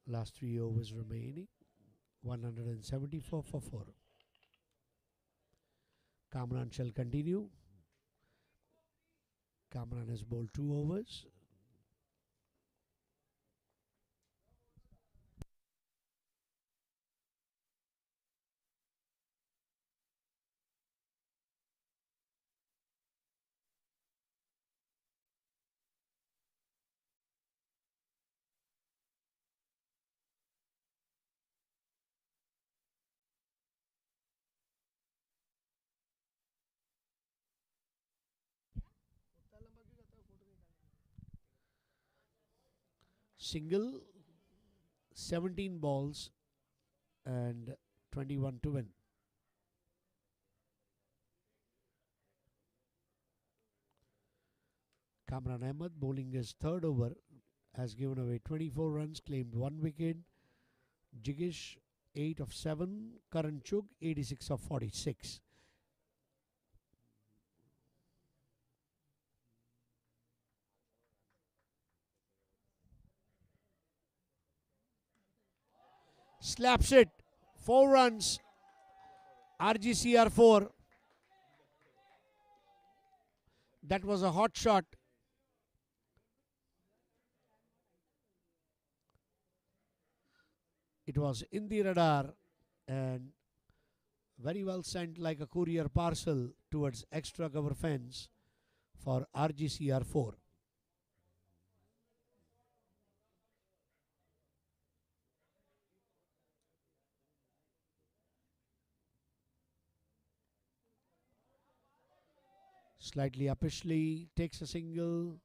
Last 3 overs remaining. 174 for 4. Kamran shall continue. Kamran has bowled 2 overs. Single, 17 balls and 21 to win. Kamran Ahmed bowling his 3rd over has given away 24 runs, claimed 1 wicket. Jigish 8 of 7. Karan Chugh 86 of 46. Slaps it. 4 runs. RGCR 4. That was a hot shot. It was in the radar and very well sent like a courier parcel towards extra cover fence for RGCR 4. Slightly uppishly takes a single.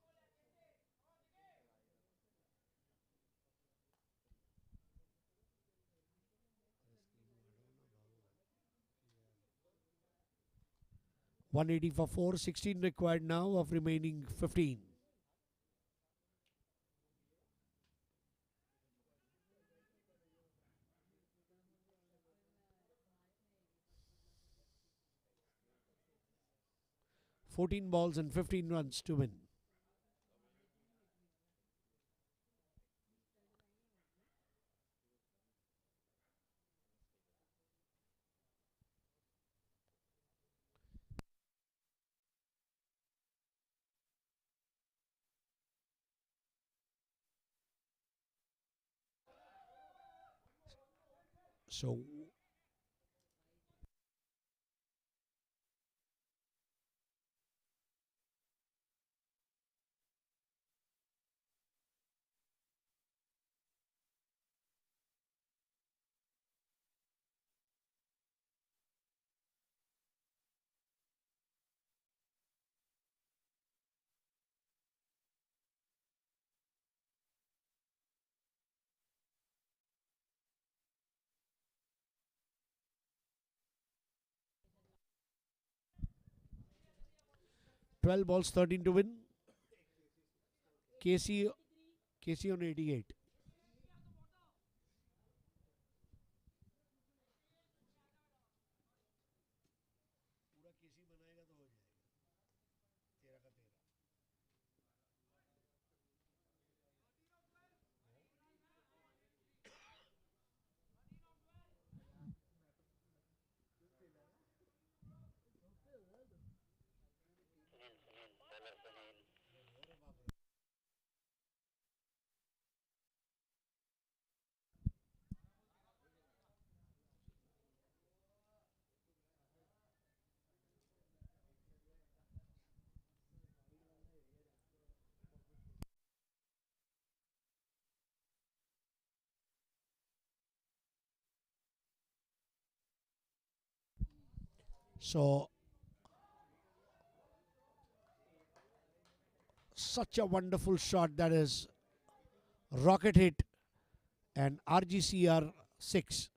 .180 for 4, 16 required now of remaining 15. .14 balls and 15 runs to win. So .12 balls, 13 to win. KC on 88. So such a wonderful shot, that is rocket hit, and RGCR 6.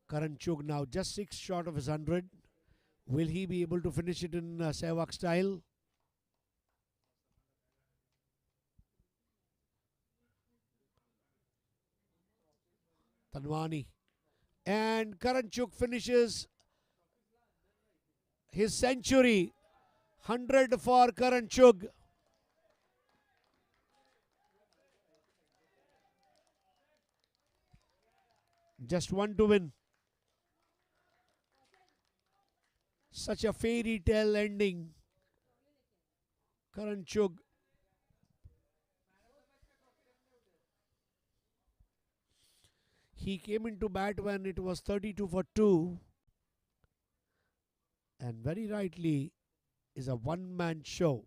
Karan Chug now just 6 short of his 100. Will he be able to finish it in Sehwag style? Tanwani. And Karan Chug finishes his century. 100 for Karan Chug. Just one to win. Such a fairy tale ending. Karan Chug. He came into bat when it was 32 for 2. And very rightly is a one-man show.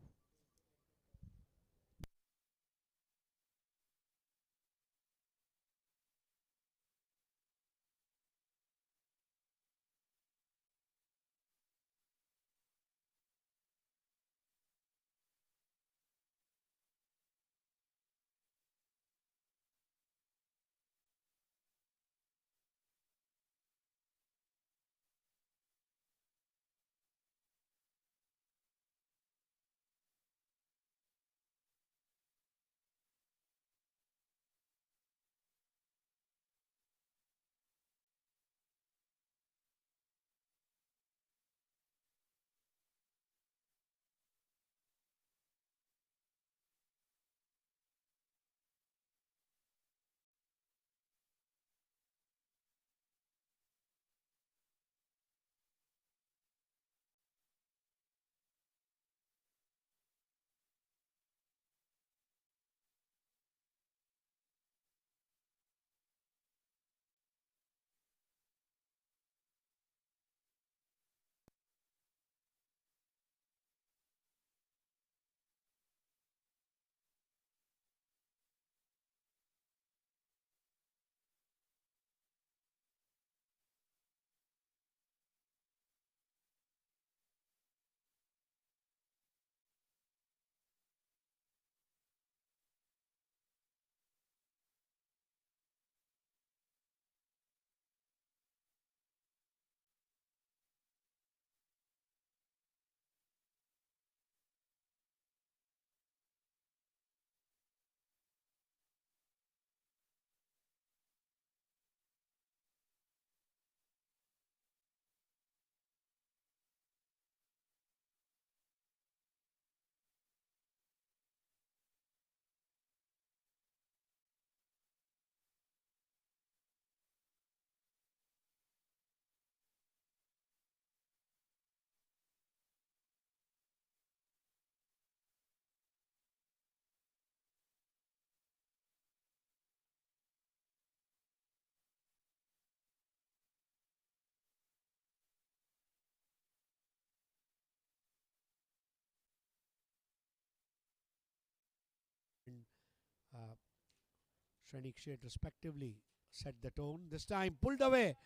Shrenik Sheth respectively set the tone. This time pulled away.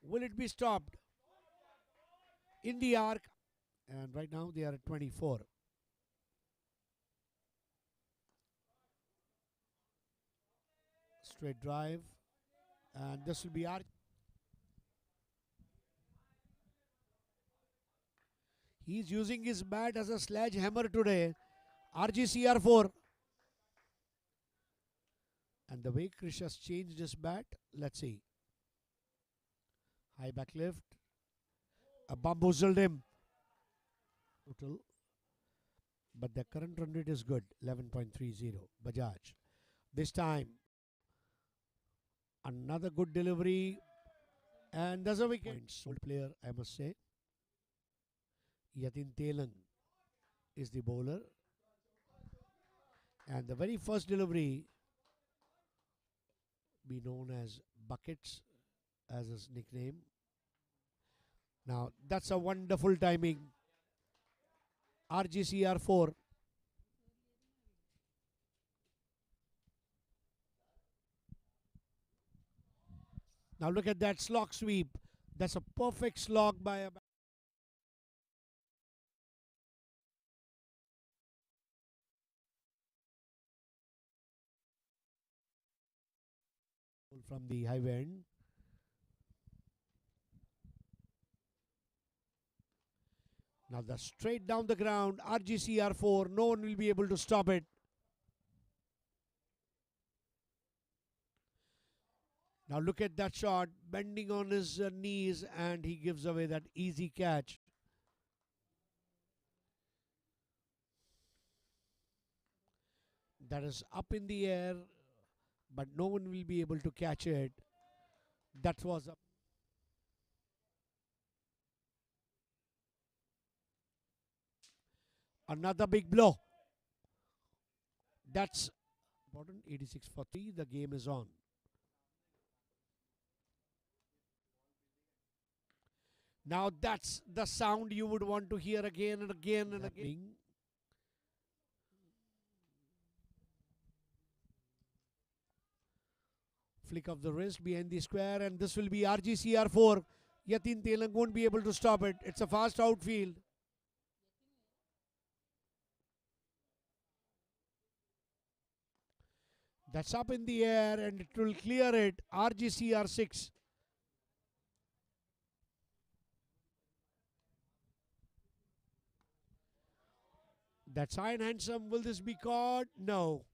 Will it be stopped? In the arc. And right now they are at 24. Straight drive. And this will be our. He's using his bat as a sledgehammer today. RGCR4. And the way Krish has changed his bat, let's see. High back lift. A bamboozled him. Total. But the current run rate is good. 11.30. Bajaj. This time. Another good delivery. And there's a wicket. Old player, I must say. Yatin Telang is the bowler. And the very first delivery, be known as Buckets as his nickname. Now that's a wonderful timing. RGCR4. Now look at that slog sweep. That's a perfect slog by a from the high end. Now the straight down the ground. RGCR4. No one will be able to stop it. Now look at that shot. Bending on his knees and he gives away that easy catch. That is up in the air, but no one will be able to catch it. That was another big blow. That's important. 86 for 3. The game is on. Now that's the sound you would want to hear again and again and again. Flick of the wrist behind the square, and this will be RGCR4. Yatin Telang won't be able to stop it. It's a fast outfield. That's up in the air and it will clear it. RGCR6. That's high and handsome. Will this be caught? No.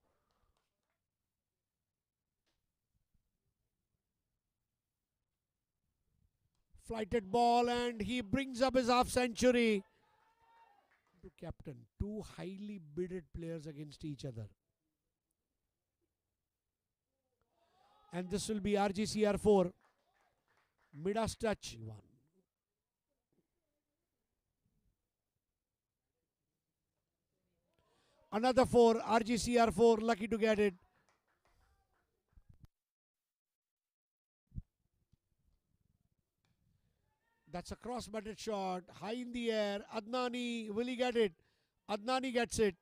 Flighted ball and he brings up his half century. To captain. Two highly bidded players against each other. And this will be RGCR4. Midas touch. One. Another 4. RGCR4 lucky to get it. That's a cross-butted shot. High in the air. Adnani, will he get it? Adnani gets it.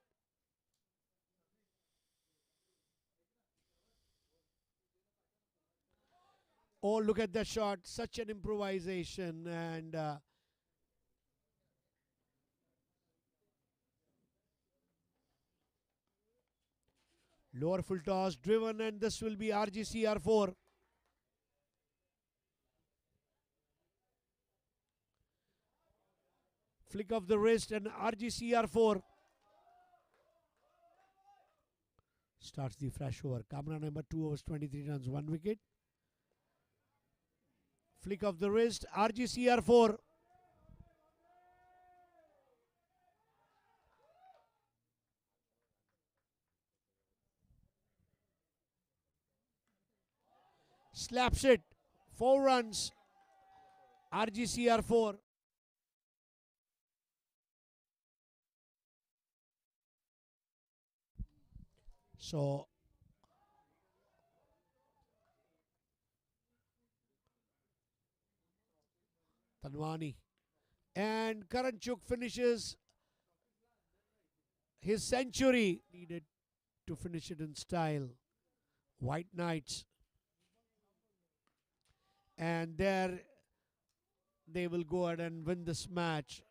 Oh, look at that shot. Such an improvisation. And lower full toss driven, and this will be RGCR4. Flick of the wrist and RGCR4 starts the fresh over. Kamra number 2 overs 23 runs, 1 wicket. Flick of the wrist, RGCR4. Slaps it. 4 runs. RGCR4. So Tanwani and Karanchuk finishes his century. Needed to finish it in style. White Knights. And there they will go ahead and win this match.